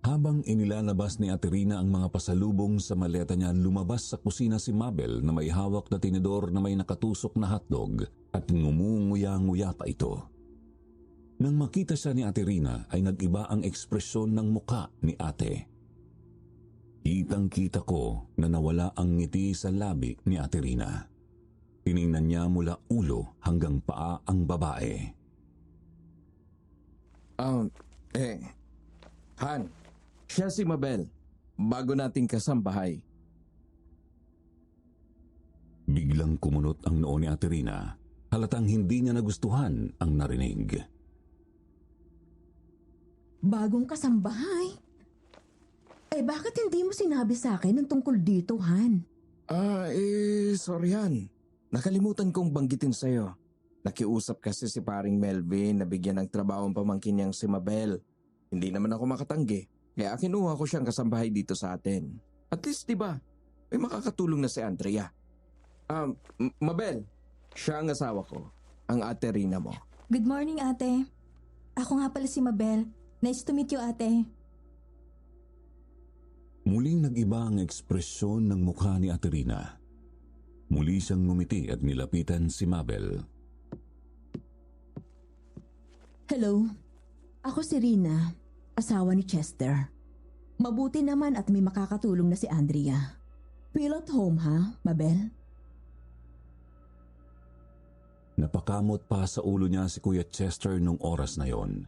[SPEAKER 4] Habang inilalabas ni Ate Rina ang mga pasalubong sa maleta niya, lumabas sa kusina si Mabel na may hawak na tinidor na may nakatusok na hotdog at ngumunguya-nguya pa ito. Nang makita siya ni Ate Rina ay nag-iba ang ekspresyon ng muka ni ate. Kitang-kita ko na nawala ang ngiti sa labi ni Ate Rina. Tiningnan niya mula ulo hanggang paa ang babae.
[SPEAKER 2] Han, siya si Mabel. Bago nating kasambahay.
[SPEAKER 4] Biglang kumunot ang noo ni Ate Rina. Halatang hindi niya nagustuhan ang narinig.
[SPEAKER 1] Bagong kasambahay? Eh bakit hindi mo sinabi sa akin ng tungkol dito, Han?
[SPEAKER 2] Sorry Han. Nakalimutan kong banggitin sa'yo. Nakiusap kasi si paring Melvin na bigyan ng trabaho ang pamangkin niyang si Mabel. Hindi naman ako makatanggi. Kaya kinuha ko siyang kasambahay dito sa atin. At least, di ba, may makakatulong na si Andrea. Mabel, siya ang asawa ko. Ang Ate Rina mo.
[SPEAKER 6] Good morning, ate. Ako nga pala si Mabel. Nice to meet you, ate.
[SPEAKER 4] Muling nag-iba ang ekspresyon ng mukha ni Ate Rina. Muli siyang ngumiti at nilapitan si Mabel.
[SPEAKER 1] Hello, ako si Rina, asawa ni Chester. Mabuti naman at may makakatulong na si Andrea. Feel at home ha, Mabel?
[SPEAKER 4] Napakamot pa sa ulo niya si Kuya Chester nung oras na yon.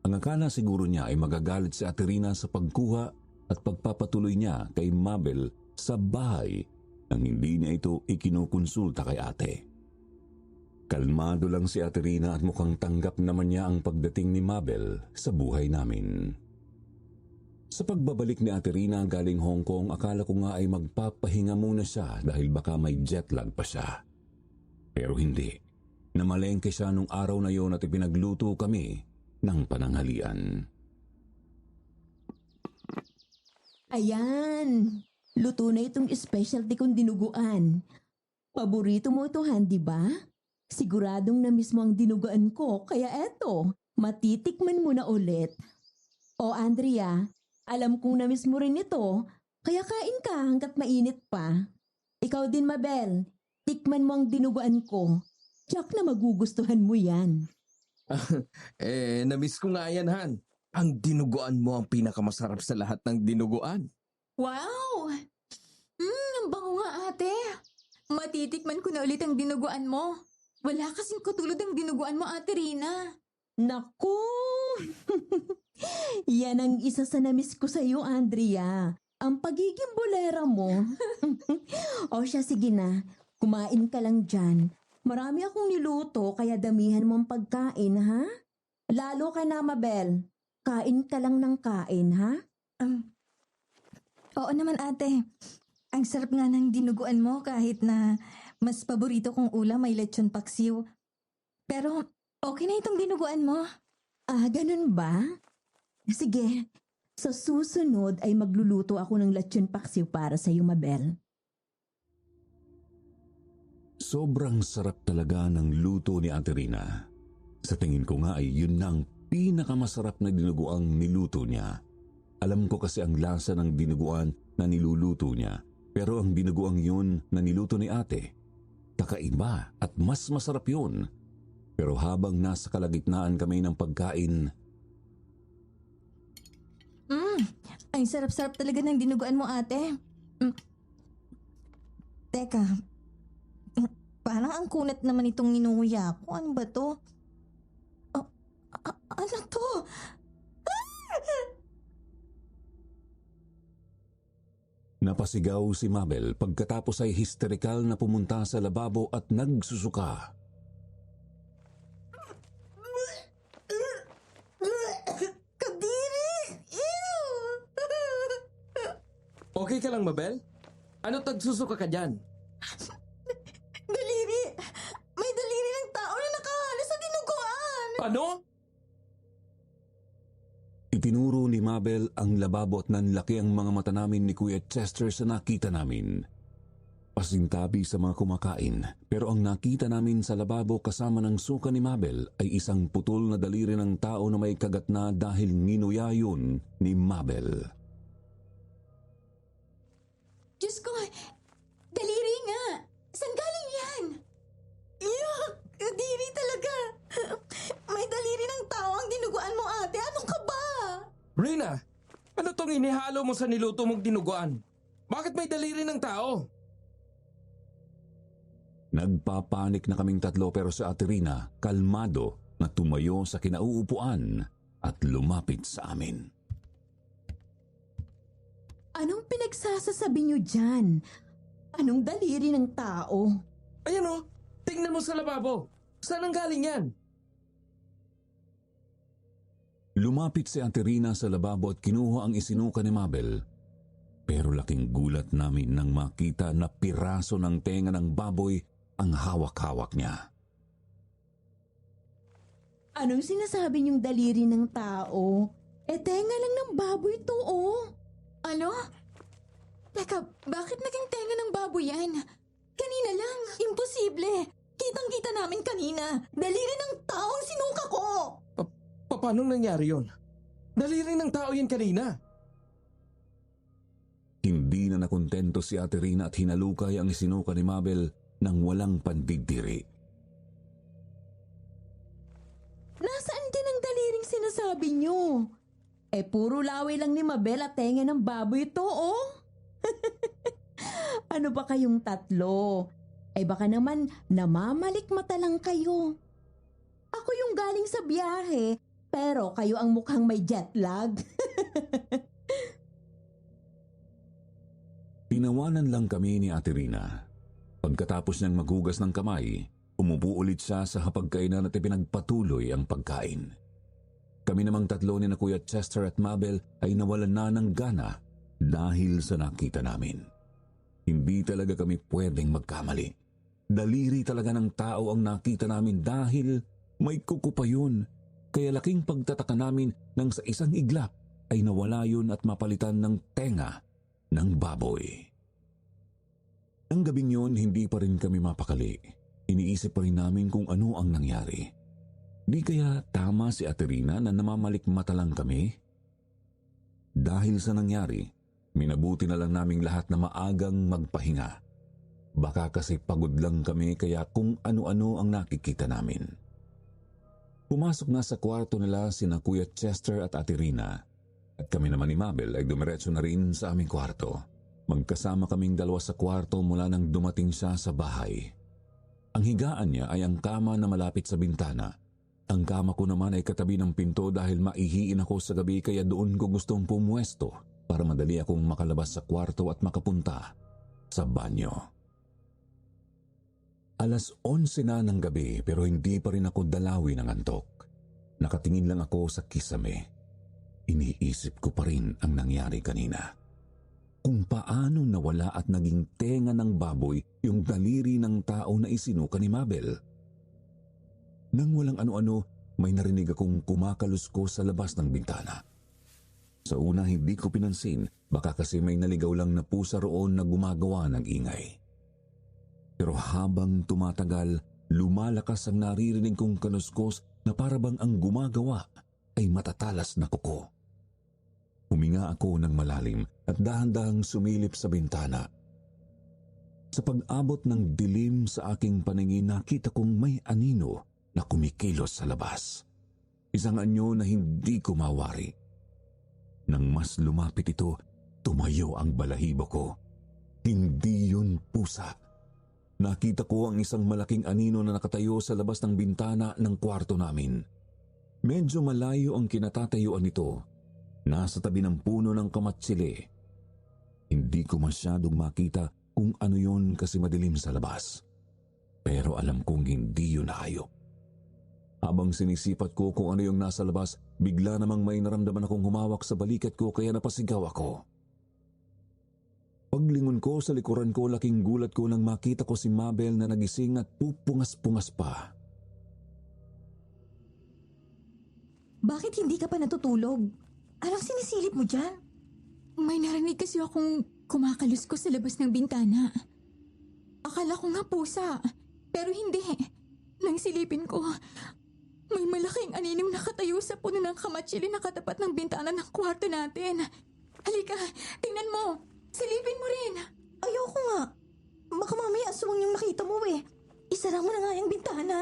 [SPEAKER 4] Ang akala siguro niya ay magagalit si Ate Rina sa pagkuha at pagpapatuloy niya kay Mabel sa bahay nang hindi niya ito ikinukonsulta kay ate. Kalmado lang si Ate Rina at mukhang tanggap naman niya ang pagdating ni Mabel sa buhay namin. Sa pagbabalik ni Ate Rina galing Hong Kong, akala ko nga ay magpapahinga muna siya dahil baka may jet lag pa siya. Pero hindi. Namalengke siya nung araw na yon at ipinagluto kami ng pananghalian.
[SPEAKER 1] Ayan, luto na itong specialty kong dinuguan. Paborito mo ito, Han, di ba? Siguradong na mismo ang dinuguan ko, kaya eto, matitikman mo na ulit. O Andrea, alam kong na-miss mo rin ito, kaya kain ka hanggat mainit pa. Ikaw din, Mabel, tikman mo ang dinuguan ko. Tiyak na magugustuhan mo yan.
[SPEAKER 2] Na-miss ko nga yan, Han. Ang dinuguan mo ang pinakamasarap sa lahat ng dinuguan.
[SPEAKER 9] Wow! Ang bango nga, ate. Matitikman ko na ulit ang dinuguan mo. Wala kasing katulad ang dinuguan mo, Ate Rina.
[SPEAKER 1] Naku! Yan ang isa sa na-miss ko sa iyo, Andrea. Ang pagiging bolera mo. O siya, sige na. Kumain ka lang dyan. Marami akong niluto, kaya damihan mo ang pagkain, ha? Lalo ka na, Mabel. Kain ka lang ng kain, ha?
[SPEAKER 6] Oo naman, ate. Ang sarap nga ng dinuguan mo kahit na mas paborito kong ulam ay lechon paksiw. Pero okay na itong dinuguan mo.
[SPEAKER 1] Ganun ba? Sige, sa susunod ay magluluto ako ng lechon paksiw para sa iyo, Mabel.
[SPEAKER 4] Sobrang sarap talaga ng luto ni Ate Rina. Sa tingin ko nga ay yun na ang pinakamasarap na dinuguang niluto niya. Alam ko kasi ang lasa ng dinuguan na niluluto niya. Pero ang dinuguang yun na niluto ni ate, kakaiba at mas masarap yun. Pero habang nasa kalagitnaan kami ng pagkain,
[SPEAKER 6] Ang sarap-sarap talaga ng dinuguan mo, ate. Teka, parang ang kunat naman itong inuuya ko. Ano ba to? Ano to?
[SPEAKER 4] napasigaw si Mabel pagkatapos ay histerikal na pumunta sa lababo at nagsusuka.
[SPEAKER 6] Kadiri! Ew!
[SPEAKER 2] Okay ka lang, Mabel? Ano tagsusuka ka dyan?
[SPEAKER 9] Daliri! May daliri ng tao na nakahalo sa dinuguan!
[SPEAKER 2] Ano?
[SPEAKER 4] Itinuro ni Mabel ang lababo at nanlaki ang mga mata namin ni Kuya Chester sa nakita namin. Pasintabi sa mga kumakain, pero ang nakita namin sa lababo kasama ng suka ni Mabel ay isang putol na daliri ng tao na may kagat na dahil nginuya yun ni Mabel.
[SPEAKER 9] Diyos ko, daliri nga! Saan galing yan? Yuck! Daliri talaga! May daliri ng tao ang dinuguan mo, ate. Ano ka ba?
[SPEAKER 2] Rina, ano tong inihalo mo sa niluto mong dinuguan? Bakit may daliri ng tao?
[SPEAKER 4] Nagpapanik na kaming tatlo pero si Ate Rina, kalmado na tumayo sa kinauupuan at lumapit sa amin.
[SPEAKER 1] Anong pinagsasasabi niyo dyan? Anong daliri ng tao?
[SPEAKER 2] Ayan o, tingnan mo sa lababo. Saan ang galing yan?
[SPEAKER 4] Lumapit si Ate Rina sa lababo at kinuha ang isinuka ni Mabel. Pero laking gulat namin nang makita na piraso ng tenga ng baboy ang hawak-hawak niya.
[SPEAKER 1] Anong sinasabi niyong daliri ng tao? Tenga lang ng baboy to, oh.
[SPEAKER 9] Ano? Teka, bakit naging tenga ng baboy yan? Kanina lang. Imposible. Kitang-kita namin kanina. Daliri ng tao ang sinuka ko.
[SPEAKER 2] Paano nangyari yun? Daliri ng tao yan kanina.
[SPEAKER 4] Hindi na nakontento si Ate Rina at hinalukay ang isinuka ni Mabel nang walang pandidiri.
[SPEAKER 1] Nasaan din ang daliring sinasabi niyo? Puro laway lang ni Mabel at tenga ng baboy ito, oh. Ano ba kayong tatlo? Baka naman namamalikmata lang kayo. Ako yung galing sa biyahe, pero kayo ang mukhang may jet lag.
[SPEAKER 4] Tinawanan lang kami ni Ate Rina. Pagkatapos niyang maghugas ng kamay, umupo ulit siya sa hapagkainan at ipinagpatuloy ang pagkain. Kami namang tatlo ni na Kuya Chester at Mabel ay nawalan na ng gana dahil sa nakita namin. Hindi talaga kami pwedeng magkamali. Daliri talaga ng tao ang nakita namin dahil may kuko pa yun. Kaya laking pagtataka namin nang sa isang iglap ay nawala yun at mapalitan ng tenga ng baboy. Ang gabing yun, hindi pa rin kami mapakali. Iniisip pa rin namin kung ano ang nangyari. Di kaya tama si Ate Rina na namamalikmata lang kami? Dahil sa nangyari, minabuti na lang naming lahat na maagang magpahinga. Baka kasi pagod lang kami kaya kung ano-ano ang nakikita namin. Pumasok na sa kwarto nila sina Kuya Chester at Ate Rina at kami naman ni Mabel ay dumiretso na rin sa aming kwarto. Magkasama kaming dalawa sa kwarto mula nang dumating siya sa bahay. Ang higaan niya ay ang kama na malapit sa bintana. Ang kama ko naman ay katabi ng pinto dahil maihiin ako sa gabi kaya doon ko gustong pumwesto para madali akong makalabas sa kwarto at makapunta sa banyo. Alas 11 na ng gabi pero hindi pa rin ako dalawi ng antok. Nakatingin lang ako sa kisame. Iniisip ko pa rin ang nangyari kanina. Kung paano nawala at naging tenga ng baboy yung daliri ng tao na isinuka ni Mabel. Nang walang ano-ano, may narinig akong kumakaluskos sa labas ng bintana. Sa una hindi ko pinansin, baka kasi may naligaw lang na pusa roon na gumagawa ng ingay. Pero habang tumatagal, lumalakas ang naririnig kong kaluskos na parabang ang gumagawa ay matatalas na kuko. Huminga ako ng malalim at dahan-dahang sumilip sa bintana. Sa pag-abot ng dilim sa aking paningin, nakita kong may anino na kumikilos sa labas. Isang anyo na hindi ko mawari. Nang mas lumapit ito, tumayo ang balahibo ko. Hindi yun pusa. Nakita ko ang isang malaking anino na nakatayo sa labas ng bintana ng kwarto namin. Medyo malayo ang kinatatayuan nito. Nasa tabi ng puno ng kamatsili. Hindi ko masyadong makita kung ano yun kasi madilim sa labas. Pero alam kong hindi yun hayop. Habang sinisipat ko kung ano yung nasa labas, bigla namang may naramdaman akong humawak sa balikat ko kaya napasigaw ako. Paglingon ko sa likuran ko, laking gulat ko nang makita ko si Mabel na nagising at pupungas-pungas pa.
[SPEAKER 6] Bakit hindi ka pa natutulog? Anong sinisilip mo dyan?
[SPEAKER 9] May narinig kasi akong kumakaluskos sa labas ng bintana. Akala ko nga pusa, pero hindi. Nang silipin ko, may malaking aninong nakatayo sa puno ng kamatsili na katapat ng bintana ng kwarto natin. Halika, tingnan mo. Silipin mo rin.
[SPEAKER 6] Ayoko nga. Baka mamaya aswang yung nakita mo eh. Isara mo na nga yung bintana.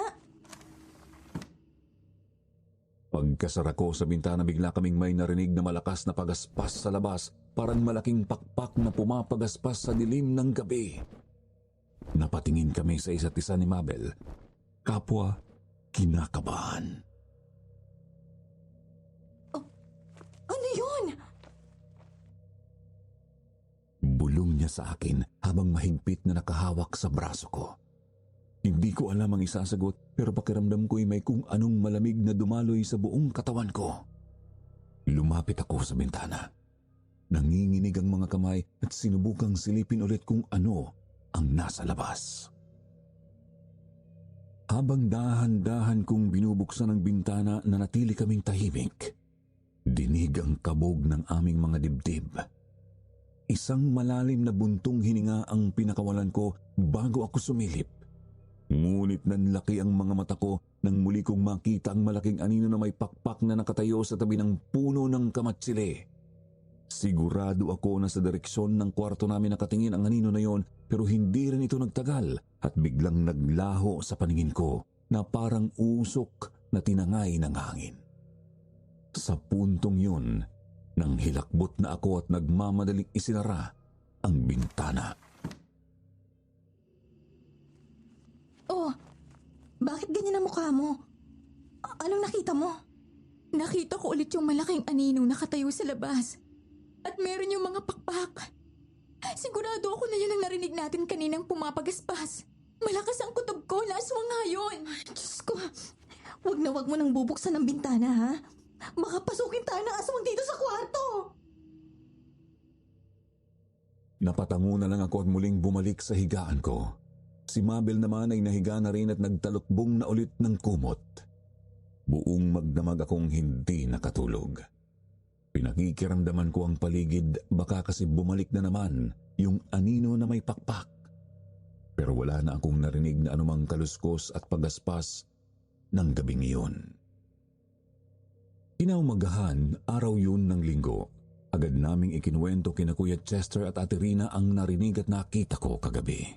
[SPEAKER 4] Pagkasara ko sa bintana, bigla kaming may narinig na malakas na pagaspas sa labas, parang malaking pakpak na pumapagaspas sa dilim ng gabi. Napatingin kami sa isa't isa ni Mabel. Kapwa kinakabahan.
[SPEAKER 6] Ano yun?
[SPEAKER 4] Bulong niya sa akin habang mahigpit na nakahawak sa braso ko. Hindi ko alam ang isasagot, pero pakiramdam ko'y may kung anong malamig na dumaloy sa buong katawan ko. Lumapit ako sa bintana. Nanginginig ang mga kamay at sinubukang silipin ulit kung ano ang nasa labas. Habang dahan-dahan kong binubuksan ang bintana, nanatili kaming tahimik. Dinig ang kabog ng aming mga dibdib. Isang malalim na buntong hininga ang pinakawalan ko bago ako sumilip. Ngunit nanlaki ang mga mata ko nang muli kong makita ang malaking anino na may pakpak na nakatayo sa tabi ng puno ng kamatsili. Sigurado ako na sa direksyon ng kwarto namin nakatingin ang anino na yon, pero hindi rin ito nagtagal at biglang naglaho sa paningin ko na parang usok na tinangay ng hangin. Sa puntong yun, nang hilakbot na ako at nagmamadaling isinara ang bintana.
[SPEAKER 6] Oh, bakit ganyan ang mukha mo? Anong nakita mo?
[SPEAKER 9] Nakita ko ulit yung malaking aninong nakatayo sa labas. At meron yung mga pakpak. Sigurado ako na yun ang narinig natin kaninang pumapagaspas. Malakas ang kutob ko na aswang nga yun.
[SPEAKER 6] Diyos ko, wag mo nang bubuksan ng bintana ha. Baka pasukin tayo ng aswang dito sa kwarto.
[SPEAKER 4] Napatango na lang ako at muling bumalik sa higaan ko. Si Mabel naman ay nahiga na rin at nagtalukbong na ulit ng kumot. Buong magdamag akong hindi nakatulog. Pinakikiramdaman ko ang paligid, baka kasi bumalik na naman yung anino na may pakpak. Pero wala na akong narinig na anumang kaluskos at pagaspas ng gabing iyon. Kinaumagahan, araw yun ng linggo. Agad naming ikinuwento kina Kuya Chester at Ate Rina ang narinig at nakita ko kagabi.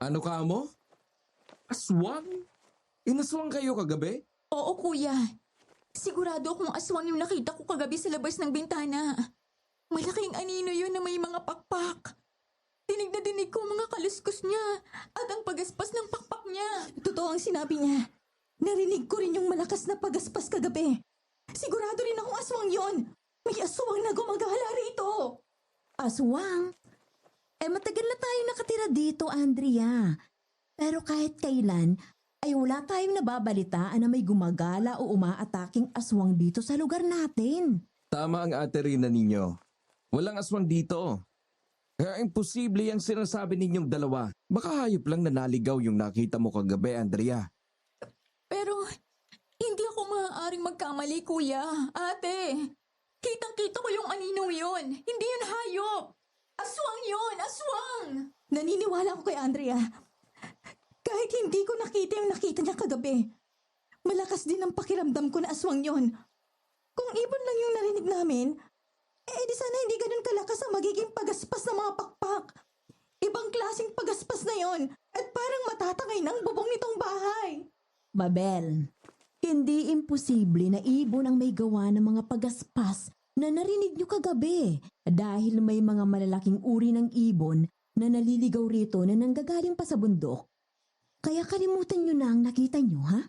[SPEAKER 2] Ano ka mo? Aswang? Inaswang kayo kagabi?
[SPEAKER 9] Oo, kuya. Sigurado akong aswang yung nakita ko kagabi sa labas ng bintana. Malaking anino yun na may mga pakpak. Dinig na dinig ko ang mga kaluskos niya at ang pagaspas ng pakpak niya.
[SPEAKER 6] Totoo ang sinabi niya. Narinig ko rin yung malakas na pagaspas kagabi. Sigurado rin akong aswang yon. May aswang na gumagala rito.
[SPEAKER 1] Aswang? Matagal na tayo nakatira dito, Andrea. Pero kahit kailan, ay wala tayong nababalitaan na may gumagala o umaataking aswang dito sa lugar natin.
[SPEAKER 2] Tama ang Ate Rina ninyo. Walang aswang dito. Kaya imposible yung sinasabi ninyong dalawa. Baka hayop lang na naligaw yung nakita mo kagabi, Andrea.
[SPEAKER 9] Pero hindi ako maaaring magkamali, kuya. Ate, kitang-kita ko yung aninong yun. Hindi yun hayop. Aswang yun! Aswang!
[SPEAKER 6] Naniniwala ako kay Andrea. Kahit hindi ko nakita yung nakita niya kagabi. Malakas din ang pakiramdam ko na aswang yon. Kung ibon lang yung narinig namin, di sana hindi ganun kalakas ang magiging pagaspas ng mga pakpak. Ibang klaseng pagaspas na yon at parang matatangay ng bubong nitong bahay.
[SPEAKER 1] Babel, hindi imposible na ibon ang may gawa ng mga pagaspas na narinig niyo kagabi dahil may mga malalaking uri ng ibon na naliligaw rito na nanggagaling pa sa bundok. Kaya kalimutan niyo na ang nakita niyo, ha?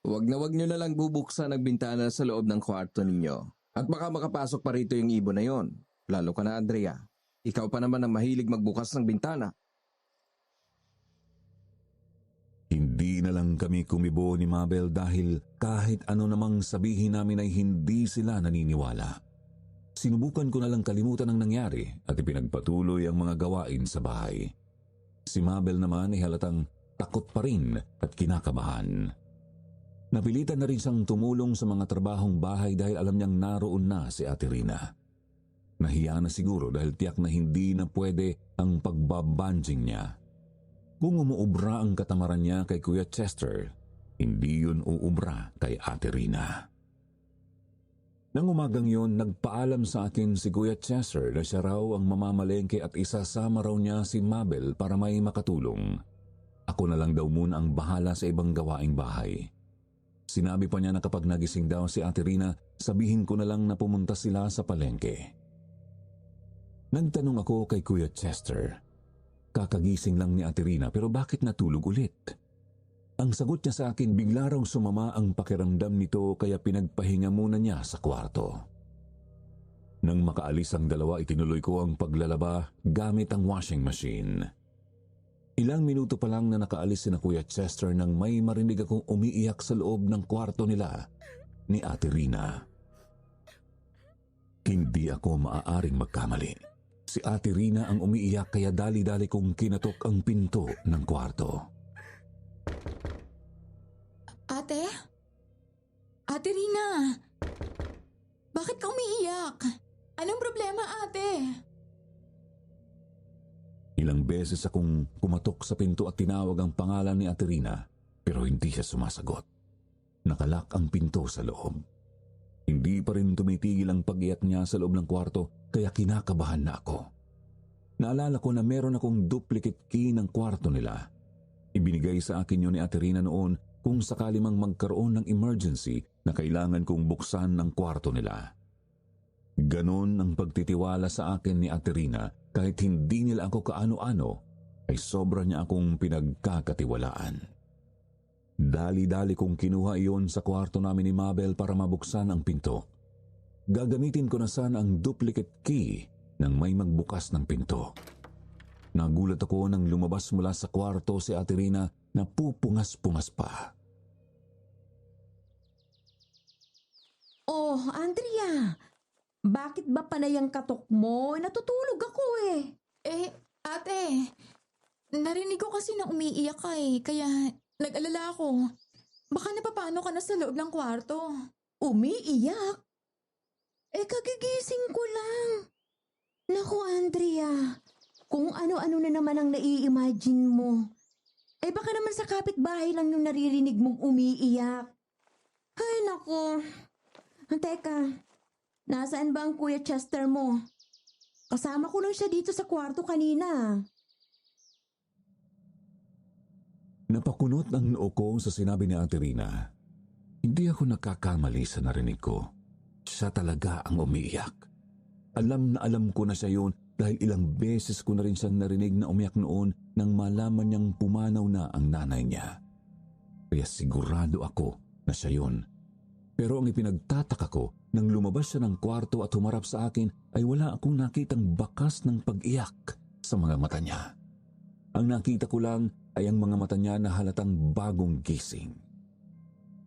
[SPEAKER 2] Wag nyo na lang bubuksan ang bintana sa loob ng kwarto ninyo. At baka makapasok pa rito yung ibon na yon. Lalo ka na, Andrea. Ikaw pa naman ang mahilig magbukas ng bintana.
[SPEAKER 4] Hindi na lang kami kumibo ni Mabel dahil kahit ano namang sabihin namin ay hindi sila naniniwala. sinubukan ko na lang kalimutan ang nangyari at ipinagpatuloy ang mga gawain sa bahay. Si Mabel naman ay halatang takot pa rin at kinakabahan. Napilitan na rin siyang tumulong sa mga trabahong bahay dahil alam niyang naroon na si Ate Rina. Nahiya na siguro dahil tiyak na hindi na pwede ang pagbabanjing niya. Kung umuubra ang katamaran niya kay Kuya Chester, hindi yun uubra kay Ate Rina. Nang umagang yon, nagpaalam sa akin si Kuya Chester na siya raw ang mamamalengke at isasama raw niya si Mabel para may makatulong. Ako na lang daw muna ang bahala sa ibang gawaing bahay. Sinabi pa niya na kapag nagising daw si Ate Rina, sabihin ko na lang na pumunta sila sa palengke. Nagtanong ako kay Kuya Chester. Kakagising lang ni Ate Rina pero bakit natulog ulit? Ang sagot niya sa akin, bigla raw sumama ang pakiramdam nito kaya pinagpahinga muna niya sa kwarto. Nang makaalis ang dalawa, itinuloy ko ang paglalaba gamit ang washing machine. Ilang minuto pa lang na nakaalis si na Kuya Chester nang may marinig akong umiiyak sa loob ng kwarto nila ni Ate Rina. Hindi ako maaaring magkamali. Si Ate Rina ang umiiyak kaya dali-dali kong kinatok ang pinto ng kwarto.
[SPEAKER 9] Ate? Ate Rina! Bakit ka umiiyak? Anong problema, ate?
[SPEAKER 4] Ilang beses akong kumatok sa pinto at tinawag ang pangalan ni Ate Rina pero hindi siya sumasagot. Nakalak ang pinto sa loob. Hindi pa rin tumitigil ang pag-iyak niya sa loob ng kwarto kaya kinakabahan na ako. Naalala ko na meron akong duplicate key ng kwarto nila. Ibinigay sa akin yun ni Ate Rina noon kung sakali mang magkaroon ng emergency na kailangan kong buksan ng kwarto nila. Ganon ang pagtitiwala sa akin ni Ate Rina kahit hindi nila ako kaano-ano ay sobra niya akong pinagkakatiwalaan. Dali-dali kong kinuha iyon sa kwarto namin ni Mabel para mabuksan ang pinto. Gagamitin ko na sana ang duplicate key nang may magbukas ng pinto. Nagulat ako nang lumabas mula sa kwarto si Ate Rina na pupungas-pungas pa.
[SPEAKER 11] Oh, Andrea, bakit ba panay ang katok mo? Natutulog ako eh.
[SPEAKER 9] Ate, narinig ko kasi na umiiyak ka kaya nag-alala ako. Baka napapano ka na sa loob ng kwarto.
[SPEAKER 11] Umiiyak? Kagigising ko lang. Naku, Andrea, kung ano-ano na naman ang nai-imagine mo. Baka naman sa kapitbahay lang yung naririnig mong umiiyak. Ay, naku. Teka, nasaan ba ang Kuya Chester mo? Kasama ko lang siya dito sa kwarto kanina.
[SPEAKER 4] Napakunot ang noo ko sa sinabi ni Ate Rina. Hindi ako nagkakamali sa narinig ko. Siya talaga ang umiiyak. Alam na alam ko na siya yun dahil ilang beses ko na rin siyang narinig na umiyak noon nang malaman niyang pumanaw na ang nanay niya. Kaya sigurado ako na siya yun. Pero ang ipinagtataka ko, nang lumabas siya ng kwarto at humarap sa akin ay wala akong nakitang bakas ng pag-iyak sa mga mata niya. Ang nakita ko lang ay ang mga mata niya na halatang bagong gising.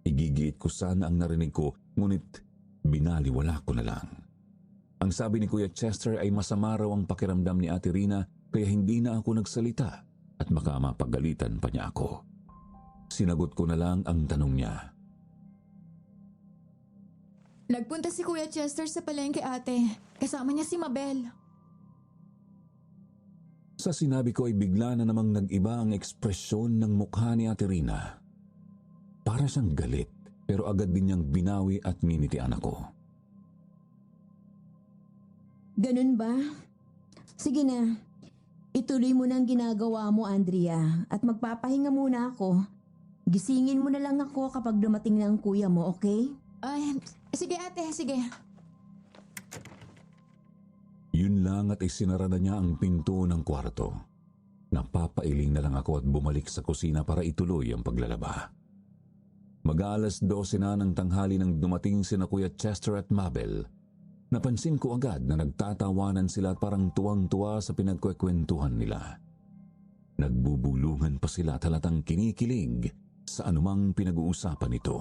[SPEAKER 4] Igigiit ko sana ang narinig ko, ngunit binaliwala ko na lang. Ang sabi ni Kuya Chester ay masama raw ang pakiramdam ni Ate Rina kaya hindi na ako nagsalita at baka mapagalitan pa niya ako. Sinagot ko na lang ang tanong niya.
[SPEAKER 9] Nagpunta si Kuya Chester sa palengke, ate. Kasama niya si Mabel.
[SPEAKER 4] Sa sinabi ko ay bigla na namang nag-iba ang ekspresyon ng mukha ni Ate Rina. Para siyang galit pero agad din niyang binawi at nginitian ako.
[SPEAKER 11] Ganun ba? Sige na. Ituloy mo na ang ginagawa mo, Andrea. At magpapahinga muna ako. Gisingin mo na lang ako kapag dumating na ang kuya mo, okay?
[SPEAKER 9] Ay, sige ate, sige.
[SPEAKER 4] Yun lang at isinara na niya ang pinto ng kwarto. Napapailing na lang ako at bumalik sa kusina para ituloy ang paglalaba. Mag-aalas 12 na ng tanghali nang dumating sina Kuya Chester at Mabel. Napansin ko agad na nagtatawanan sila at parang tuwang-tuwa sa pinagkwekwentuhan nila. Nagbubulungan pa sila at halatang kinikilig sa anumang pinag-uusapan nito.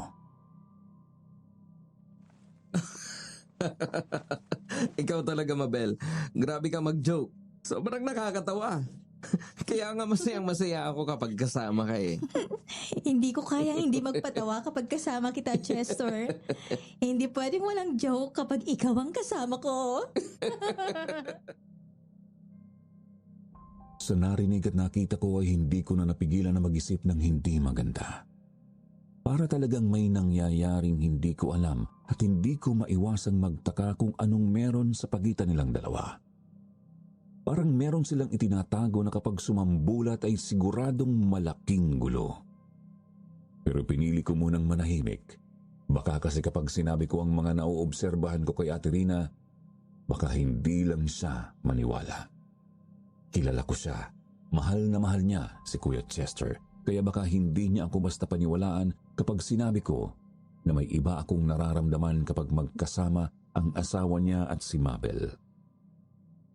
[SPEAKER 2] Ikaw talaga, Mabel. Grabe ka mag-joke. Sobrang nakakatawa. Kaya nga masayang-masaya ako kapag kasama ka eh.
[SPEAKER 6] Hindi ko kayang hindi magpatawa kapag kasama kita, Chester. Hindi pwedeng walang joke kapag ikaw ang kasama ko.
[SPEAKER 4] Sa narinig at nakita ko ay hindi ko na napigilan na mag-isip ng hindi maganda. Para talagang may nangyayaring hindi ko alam at hindi ko maiwasang magtaka kung anong meron sa pagitan nilang dalawa. Parang meron silang itinatago na kapag sumambulat ay siguradong malaking gulo. Pero pinili ko munang manahimik. Baka kasi kapag sinabi ko ang mga nauobserbahan ko kay Ate Rina, baka hindi lang siya maniwala. Kilala ko siya. Mahal na mahal niya si Kuya Chester. Kaya baka hindi niya ako basta paniwalaan kapag sinabi ko na may iba akong nararamdaman kapag magkasama ang asawa niya at si Mabel.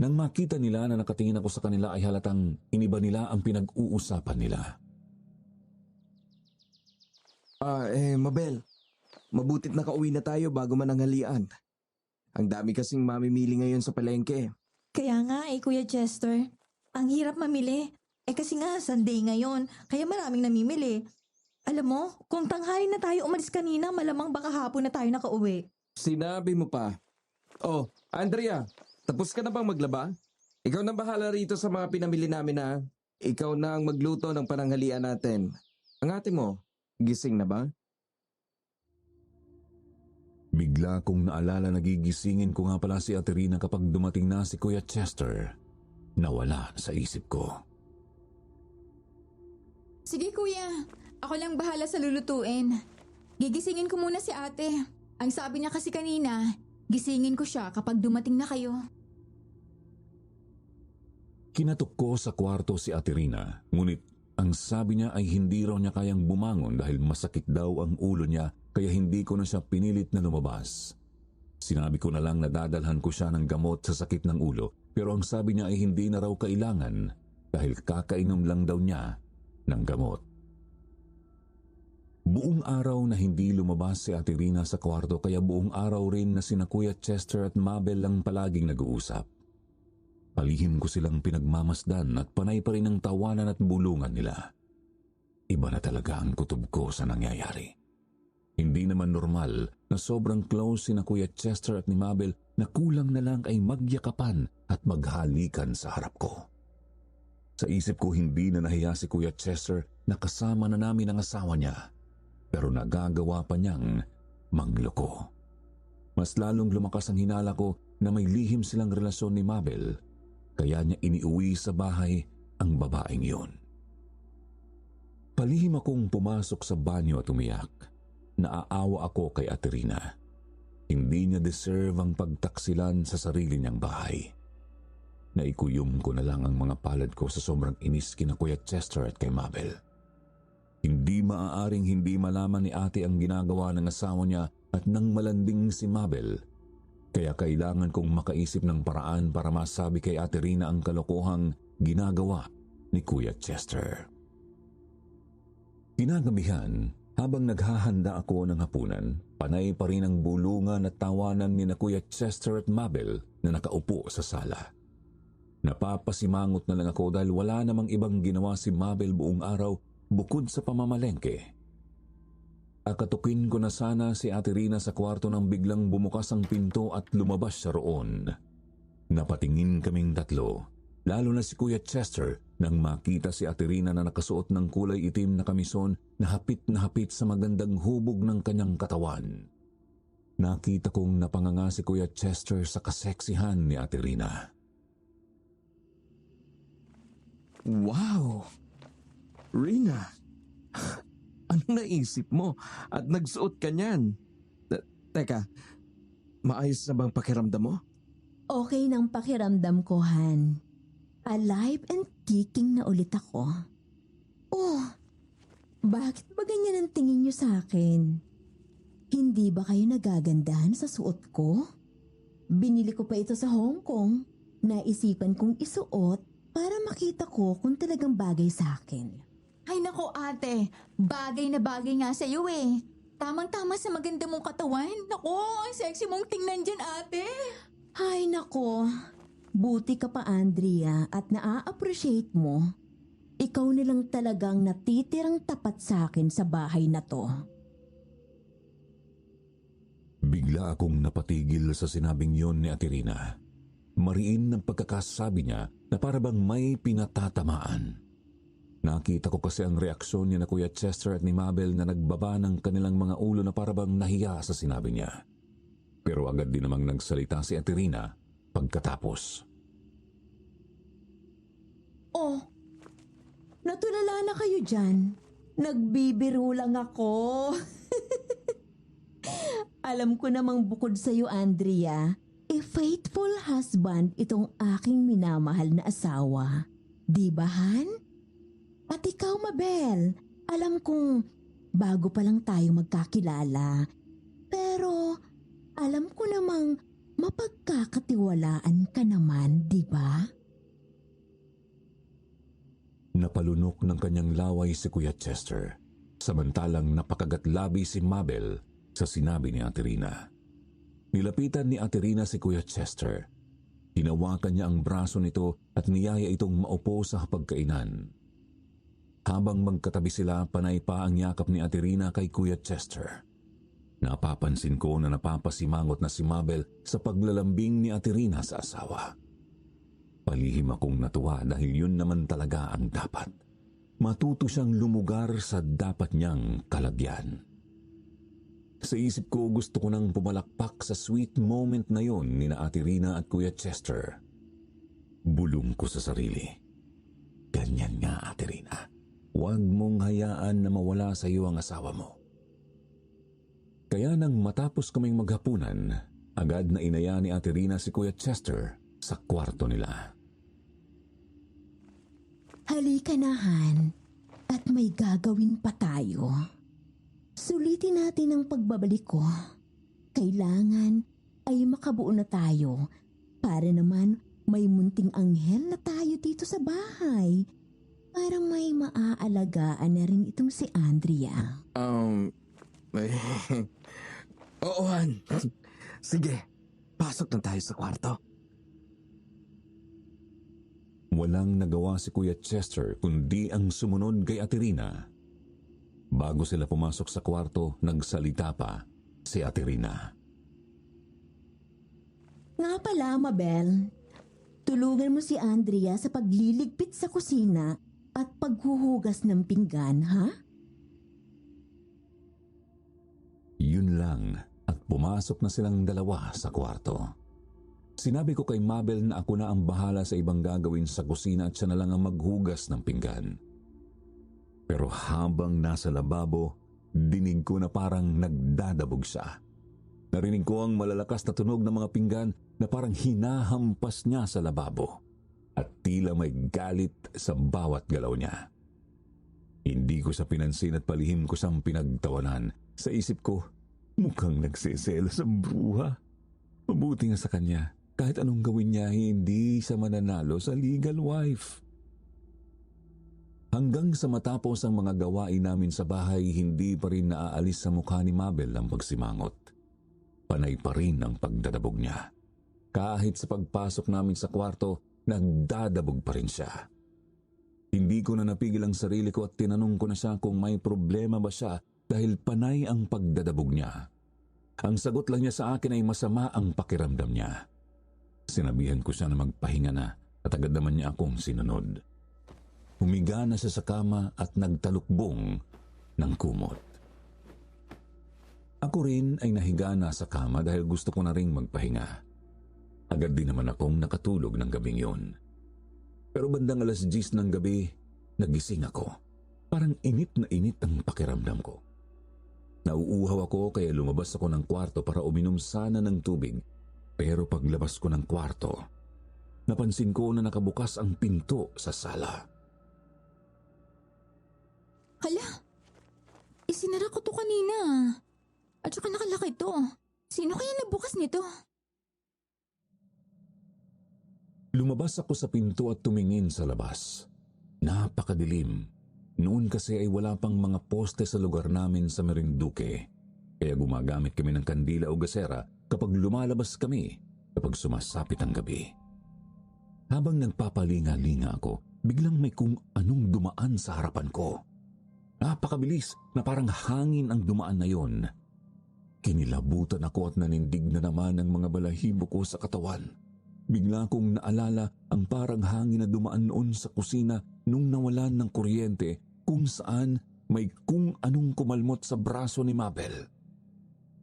[SPEAKER 4] Nang makita nila na nakatingin ako sa kanila ay halatang iniba nila ang pinag-uusapan nila.
[SPEAKER 2] Mabel. Mabutit nakauwi na tayo bago mananghalian. Ang dami kasing mamimili ngayon sa palengke.
[SPEAKER 6] Kaya nga Kuya Chester, ang hirap mamili. Kasi nga, Sunday ngayon, kaya maraming namimili. Alam mo, kung tanghali na tayo umalis kanina, malamang baka hapon na tayo nakauwi.
[SPEAKER 2] Sinabi mo pa. Oh, Andrea, tapos ka na bang maglaba? Ikaw na bahala rito sa mga pinamili namin na. Ikaw na ang magluto ng pananghalian natin. Ang ate mo, gising na ba?
[SPEAKER 4] Bigla kong naalala na gigisingin ko nga pala si Ate Rina kapag dumating na si Kuya Chester. Nawala sa isip ko.
[SPEAKER 9] Sige kuya, ako lang bahala sa lulutuin. Gigisingin ko muna si ate. Ang sabi niya kasi kanina, gisingin ko siya kapag dumating na kayo.
[SPEAKER 4] Kinatok ko sa kwarto si Ate Rina, ngunit ang sabi niya ay hindi raw niya kayang bumangon dahil masakit daw ang ulo niya kaya hindi ko na siya pinilit na lumabas. Sinabi ko na lang na dadalhan ko siya ng gamot sa sakit ng ulo pero ang sabi niya ay hindi na raw kailangan dahil kakainom lang daw niya ng gamot. Buong araw na hindi lumabas si Ate Rina sa kwarto kaya buong araw rin na sina Kuya Chester at Mabel ang palaging nag-uusap. Palihim ko silang pinagmamasdan at panay pa rin ang tawanan at bulungan nila. Iba na talaga ang kutob ko sa nangyayari. Hindi naman normal na sobrang close sina Kuya Chester at ni Mabel na kulang na lang ay magyakapan at maghalikan sa harap ko. Sa isip ko hindi na nahiya si Kuya Chester na kasama na namin ang asawa niya pero nagagawa pa niyang mangloko. Mas lalong lumakas ang hinala ko na may lihim silang relasyon ni Mabel kaya niya iniuwi sa bahay ang babaeng yun. Palihim akong pumasok sa banyo at umiyak. Naaawa ako kay Ate Rina. Hindi niya deserve ang pagtaksilan sa sarili niyang bahay. Naikuyom ko na lang ang mga palad ko sa sobrang inis kina Kuya Chester at kay Mabel. Hindi maaaring hindi malaman ni ate ang ginagawa ng asawa niya at nang malanding si Mabel. Kaya kailangan kong makaisip ng paraan para masabi kay Ate Rina ang kalokohang ginagawa ni Kuya Chester. Kinagabihan, habang naghahanda ako ng hapunan, panay pa rin ang bulungan at tawanan ni na Kuya Chester at Mabel na nakaupo sa sala. Napapasimangot na lang ako dahil wala namang ibang ginawa si Mabel buong araw bukod sa pamamalengke. Akatukin ko na sana si Ate Rina sa kwarto nang biglang bumukas ang pinto at lumabas siya roon. Napatingin kaming tatlo, lalo na si Kuya Chester nang makita si Ate Rina na nakasuot ng kulay itim na kamison na hapit sa magandang hubog ng kanyang katawan. Nakita kong napanganga si Kuya Chester sa kaseksihan ni Ate Rina.
[SPEAKER 2] Wow! Rina, anong naisip mo at nagsuot ka niyan? Teka, maayos na bang pakiramdam mo?
[SPEAKER 11] Okay ng pakiramdam ko, Han. Alive and kicking na ulit ako. Oh, bakit ba ganyan ang tingin niyo sa akin? Hindi ba kayo nagagandahan sa suot ko? Binili ko pa ito sa Hong Kong. Naisipan kong isuot para makita ko kung talagang bagay sa akin.
[SPEAKER 9] Ay nako ate, bagay na bagay nga sa iyo eh. Tamang-tama sa maganda mong katawan. Nako, ang sexy mong tingnan dyan, ate.
[SPEAKER 11] Ay nako, buti ka pa Andrea at naa-appreciate mo. Ikaw nilang talagang natitirang tapat sa akin sa bahay na to.
[SPEAKER 4] Bigla akong napatigil sa sinabing yon ni Aterina. Mariin ng pagkakasabi niya na parabang may pinatatamaan. Nakita ko kasi ang reaksyon niya na Kuya Chester at ni Mabel na nagbaba ng kanilang mga ulo na parabang nahiya sa sinabi niya. Pero agad din namang nagsalita si Aterina pagkatapos.
[SPEAKER 11] Oh, natulala na kayo dyan. Nagbibiro lang ako. Alam ko namang bukod sa'yo, Andrea, faithful husband itong aking minamahal na asawa. Di ba, Han? At ikaw, Mabel, alam kong bago pa lang tayo magkakilala. Pero alam ko namang mapagkakatiwalaan ka naman, di ba?
[SPEAKER 4] Napalunok ng kanyang laway si Kuya Chester, samantalang napakagatlabi si Mabel sa sinabi ni Aterina. Nilapitan ni Aterina si Kuya Chester. Hinawakan niya ang braso nito at niyaya itong maupo sa hapagkainan. Habang magkatabi sila, panay pa ang yakap ni Aterina kay Kuya Chester. Napapansin ko na napapasimangot na si Mabel sa paglalambing ni Aterina sa asawa. Palihim akong natuwa dahil yun naman talaga ang dapat. Matuto siyang lumugar sa dapat niyang kalagyan. Sa isip ko, gusto ko nang pumalakpak sa sweet moment na yon ni na Aterina at Kuya Chester. Bulong ko sa sarili. Ganyan nga, Aterina. Huwag mong hayaan na mawala sa iyo ang asawa mo. Kaya nang matapos kaming maghapunan, agad na inaya ni Aterina si Kuya Chester sa kwarto nila.
[SPEAKER 11] Halika na, Han, at may gagawin pa tayo. Sulitin natin ang pagbabalik ko. Kailangan ay makabuo na tayo para naman may munting anghel na tayo dito sa bahay. Para may maaalagaan na rin itong si Andrea.
[SPEAKER 2] Oo, Han. Sige, pasok na tayo sa kwarto.
[SPEAKER 4] Walang nagawa si Kuya Chester kundi ang sumunod kay Aterina. Bago sila pumasok sa kwarto, nagsalita pa si Aterina.
[SPEAKER 11] Nga pala, Mabel, tulungan mo si Andrea sa pagliligpit sa kusina at paghuhugas ng pinggan, ha?
[SPEAKER 4] Yun lang at pumasok na silang dalawa sa kwarto. Sinabi ko kay Mabel na ako na ang bahala sa ibang gagawin sa kusina at siya na lang ang maghugas ng pinggan. Pero habang nasa lababo, dinig ko na parang nagdadabog siya. Narinig ko ang malalakas na tunog ng mga pinggan na parang hinahampas niya sa lababo at tila may galit sa bawat galaw niya. Hindi ko sa pinansin at palihim ko siyang pinagtawanan. Sa isip ko, mukhang nagsiselos ang bruha. Mabuti nga sa kanya, kahit anong gawin niya, hindi siya mananalo sa legal wife. Hanggang sa matapos ang mga gawain namin sa bahay, hindi pa rin naaalis sa mukha ni Mabel ang pagsimangot. Panay pa rin ang pagdadabog niya. Kahit sa pagpasok namin sa kwarto, nagdadabog pa rin siya. Hindi ko na napigil ang sarili ko at tinanong ko na siya kung may problema ba siya dahil panay ang pagdadabog niya. Ang sagot lang niya sa akin ay masama ang pakiramdam niya. Sinabihan ko siya na magpahinga na at agad naman niya akong sinunod. Humiga na siya sa kama at nagtalukbong ng kumot. Ako rin ay nahiga na sa kama dahil gusto ko na ring magpahinga. Agad din naman akong nakatulog ng gabing yun. Pero bandang 10:00 ng gabi, nagising ako. Parang init na init ang pakiramdam ko. Nauuhaw ako kaya lumabas ako ng kwarto para uminom sana ng tubig. Pero paglabas ko ng kwarto, napansin ko na nakabukas ang pinto sa sala.
[SPEAKER 9] Hala, isinara ko to kanina. At saka nakalaki to. Sino kaya nagbukas nito?
[SPEAKER 4] Lumabas ako sa pinto at tumingin sa labas. Napakadilim. Noon kasi ay wala pang mga poste sa lugar namin sa Marinduque. Kaya gumagamit kami ng kandila o gasera kapag lumalabas kami kapag sumasapit ang gabi. Habang nagpapalinga-linga ako, biglang may kung anong dumaan sa harapan ko. Napakabilis na parang hangin ang dumaan na yon. Kinilabutan ako at nanindig na naman ang mga balahibo ko sa katawan. Bigla kong naalala ang parang hangin na dumaan noon sa kusina nung nawalan ng kuryente kung saan may kung anong kumalmot sa braso ni Mabel.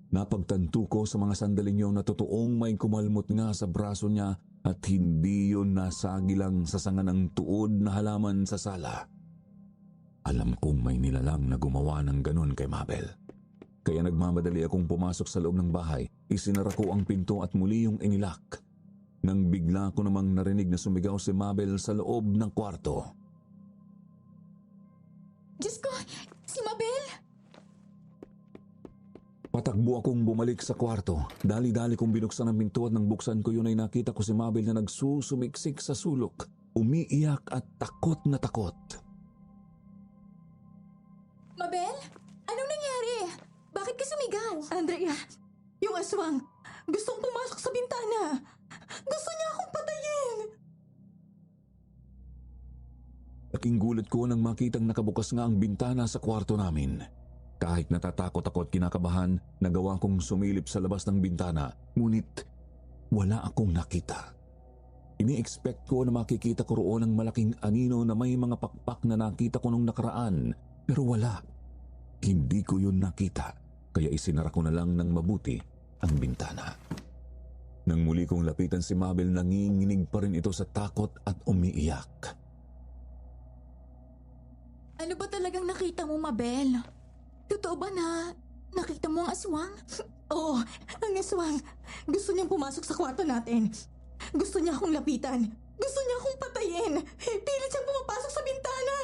[SPEAKER 4] Napagtanto ko sa mga sandaling yun na totoong may kumalmot nga sa braso niya at hindi yun nasagi lang sa sanga ng tuod na halaman sa sala. Alam kong may nilalang na gumawa ng ganun kay Mabel. Kaya nagmamadali akong pumasok sa loob ng bahay, isinara ko ang pinto at muli yung inilak. Nang bigla ko namang narinig na sumigaw si Mabel sa loob ng kwarto.
[SPEAKER 9] Diyos ko! Si Mabel!
[SPEAKER 4] Patakbo akong bumalik sa kwarto. Dali-dali kong binuksan ang pinto at nang buksan ko yun ay nakita ko si Mabel na nagsusumiksik sa sulok, umiiyak at takot na takot.
[SPEAKER 9] Mabel? Anong nangyari? Bakit ka sumigaw?
[SPEAKER 6] Andrea, yung aswang, gustong pumasok sa bintana. Gusto niya akong patayin.
[SPEAKER 4] Laking gulat ko nang makitang nakabukas nga ang bintana sa kwarto namin. Kahit natatakot ako at kinakabahan, nagawa kong sumilip sa labas ng bintana, ngunit wala akong nakita. Ini-expect ko na makikita ko roon ang malaking anino na may mga pakpak na nakita ko nung nakaraan, pero wala. Hindi ko yun nakita, kaya isinara ko na lang ng mabuti ang bintana. Nang muli kong lapitan si Mabel, nanginginig pa rin ito sa takot at umiiyak.
[SPEAKER 9] Ano ba talagang nakita mo, Mabel? Totoo ba na nakita mo ang aswang?
[SPEAKER 6] Oo, ang aswang. Gusto niyang pumasok sa kwarto natin. Gusto niya akong lapitan. Gusto niya akong patayin. Pilit siyang pumapasok sa bintana.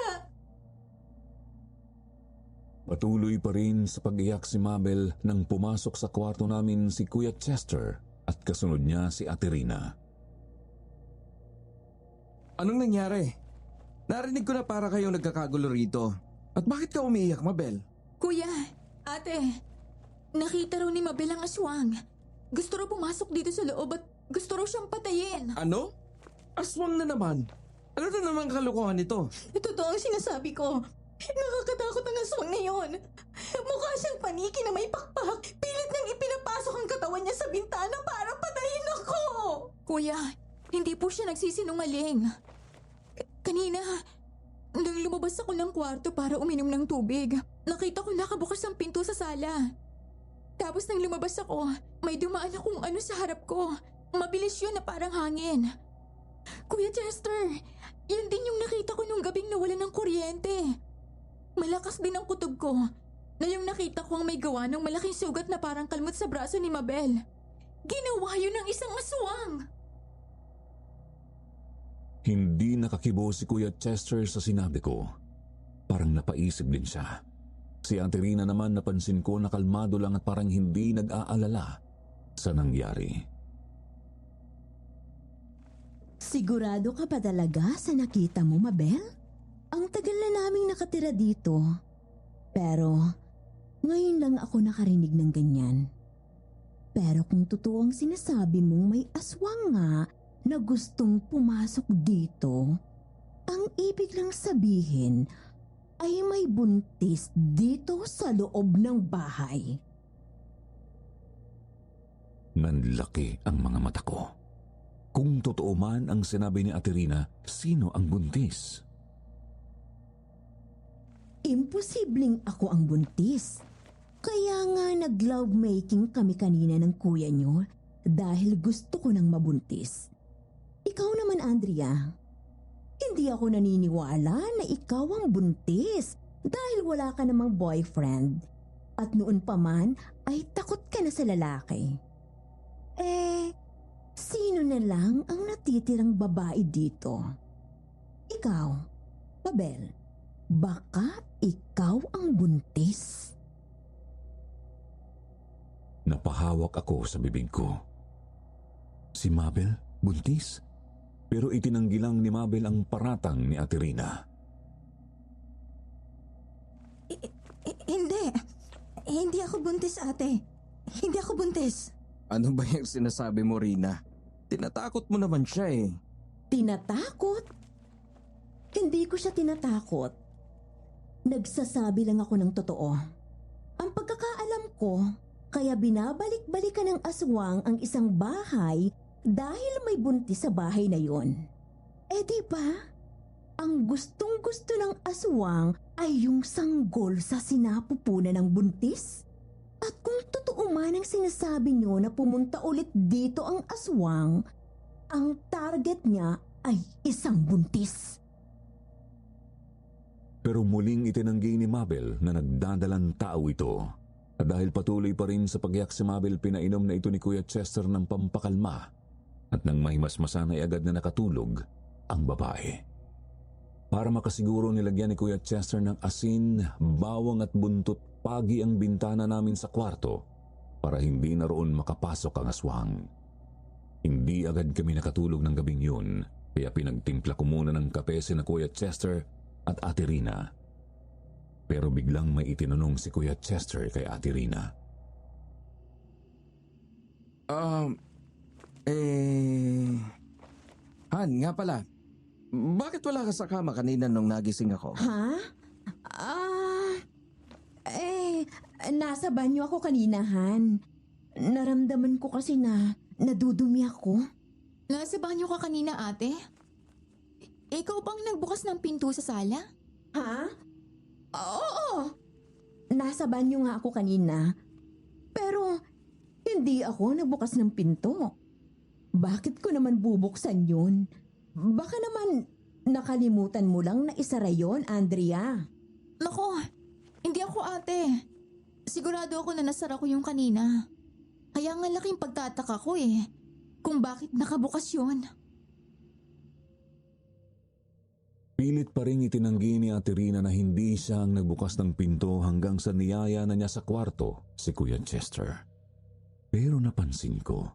[SPEAKER 4] Patuloy pa rin sa pag-iyak si Mabel nang pumasok sa kwarto namin si Kuya Chester at kasunod niya si Ate Rina.
[SPEAKER 2] Anong nangyari? Narinig ko na para kayong nagkakagulo rito. At bakit ka umiiyak, Mabel?
[SPEAKER 9] Kuya, ate, nakita raw ni Mabel ang aswang. Gusto raw pumasok dito sa loob at gusto raw siyang patayin.
[SPEAKER 2] Ano? Aswang na naman. Ano na naman kalokohan nito?
[SPEAKER 6] Totoo ang sinasabi ko. Nakakatakot ang aswang na yon. Mukha siyang paniki na may pakpak. Pilit niyang ipinapasok ang katawan niya sa bintana para patayin ako.
[SPEAKER 9] Kuya, hindi po siya nagsisinungaling. Kanina, nang lumabas ako ng kwarto para uminom ng tubig, nakita ko nakabukas ang pinto sa sala. Tapos nang lumabas ako, may dumaan na kung ano sa harap ko. Mabilis yun na parang hangin. Kuya Chester, yun din yung nakita ko nung gabing nawalan ng kuryente. Malakas din ang kutob ko na yung nakita ko ang may gawa ng malaking sugat na parang kalmot sa braso ni Mabel. Ginawa yun ng isang aswang.
[SPEAKER 4] Hindi nakakibo si Kuya Chester sa sinabi ko. Parang napaisip din siya. Si Ate Rina naman napansin ko na kalmado lang at parang hindi nag-aalala sa nangyari.
[SPEAKER 11] Sigurado ka pa talaga sa nakita mo, Mabel? Ang tagal na naming nakatira dito. Pero ngayon lang ako nakarinig ng ganyan. Pero kung totoo ang sinasabi mong may aswang nga na gustong pumasok dito, ang ibig lang sabihin ay may buntis dito sa loob ng bahay.
[SPEAKER 4] Nanlaki ang mga mata ko. Kung totoo man ang sinabi ni Ate Rina, sino ang buntis?
[SPEAKER 11] Imposibleng ako ang buntis. Kaya nga nag-lovemaking kami kanina ng kuya niyo dahil gusto ko nang mabuntis. Ikaw naman, Andrea. Hindi ako naniniwala na ikaw ang buntis dahil wala ka namang boyfriend. At noon pa man ay takot ka na sa lalaki. Sino na lang ang natitirang babae dito? Ikaw, Mabel, baka ikaw ang buntis?
[SPEAKER 4] Napahawak ako sa bibig ko. Si Mabel, buntis? Pero itinanggi lang ni Mabel ang paratang ni Ate Rina.
[SPEAKER 6] Hindi.
[SPEAKER 11] Hindi ako buntis, ate. Hindi ako buntis.
[SPEAKER 2] Ano ba yung sinasabi mo, Rina? Tinatakot mo naman siya eh.
[SPEAKER 11] Tinatakot? Hindi ko siya tinatakot. Nagsasabi lang ako ng totoo. Ang pagkakaalam ko, kaya binabalik-balikan ng aswang ang isang bahay dahil may buntis sa bahay na yon. Eh di ba? Ang gustong-gusto ng aswang ay yung sanggol sa sinapupunan ng buntis. At kung totoo man ang sinasabi niyo na pumunta ulit dito ang aswang, ang target niya ay isang buntis.
[SPEAKER 4] Pero muling itinanggi ni Mabel na nagdadalang tao ito. At dahil patuloy pa rin sa pagyak si Mabel, pinainom na ito ni Kuya Chester ng pampakalma. At nang mahimasmasan ay agad na nakatulog ang babae. Para makasiguro, nilagyan ni Kuya Chester ng asin, bawang at buntot pagi ang bintana namin sa kwarto para hindi na roon makapasok ang aswang. Hindi agad kami nakatulog ng gabing yun, kaya pinagtimpla ko muna ng kape si na Kuya Chester at Ate Rina. Pero biglang may itinanong si Kuya Chester kay Ate Rina.
[SPEAKER 2] Han, nga pala. Bakit wala ka sa kama kanina nung nagising ako?
[SPEAKER 11] Ha? Nasa banyo ako kanina, Han. Naramdaman ko kasi na nadudumi ako.
[SPEAKER 9] Nasa banyo ka kanina, ate? Ikaw bang nagbukas ng pinto sa sala?
[SPEAKER 11] Ha? Oo! Nasa banyo nga ako kanina. Pero hindi ako nagbukas ng pinto. Bakit ko naman bubuksan yun? Baka naman nakalimutan mo lang na isara yon, Andrea.
[SPEAKER 9] Nako, hindi ako ate. Sigurado ako na nasara ko yung kanina. Kaya nga laking pagtataka ko kung bakit nakabukas yun.
[SPEAKER 4] Pilit pa rin itinanggi ni Ate Rina na hindi siya ang nagbukas ng pinto hanggang sa niyaya na niya sa kwarto si Kuya Chester. Pero napansin ko,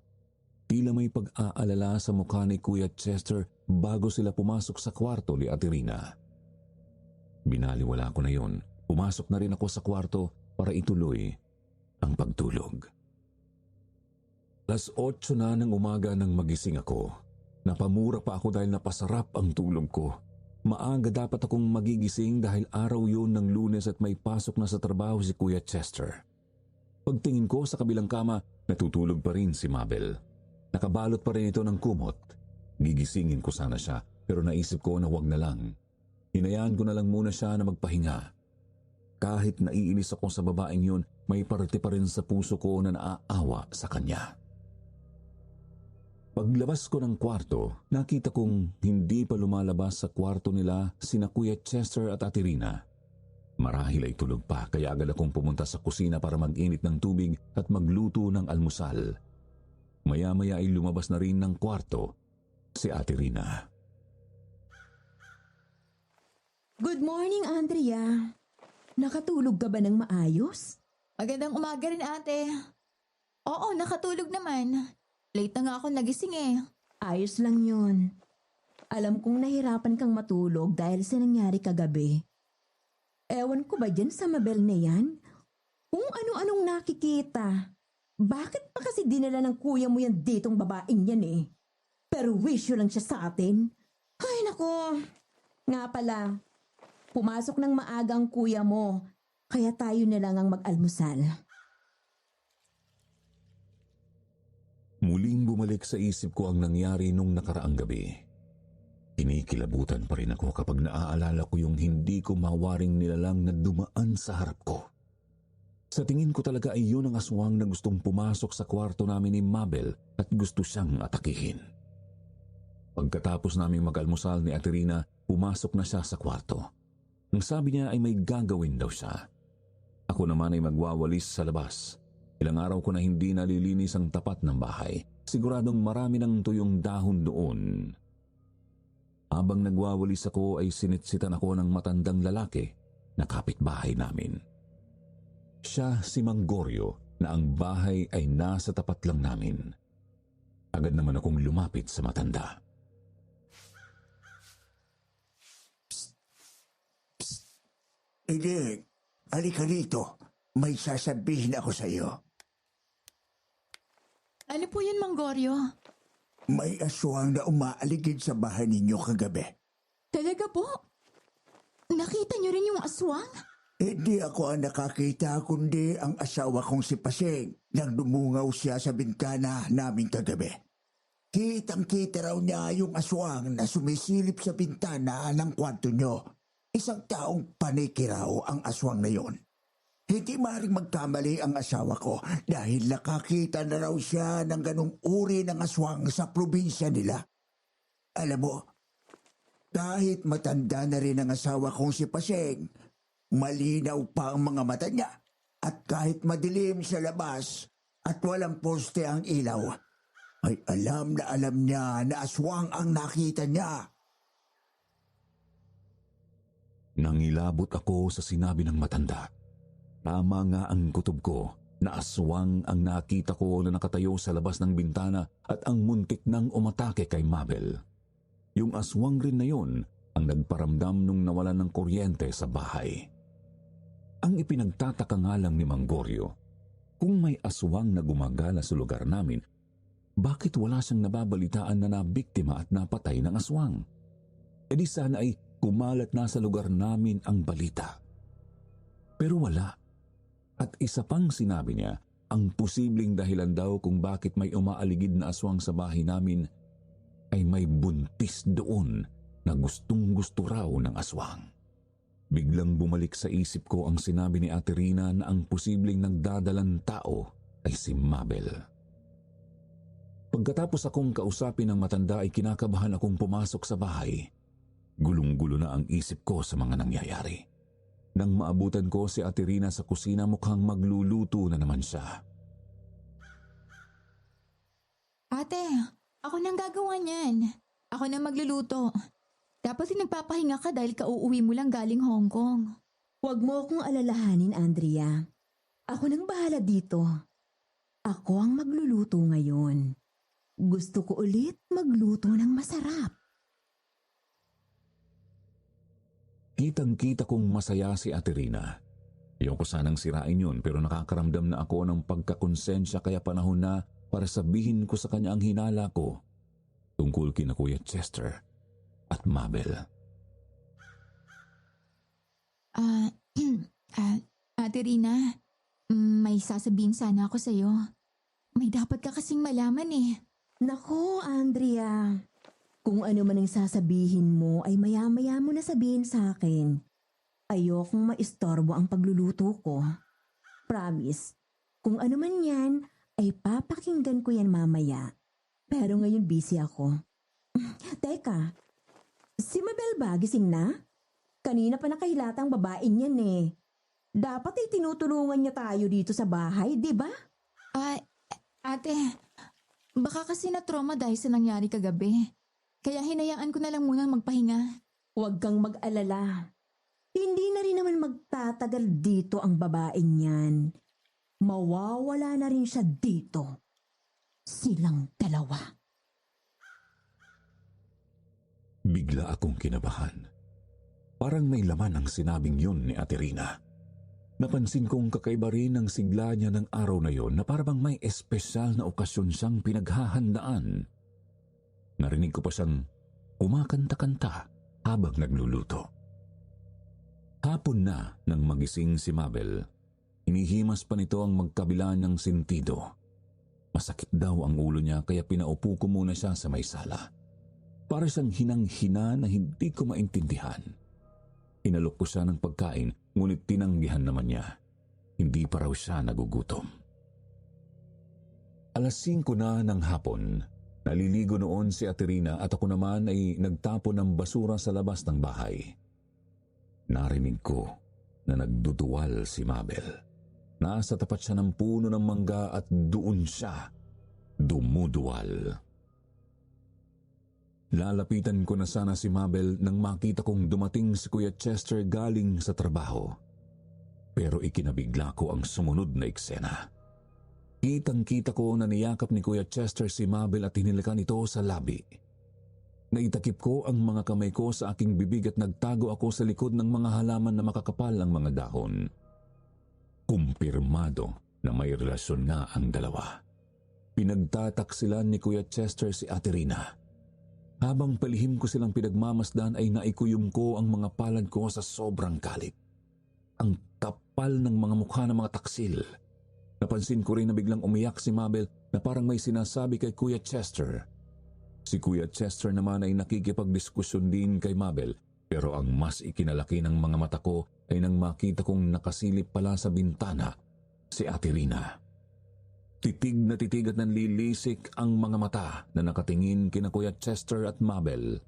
[SPEAKER 4] tila may pag-aalala sa mukha ni Kuya Chester bago sila pumasok sa kwarto ni Ate Rina. Binaliwala ko na yon. Pumasok na rin ako sa kwarto para ituloy ang pagtulog. 8:00 na ng umaga nang magising ako. Napamura pa ako dahil napasarap ang tulog ko. Maaga dapat akong magigising dahil araw yun ng Lunes at may pasok na sa trabaho si Kuya Chester. Pagtingin ko sa kabilang kama, natutulog pa rin si Mabel. Nakabalot pa rin ito ng kumot. Gigisingin ko sana siya pero naisip ko na wag na lang. Hinayaan ko na lang muna siya na magpahinga. Kahit naiinis ako sa babaeng yun, may parte pa rin sa puso ko na naaawa sa kanya. Paglabas ko ng kwarto, nakita kong hindi pa lumalabas sa kwarto nila sina Kuya Chester at Ate Rina. Marahil ay tulog pa kaya agad akong pumunta sa kusina para mag-init ng tubig at magluto ng almusal. Maya-maya ay lumabas na rin ng kwarto si Ate Rina.
[SPEAKER 11] Good morning, Andrea. Nakatulog ka ba ng maayos?
[SPEAKER 9] Magandang umaga rin, ate. Oo, nakatulog naman. Late na nga ako nagising
[SPEAKER 11] Ayos lang yun. Alam kong nahirapan kang matulog dahil sa nangyari kagabi. Ewan ko ba dyan sa Mabel na yan? Kung ano-anong nakikita. Bakit pa kasi dinala ng kuya mo yan ditong babaeng yan Pero wisyo lang siya sa atin. Ay nako. Nga pala, pumasok ng maaga ang kuya mo. Kaya tayo na lang ang mag-almusal.
[SPEAKER 4] Muling bumalik sa isip ko ang nangyari nung nakaraang gabi. Kinikilabutan pa rin ako kapag naaalala ko yung hindi ko mawaring nilalang na dumaan sa harap ko. Sa tingin ko talaga ay yun ang aswang na gustong pumasok sa kwarto namin ni Mabel at gusto siyang atakihin. Pagkatapos naming mag-almusal ni Ate Rina, pumasok na siya sa kwarto. Ang sabi niya ay may gagawin daw siya. Ako naman ay magwawalis sa labas. Ilang araw ko na hindi nalilinis ang tapat ng bahay. Siguradong marami ng tuyong dahon doon. Habang nagwawalis ako ay sinitsitan ako ng matandang lalaki na kapitbahay namin. Siya si Mang Goryo na ang bahay ay nasa tapat lang namin. Agad naman akong lumapit sa matanda.
[SPEAKER 3] Hindi, halika rito. may sasabihin ako sa iyo.
[SPEAKER 9] Ano po yun, Manggoryo?
[SPEAKER 3] May aswang na umaaligid sa bahay ninyo kagabi.
[SPEAKER 9] Talaga po? Nakita niyo rin yung aswang?
[SPEAKER 3] Hindi ako ang nakakita kundi ang asawa kong si Paseng nang dumungaw siya sa bintana namin kagabi. Kitang-kita raw niya yung aswang na sumisilip sa bintana ng kwarto nyo. Isang taong paniki raw ang aswang na yon. Hindi maaaring magkamali ang asawa ko dahil nakakita na raw siya ng ganong uri ng aswang sa probinsya nila. Alam mo, kahit matanda na rin ang asawa kong si Paseng, malinaw pa ang mga mata niya at kahit madilim sa labas at walang poste ang ilaw, ay alam niya na aswang ang nakita niya.
[SPEAKER 4] Nangilabot ako sa sinabi ng matanda. Tama nga ang kutob ko na aswang ang nakita ko na nakatayo sa labas ng bintana at ang muntik nang umatake kay Mabel. Yung aswang rin na yun ang nagparamdam nung nawalan ng kuryente sa bahay. Ang ipinagtataka nga lang ni Manggoryo, kung may aswang na gumagala sa lugar namin, bakit wala siyang nababalitaan na nabiktima at napatay ng aswang? E di sana ay kumalat na sa lugar namin ang balita. Pero wala. At isa pang sinabi niya, ang posibleng dahilan daw kung bakit may umaaligid na aswang sa bahay namin ay may buntis doon na gustong-gusto raw ng aswang. Biglang bumalik sa isip ko ang sinabi ni Ate Rina na ang posibleng nagdadalang tao ay si Mabel. Pagkatapos akong kausapin ng matanda ay kinakabahan akong pumasok sa bahay. Gulong-gulo na ang isip ko sa mga nangyayari. Nang maabutan ko si Ate Rina sa kusina, mukhang magluluto na naman siya.
[SPEAKER 9] Ate, ako nang gagawa niyan. Ako nang magluluto. Dapat nagpapahinga ka dahil kauuwi mo lang galing Hong Kong.
[SPEAKER 11] Huwag mo akong alalahanin, Andrea. Ako nang bahala dito. Ako ang magluluto ngayon. Gusto ko ulit magluto ng masarap.
[SPEAKER 4] Kitang-kita kong masaya si Ate Rina. Ayoko sanang sirain yun pero nakakaramdam na ako ng pagkakonsensya kaya panahon na para sabihin ko sa kanya ang hinala ko tungkol kina Kuya Chester at Mabel.
[SPEAKER 9] Ate Rina, may sasabihin sana ako sa'yo. May dapat ka kasing malaman eh.
[SPEAKER 11] Nako, Andrea. Kung ano man ang sasabihin mo ay maya-maya mo na sabihin sa akin. Ayokong maistorbo ang pagluluto ko. Promise, kung ano man yan ay papakinggan ko yan mamaya. Pero ngayon busy ako. Teka, si Mabel ba gising na? Kanina pa nakahilatang babaeng yan eh. Dapat ay tinutulungan niya tayo dito sa bahay, di ba?
[SPEAKER 9] Ate, baka kasi na-trauma dahil sa nangyari kagabi. Kaya hinayaan ko na lang muna magpahinga.
[SPEAKER 11] Huwag kang mag-alala. Hindi na rin naman magtatagal dito ang babaeng yan. Mawawala na rin siya dito. Silang dalawa.
[SPEAKER 4] Bigla akong kinabahan. Parang may laman ang sinabing yun ni Ate Rina. Napansin kong kakaiba rin ang sigla niya ng araw na yon na parang may espesyal na okasyon siyang pinaghahandaan. Narinig ko pa siyang kumakanta-kanta habang nagluluto. Hapon na nang magising si Mabel. Inihimas pa nito ang magkabila ng sentido. Masakit daw ang ulo niya kaya pinaupo ko muna siya sa may sala. Para siyang hinang-hina na hindi ko maintindihan. Inalok ko siya ng pagkain ngunit tinanggihan naman niya. Hindi pa raw siya nagugutom. 5:00 na ng hapon. Naliligo noon si Ate Rina at ako naman ay nagtapon ng basura sa labas ng bahay. Narinig ko na nagduduwal si Mabel. Nasa tapat siya ng puno ng mangga at doon siya dumuduwal. Lalapitan ko na sana si Mabel nang makita kong dumating si Kuya Chester galing sa trabaho. Pero ikinabigla ko ang sumunod na eksena. Kitang-kita ko na niyakap ni Kuya Chester si Mabel at hinilikan ito sa labi. Naitakip ko ang mga kamay ko sa aking bibig at nagtago ako sa likod ng mga halaman na makakapal ang mga dahon. Kumpirmado na may relasyon nga ang dalawa. Pinagtataksilan ni Kuya Chester si Ate Rina. Habang palihim ko silang pinagmamasdan ay naikuyom ko ang mga palad ko sa sobrang galit. Ang kapal ng mga mukha ng mga taksil. Napansin ko rin na biglang umiyak si Mabel na parang may sinasabi kay Kuya Chester. Si Kuya Chester naman ay nakikipagdiskusyon din kay Mabel, pero ang mas ikinalaki ng mga mata ko ay nang makita kong nakasilip pala sa bintana si Ate Rina. Titig na titig at nanlilisik ang mga mata na nakatingin kina Kuya Chester at Mabel.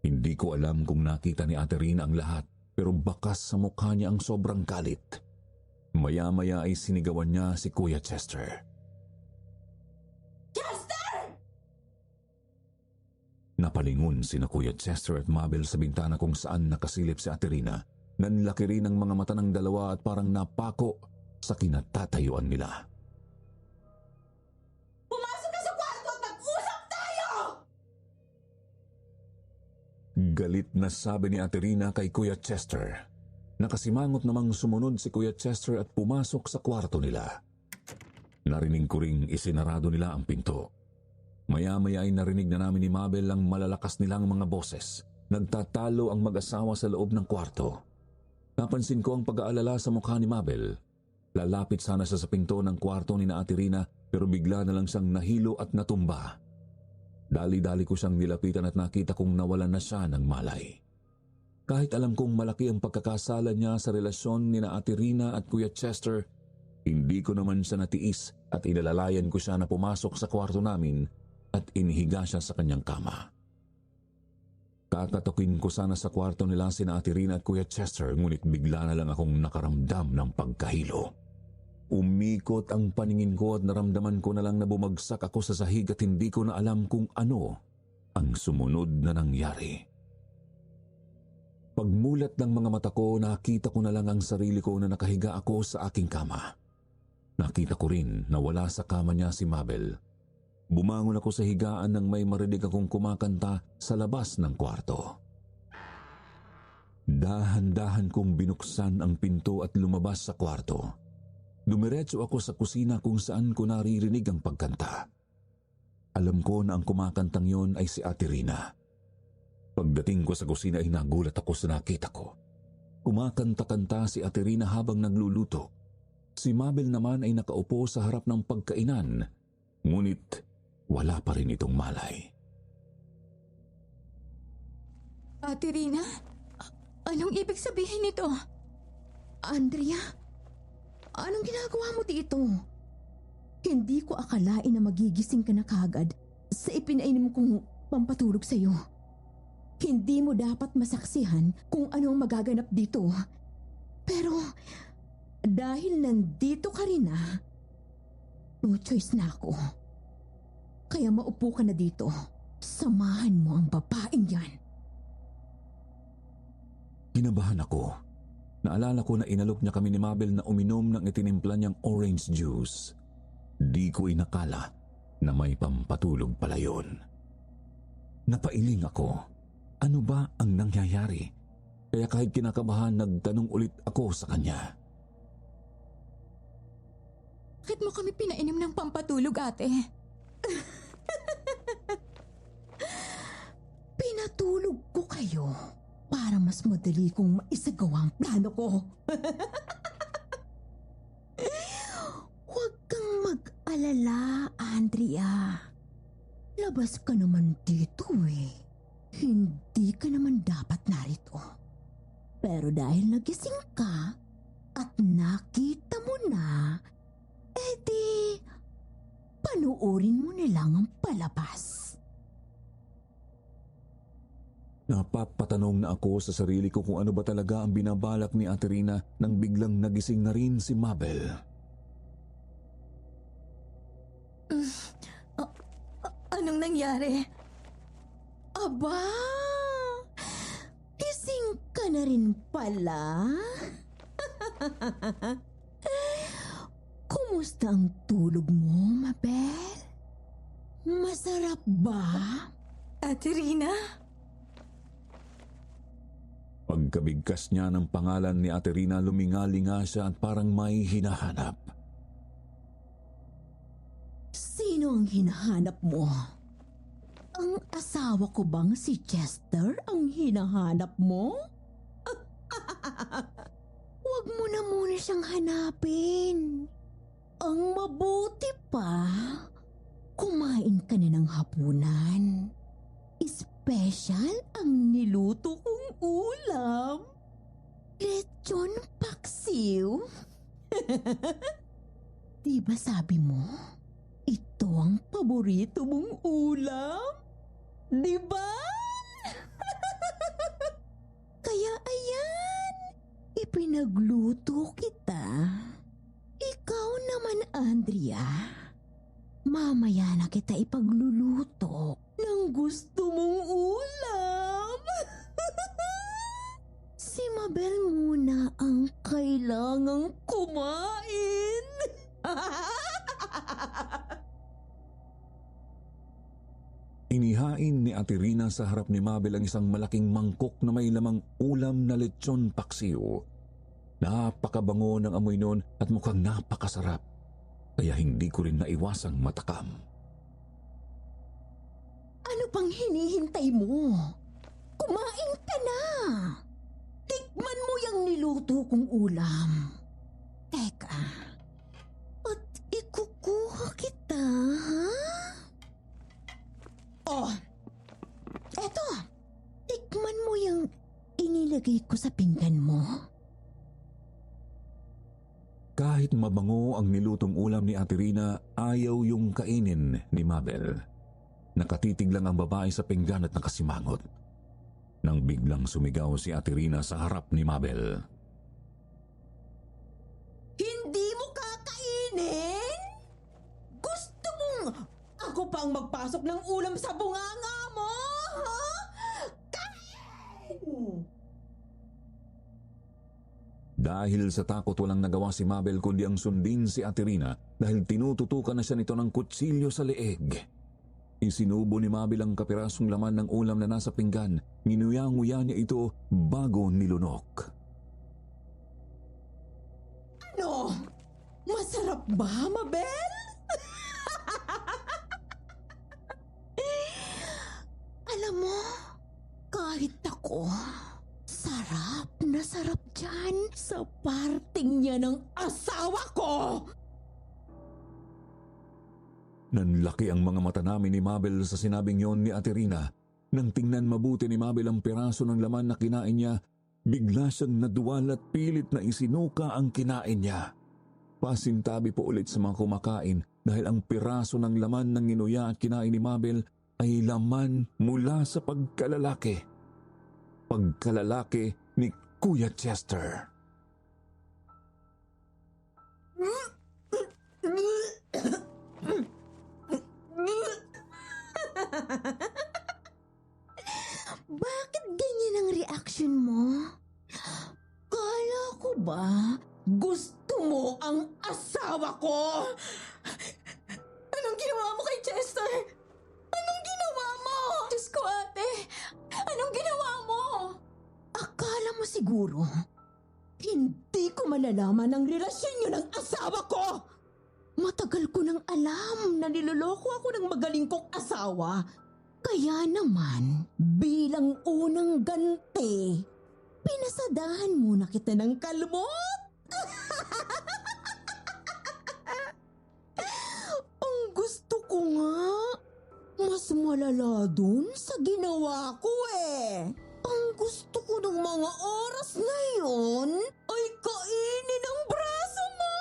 [SPEAKER 4] Hindi ko alam kung nakita ni Ate Rina ang lahat, pero bakas sa mukha niya ang sobrang galit. Maya-maya ay sinigawan niya si Kuya Chester. Napalingon sina Kuya Chester at Mabel sa bintana kung saan nakasilip si Ate Rina. Nanlaki rin ang mga mata ng dalawa at parang napako sa kinatatayuan nila.
[SPEAKER 11] Pumasok ka sa kwarto at mag-usap tayo!
[SPEAKER 4] Galit na sabi ni Ate Rina kay Kuya Chester. Nakasimangot namang sumunod si Kuya Chester at pumasok sa kwarto nila. Narinig ko ring isinarado nila ang pinto. Maya-maya ay narinig na namin ni Mabel ang malalakas nilang mga boses. Nagtatalo ang mag-asawa sa loob ng kwarto. Napansin ko ang pag-aalala sa mukha ni Mabel. Lalapit sana siya sa pinto ng kwarto ni na Ate Rina pero bigla na lang siyang nahilo at natumba. Dali-dali ko siyang nilapitan at nakita kong nawalan na siya ng malay. Kahit alam kong malaki ang pagkakasala niya sa relasyon ni na Ate Rina at Kuya Chester, hindi ko naman siya natiis at inalalayan ko siya na pumasok sa kwarto namin at inihiga siya sa kanyang kama. Kakatukin ko sana sa kwarto nila sina Ate Rina at Kuya Chester, ngunit bigla na lang akong nakaramdam ng pagkahilo. Umikot ang paningin ko at naramdaman ko na lang na bumagsak ako sa sahig at hindi ko na alam kung ano ang sumunod na nangyari. Pagmulat ng mga mata ko, nakita ko na lang ang sarili ko na nakahiga ako sa aking kama. Nakita ko rin na wala sa kama niya si Mabel. Bumangon ako sa higaan nang may marinig akong kumakanta sa labas ng kwarto. Dahan-dahan kong binuksan ang pinto at lumabas sa kwarto. Dumiretso ako sa kusina kung saan ko naririnig ang pagkanta. Alam ko na ang kumakantang yon ay si Ate Rina. Pagdating ko sa kusina ay nagulat ako sa nakita ko. Kumakanta-kanta si Ate Rina habang nagluluto. Si Mabel naman ay nakaupo sa harap ng pagkainan, ngunit wala pa rin itong malay.
[SPEAKER 9] Ate Rina, anong ibig sabihin nito?
[SPEAKER 11] Andrea, anong ginagawa mo dito? Hindi ko akalain na magigising ka na kagad sa ipinainom kong pampatulog sa'yo. Hindi mo dapat masaksihan kung anong magaganap dito. Pero dahil nandito ka rin na, no choice na ako. Kaya maupo ka na dito. Samahan mo ang babaeng yan.
[SPEAKER 4] Kinabahan ako. Naalala ko na inalok niya kami ni Mabel na uminom ng itinimpla niyang orange juice. Di ko inakala na may pampatulog pala yun. Napailing ako. Ano ba ang nangyayari? Kaya kahit kinakabahan, nagtanong ulit ako sa kanya.
[SPEAKER 9] Bakit mo kami pinainom ng pampatulog, ate?
[SPEAKER 11] Pinatulog ko kayo para mas madali kong maisagawa ang plano ko. Huwag kang mag-alala, Andrea. Labas ka naman dito eh. Hindi ka naman dapat narito. Pero dahil nagising ka at nakita mo na, edi panuorin mo nilang ang palabas.
[SPEAKER 4] Napapatanong na ako sa sarili ko kung ano ba talaga ang binabalak ni Ate Rina nang biglang nagising na rin si Mabel.
[SPEAKER 6] Anong nangyari?
[SPEAKER 11] Aba, gising ka na rin pala. Kumusta ang tulog mo, Mabel? Masarap ba?
[SPEAKER 6] Ate Rina?
[SPEAKER 4] Pagkabigkas niya ng pangalan ni Aterina, lumingalinga siya at parang may hinahanap.
[SPEAKER 11] Sino ang hinahanap mo? Ang asawa ko bang si Chester ang hinahanap mo? Huwag mo na muna siyang hanapin. Ang mabuti pa, kumain ka na ng hapunan. Special ang niluto kong ulam. Lechon paksiw. Di ba sabi mo, ito ang paborito mong ulam? Di ba? Kaya ayan, ipinagluto kita. Ikaw naman, Andrea. Mamaya na kita ipagluluto ng gusto mong ulam. Si Mabel muna ang kailangang kumain.
[SPEAKER 4] Inihain ni Aterina sa harap ni Mabel ang isang malaking mangkok na may lamang ulam na lechon paksiw. Napakabango ng amoy noon at mukhang napakasarap, kaya hindi ko rin naiwasang matakam.
[SPEAKER 11] Ano pang hinihintay mo? Kumain ka na! Tikman mo yung niluto kong ulam. Teka, at ikukuha kita, ha? Oh, eto, tikman mo yung inilagay ko sa pinggan mo.
[SPEAKER 4] Kahit mabango ang nilutong ulam ni Aterina, ayaw yung kainin ni Mabel. Nakatitig lang ang babae sa pinggan at nakasimangot. Nang biglang sumigaw si Aterina sa harap ni Mabel.
[SPEAKER 11] Hindi mo kakainin? Gusto mong ako pang magpasok ng ulam sa bunganga mo? Ha? Kain!
[SPEAKER 4] Dahil sa takot, walang nagawa si Mabel kundi ang sundin si Aterina dahil tinututukan na siya nito ng kutsilyo sa leeg. Isinubo ni Mabel ang kapirasong laman ng ulam na nasa pinggan. Nginuya-nguya niya ito bago nilunok.
[SPEAKER 11] Ano? Masarap ba, Mabel? Alam mo, kahit ako, sarap na sarap dyan sa parting niya ng asawa ko!
[SPEAKER 4] Nanlaki ang mga mata namin ni Mabel sa sinabing yon ni Aterina. Nang tingnan mabuti ni Mabel ang piraso ng laman na kinain niya, bigla siyang naduwal at pilit na isinuka ang kinain niya. Pasintabi po ulit sa mga kumakain dahil ang piraso ng laman ng inuya at kinain ni Mabel ay laman mula sa pagkalalaki. Pagkalalaki ni Kuya Chester.
[SPEAKER 11] Bakit ganyan ang reaction mo? Kala ko ba gusto mo ang asawa ko?
[SPEAKER 6] Anong ginawa mo kay Chester? Anong ginawa mo? Diyos ko, ate. Anong ginawa mo?
[SPEAKER 11] Akala mo siguro hindi ko malalaman ang relasyon niyo ng asawa ko? Matagal ko nang alam na niloloko ako ng magaling kong asawa. Kaya naman, bilang unang ganti, pinasadahan muna kita ng kalmot. Ang gusto ko nga, mas malala dun sa ginawa ko eh. Ang gusto ko ng mga oras na yun ay kainin ang braso mo.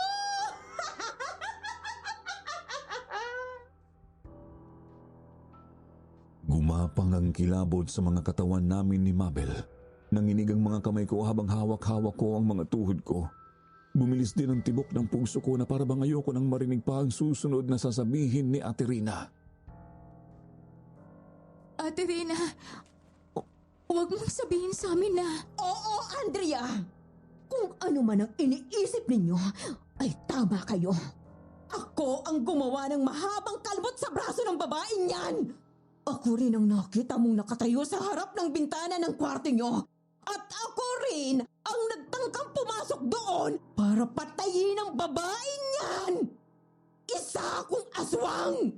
[SPEAKER 4] Gumapang ang kilabot sa mga katawan namin ni Mabel. Nanginig ang mga kamay ko habang hawak-hawak ko ang mga tuhod ko. Bumilis din ang tibok ng puso ko na para bang ayoko nang marinig pa ang susunod na sasabihin ni Aterina.
[SPEAKER 9] Aterina, huwag mong sabihin sa amin na...
[SPEAKER 11] Oo, Andrea! Kung ano man ang iniisip ninyo, ay tama kayo. Ako ang gumawa ng mahabang kalbot sa braso ng babaeng yan! Ako rin ang nakita mong nakatayo sa harap ng bintana ng kwarto nyo. At ako namin ang nagtangkang pumasok doon para patayin ang babaeng yan! Isa akong aswang!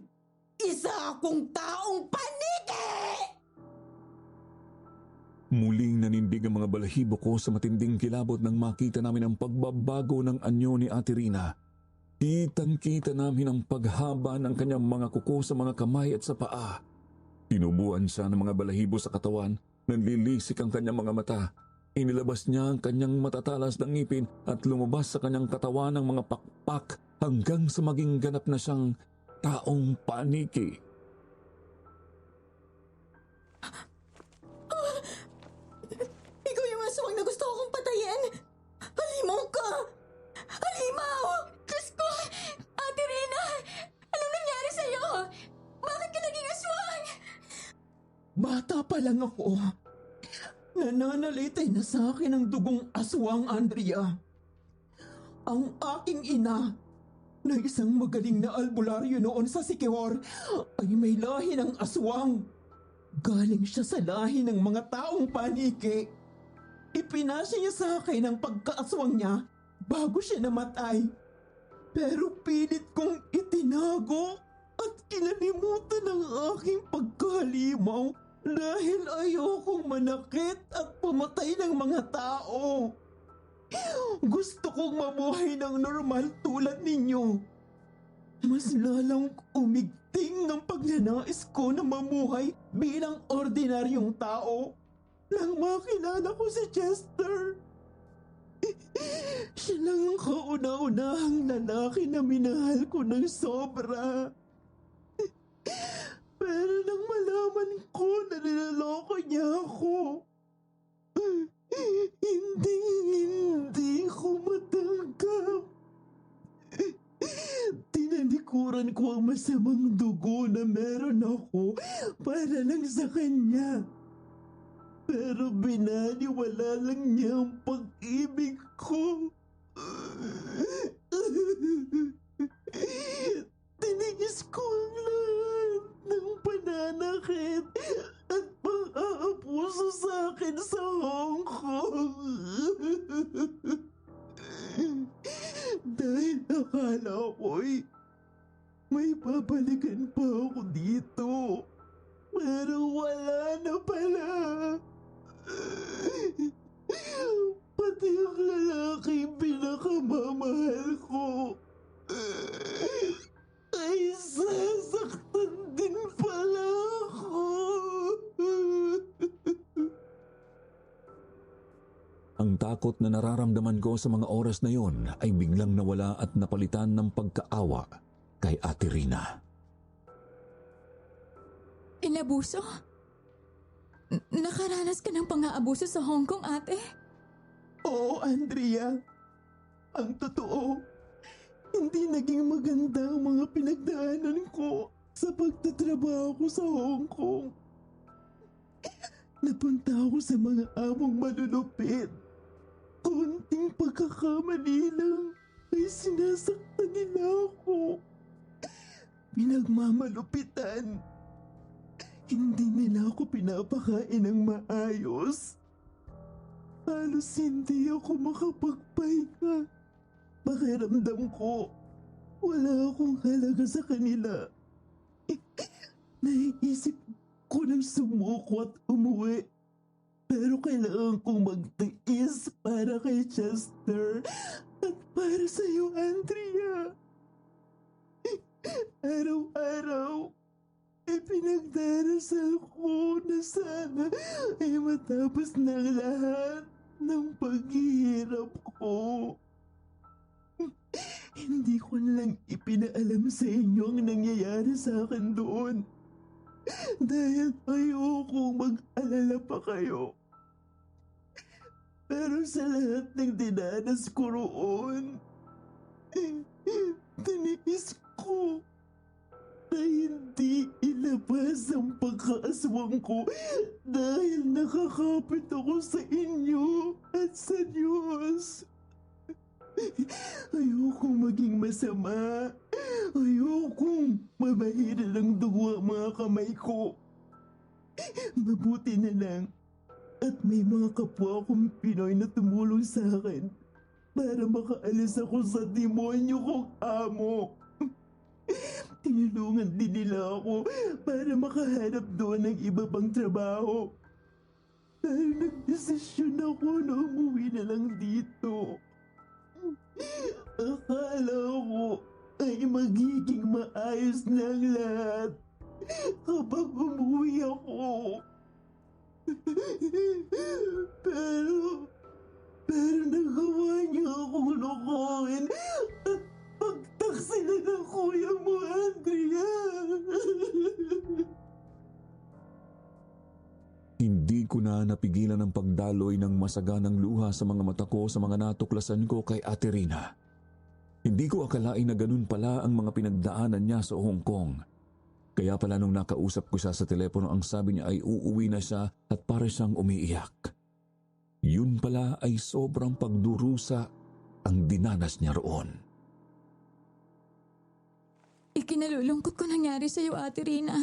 [SPEAKER 11] Isa akong taong paniki!
[SPEAKER 4] Muling nanindig ang mga balahibo ko sa matinding kilabot nang makita namin ang pagbabago ng anyo ni Ate Rina. Kitang-kita namin ang paghaba ng kanyang mga kuko sa mga kamay at sa paa. Tinubuan siya ng mga balahibo sa katawan, nanlilisik ang kanyang mga mata. Inilabas niya ang kanyang matatalas ng ngipin at lumabas sa kanyang katawan ng mga pakpak hanggang sa maging ganap na siyang taong paniki.
[SPEAKER 11] Ikaw yung aswang na gusto akong patayin! Halimaw ka! Halimaw!
[SPEAKER 9] Diyos ko! Ate Rina! Anong nangyari sa'yo? Bakit ka naging aswang?
[SPEAKER 12] Bata pa lang ako. Nananalitay na sa akin ang dugong aswang, Andrea. Ang aking ina, na isang magaling na albularyo noon sa Siquijor, ay may lahi ng aswang. Galing siya sa lahi ng mga taong paniki. Ipinasa niya sa akin ang pagkaaswang niya bago siya namatay. Pero pilit kong itinago at kinalimutan ang aking pagkahalimaw dahil ayokong manakit at pumatay ng mga tao. Gusto kong mabuhay ng normal tulad ninyo. Mas lalang umigting ng pagnanais ko na mamuhay bilang ordinaryong tao nang makilala ko si Chester. Siya lang ang kauna-unahang lalaki na minahal ko ng sobra. Pero nang malaman ko na nilaloko niya ako, hindi ko matanggap. Tinalikuran ko ang masamang dugo na meron ako para lang sa kanya. Pero binaliwala lang niya ang pag-ibig ko. Tinigis ko ang lahat ng pananakit at pang-aabuso sa akin sa Hong Kong. Dahil akala ko'y may babalikan pa ako dito. Pero wala na pala. Pati ang lalaking pinakamamahal ko ay sasaktan din pala ako.
[SPEAKER 4] Ang takot na nararamdaman ko sa mga oras na yon ay biglang nawala at napalitan ng pagkaawa kay Ate Rina.
[SPEAKER 9] Inabuso? Nakaranas ka ng pang-aabuso sa Hong Kong, ate?
[SPEAKER 12] Oo, Andrea. Ang totoo, hindi naging maganda ang mga pinagdaanan ko sa pagtatrabaho ko sa Hong Kong. Napunta ako sa mga among malulupit. Konting pagkakamali lang ay sinasaktan nila ako. Pinagmamalupitan. Hindi nila ako pinapakain ng maayos. Halos hindi ako makapagpahinga. Pakiramdam ko, wala akong halaga sa kanila. Naiisip ko nang sumuko at umuwi. Pero kailangan kong magtiis para kay Chester at para sa iyo, Andrea. Araw-araw, pinagdarasal ko na sana ay matapos ng lahat ng paghihirap ko. Hindi ko lang ipinaalam sa inyo ang nangyayari sa akin doon. Dahil ayokong mag-alala pa kayo. Pero sa lahat ng dinanas ko roon, tiniis ko na hindi ilabas ang pagkaaswang ko dahil nakakapit ako sa inyo at sa Diyos. Ayokong maging masama. Ayokong mabahira ng dugo ang mga kamay ko. Mabuti na lang, At may mga kapwa akong Pinoy na tumulong sa akin para makaalis ako sa demonyo kong amo. Tinulungan din nila ako para makahanap doon ng iba pang trabaho. Pero nagdesisyon ako na umuwi na lang dito. Akala ko ay magiging maayos na ang lahat kapag umuwi ako. Pero nagawa niya akong lokohin at pagtaksilan ng kuya mo, Andrea.
[SPEAKER 4] Hindi ko na napigilan ang pagdaloy ng masaganang luha sa mga mata ko sa mga natuklasan ko kay Ate Rina. Hindi ko akalain na ganun pala ang mga pinagdaanan niya sa Hong Kong. Kaya pala nung nakausap ko siya sa telepono, ang sabi niya ay uuwi na siya at para siyang umiiyak. Yun pala ay sobrang pagdurusa ang dinanas niya roon.
[SPEAKER 9] Ikinalulungkot ko nangyari sa'yo, Ate Rina.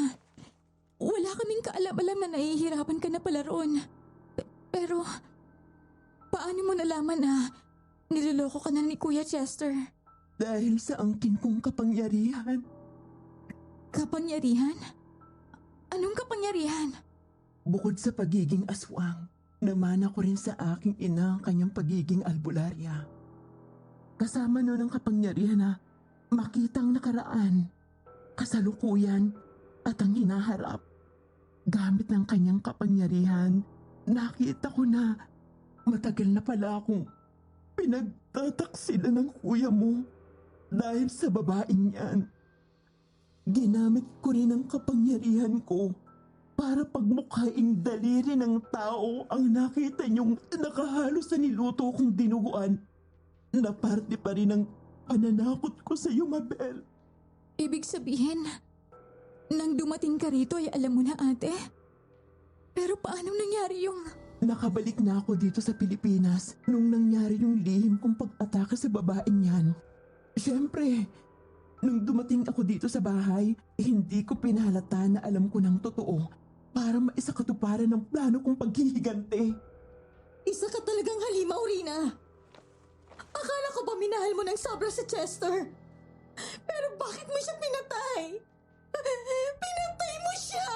[SPEAKER 9] Wala kaming kaalam-alam na nahihirapan ka na pala roon. Pero, paano mo nalaman na niloloko ka na ni Kuya Chester?
[SPEAKER 12] Dahil sa angkin kong kapangyarihan.
[SPEAKER 9] Kapangyarihan? Anong kapangyarihan?
[SPEAKER 12] Bukod sa pagiging aswang, namana ko rin sa aking ina ang kanyang pagiging albularya. Kasama nun ang kapangyarihan na makita ang nakaraan, kasalukuyan at ang hinaharap. Gamit ng kanyang kapangyarihan, nakita ko na matagal na pala akong pinagtataksila ng kuya mo dahil sa babaeng yan. Ginamit ko rin ang kapangyarihan ko para pagmukhaing daliri ng tao ang nakita niyong nakahalo sa niluto kong dinuguan na parte pa rin ng pananakot ko sa iyo, Mabel.
[SPEAKER 9] Ibig sabihin, nang dumating ka rito ay alam mo na, ate? Pero paano nangyari yung...
[SPEAKER 12] Nakabalik na ako dito sa Pilipinas nung nangyari yung lihim kong pag-atake sa babaeng yan. Siyempre, nung dumating ako dito sa bahay, hindi ko pinahalata na alam ko ng totoo para maisakatuparan ng plano kong paghihigante.
[SPEAKER 6] Isa ka talagang halimaw, Rina. Akala ko ba minahal mo ng sobra si Chester? Pero bakit mo siya pinatay? Pinatay mo siya!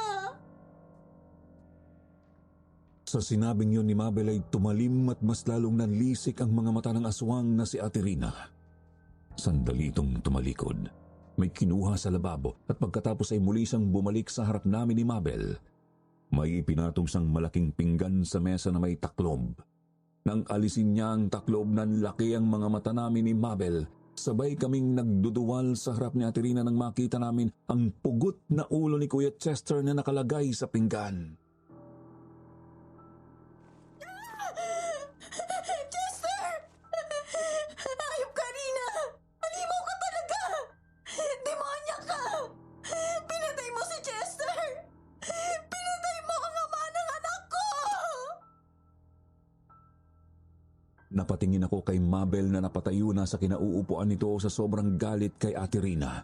[SPEAKER 4] Sa sinabing yun ni Mabel ay tumalim at mas lalong nanlisik ang mga mata ng aswang na si Ate Rina. Sandali itong tumalikod. May kinuha sa lababo at pagkatapos ay muli siyang bumalik sa harap namin ni Mabel. May ipinatong siyang malaking pinggan sa mesa na may taklob. Nang alisin niya ang taklob, nanlaki ang mga mata namin ni Mabel. Sabay kaming nagduduwal sa harap ni Ate Rina nang makita namin ang pugot na ulo ni Kuya Chester na nakalagay sa pinggan.
[SPEAKER 6] Chester! Ayop ka, Rina! Halimaw ka talaga! Demonya ka! Pinatay mo si Chester! Pinatay mo ang ama ng anak ko!
[SPEAKER 4] Napatingin ako kay Mabel na napatayo na sa kinauupuan nito sa sobrang galit kay Ate Rina.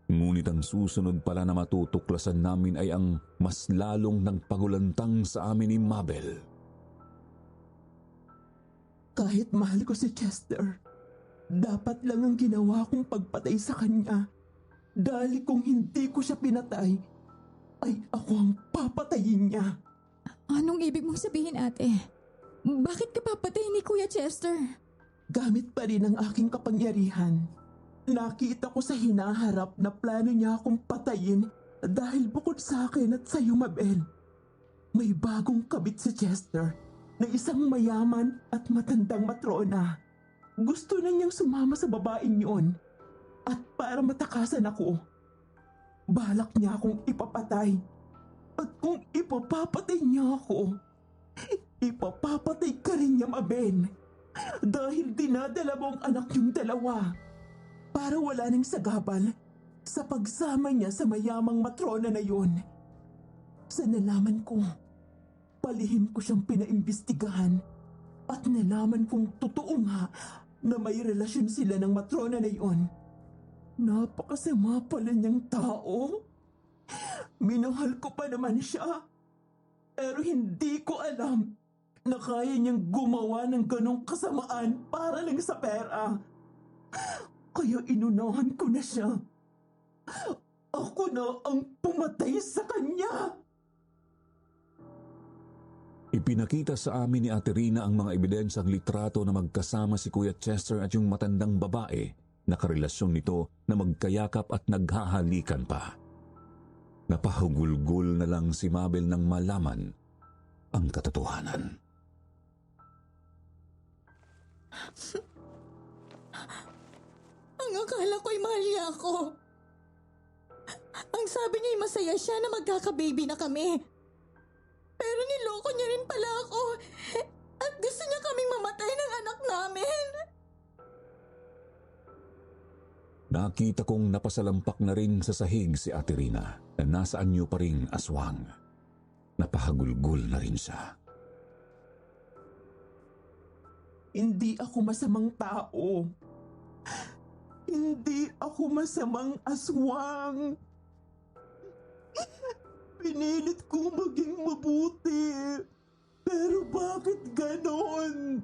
[SPEAKER 4] Ngunit ang susunod pala na matutuklasan namin ay ang mas lalong nagpagulantang sa amin ni Mabel.
[SPEAKER 12] Kahit mahal ko si Chester, dapat lang ang ginawa kong pagpatay sa kanya. Dahil kung hindi ko siya pinatay, ay ako ang papatayin niya.
[SPEAKER 9] Anong ibig mong sabihin, ate? Bakit ka papatay ni Kuya Chester?
[SPEAKER 12] Gamit pa rin ang aking kapangyarihan. Nakita ko sa hinaharap na plano niya akong patayin dahil bukod sa akin at sa iyo, Mabel, may bagong kabit si Chester na isang mayaman at matandang matrona. Gusto na niyang sumama sa babaeng yon at para matakasan ako, balak niya akong ipapatay. At kung ipapapatay niya ako, ipapapatay ka rin niya, Mabel. Dahil dinadala mo ang anak niyong dalawa para wala nang sagabal sa pagsama niya sa mayamang matrona na yon. Sa nalaman ko, palihim ko siyang pinaimbestigahan at nalaman kong totoo nga na may relasyon sila ng matrona na yon. Napakasama pala niyang tao. Minahal ko pa naman siya. Pero hindi ko alam na kaya niyang gumawa ng ganong kasamaan para lang sa pera. Kaya inunahan ko na siya. Ako na ang pumatay sa kanya.
[SPEAKER 4] Ipinakita sa amin ni Ate Rina ang mga ebidensyang litrato na magkasama si Kuya Chester at yung matandang babae na karelasyon nito na magkayakap at naghahalikan pa. Napahugulgul na lang si Mabel nang malaman ang katotohanan.
[SPEAKER 9] Ang akala ko'y mahal niya ako. Ang sabi niya'y masaya siya na magkaka-baby na kami. Pero niloko niya rin pala ako. At gusto niya kaming mamatay ng anak namin.
[SPEAKER 4] Nakita kong napasalampak na rin sa sahig si Ate Rina na nasa anyo pa ring aswang. Napahagulgul na rin siya.
[SPEAKER 12] Hindi ako masamang tao. Hindi ako masamang aswang. Pinilit kong maging mabuti. Pero bakit ganon?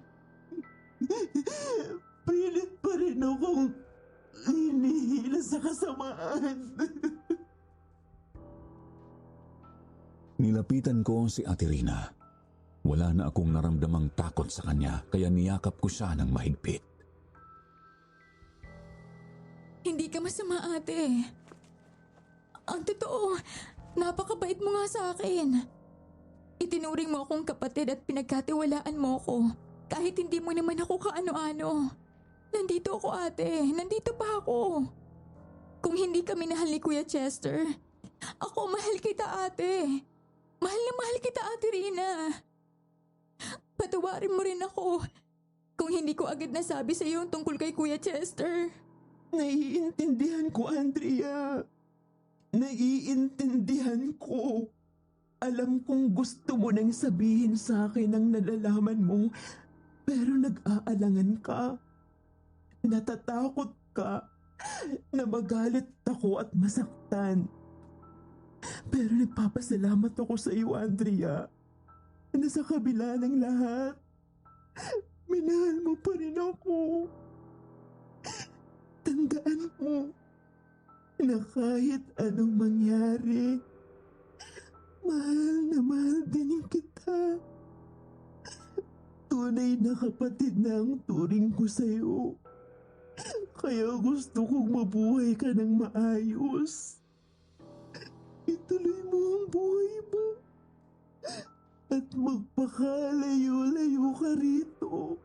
[SPEAKER 12] Pilit pa rin akong hinihila sa kasamaan.
[SPEAKER 4] Nilapitan ko si Ate Rina. Wala na akong naramdamang takot sa kanya kaya niyakap ko siya ng mahigpit.
[SPEAKER 9] Hindi ka masama, ate. Ang totoo, napakabait mo nga sa akin. Itinuring mo akong kapatid at pinagkatiwalaan mo ko. Kahit hindi mo naman ako kaano-ano. Nandito ako, ate. Nandito pa ako. Kung hindi ka minahal ni Kuya Chester, ako mahal kita, ate. Mahal na mahal kita, Ate Rina. Patawarin mo rin ako kung hindi ko agad nasabi sa iyo tungkol kay Kuya Chester.
[SPEAKER 12] Naiintindihan ko, Andrea. Naiintindihan ko. Alam kong gusto mo nang sabihin sa akin ang nalalaman mo, pero nag-aalangan ka. Natatakot ka na magalit ako at masaktan. Pero nagpapasalamat ako sa iyo, Andrea, na sa kabila ng lahat, minahal mo pa rin ako. Tandaan mo na kahit anong mangyari, mahal na mahal din kita. Tunay na kapatid na ang turing ko sa'yo. Kaya gusto kong mabuhay ka ng maayos. Ituloy mo ang buhay mo at magpakalayo-layo ka rito.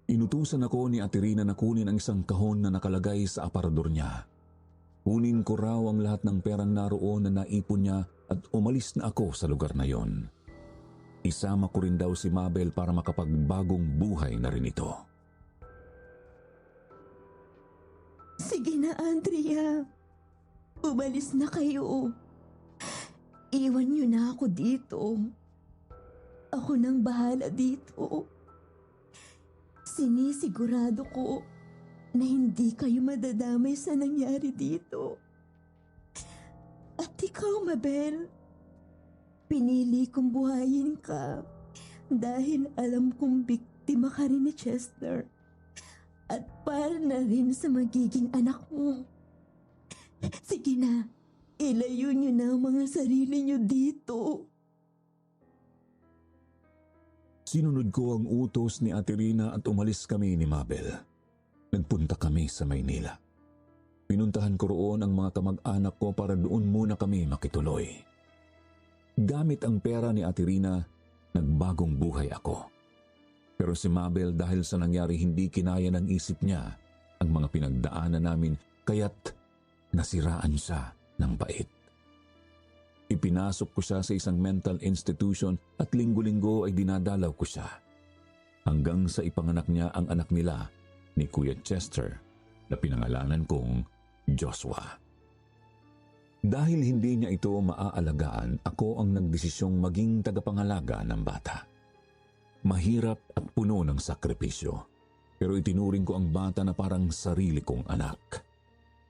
[SPEAKER 4] Inutusan ako ni Ate Rina na kunin ang isang kahon na nakalagay sa aparador niya. Kunin ko raw ang lahat ng perang naroon na naipon niya at umalis na ako sa lugar na yon. Isama ko rin daw si Mabel para makapagbagong buhay na rin ito.
[SPEAKER 11] Sige na, Andrea. Umalis na kayo. Iwan niyo na ako dito. Ako nang bahala dito. Sinisigurado ko na hindi kayo madadamay sa nangyari dito. At ikaw, Mabel, pinili kong buhayin ka dahil alam kong biktima ka rin ni Chester at para na rin sa magiging anak mo. Sige na, ilayo niyo na ang mga sarili niyo dito.
[SPEAKER 4] Sinunod ko ang utos ni Ate Rina at umalis kami ni Mabel. Nagpunta kami sa Maynila. Pinuntahan ko roon ang mga kamag-anak ko para doon muna kami makituloy. Gamit ang pera ni Ate Rina, nagbagong buhay ako. Pero si Mabel dahil sa nangyari hindi kinaya ng isip niya ang mga pinagdaanan namin kaya't nasiraan siya ng bait. Ipinasok ko siya sa isang mental institution at linggo-linggo ay dinadalaw ko siya. Hanggang sa ipanganak niya ang anak nila ni Kuya Chester na pinangalanan kong Joshua. Dahil hindi niya ito maaalagaan, ako ang nagdesisyong maging tagapangalaga ng bata. Mahirap at puno ng sakripisyo, pero itinuring ko ang bata na parang sarili kong anak.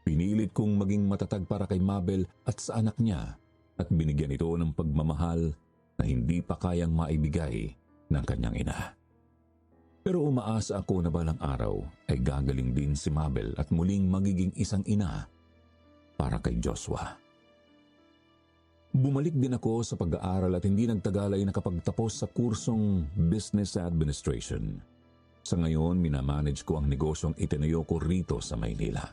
[SPEAKER 4] Pinilit kong maging matatag para kay Mabel at sa anak niya at binigyan ito ng pagmamahal na na hindi pa kayang maibigay ng kanyang ina. Pero umaasa ako na balang araw ay gagaling din si Mabel at muling magiging isang ina para kay Joshua. Bumalik din ako sa pag-aaral at hindi nagtagal ay nakapagtapos sa kursong Business Administration. Sa ngayon, minamanage ko ang negosyong itinayo ko rito sa Maynila.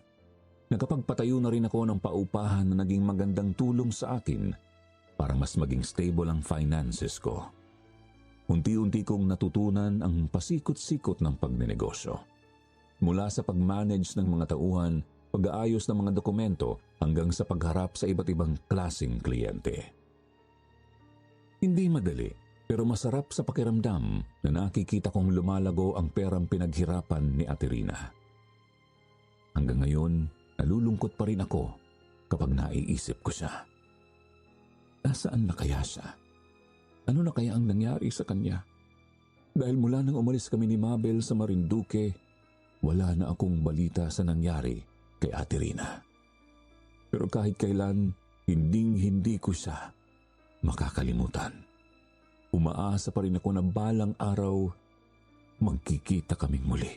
[SPEAKER 4] Nakapagpatayo na rin ako ng paupahan na naging magandang tulong sa akin para mas maging stable ang finances ko. Unti-unti kong natutunan ang pasikot-sikot ng pagnenegosyo. Mula sa pag-manage ng mga tauhan, pag-aayos ng mga dokumento hanggang sa pagharap sa iba't ibang klaseng kliyente. Hindi madali, pero masarap sa pakiramdam na nakikita kong lumalago ang perang pinaghirapan ni Ate Rina. Hanggang ngayon, nalulungkot pa rin ako kapag naiisip ko siya. Nasaan na kaya siya? Ano na kaya ang nangyari sa kanya? Dahil mula nang umalis kami ni Mabel sa Marinduque, wala na akong balita sa nangyari kay Ate Rina. Pero kahit kailan, hindi ko siya makakalimutan. Umaasa pa rin ako na balang araw, magkikita kaming muli.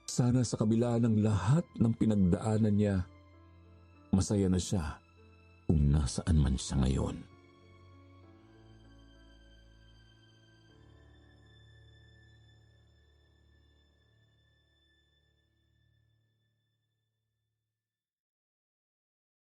[SPEAKER 4] Sana sa kabila ng lahat ng pinagdaanan niya, masaya na siya kung nasaan man siya ngayon.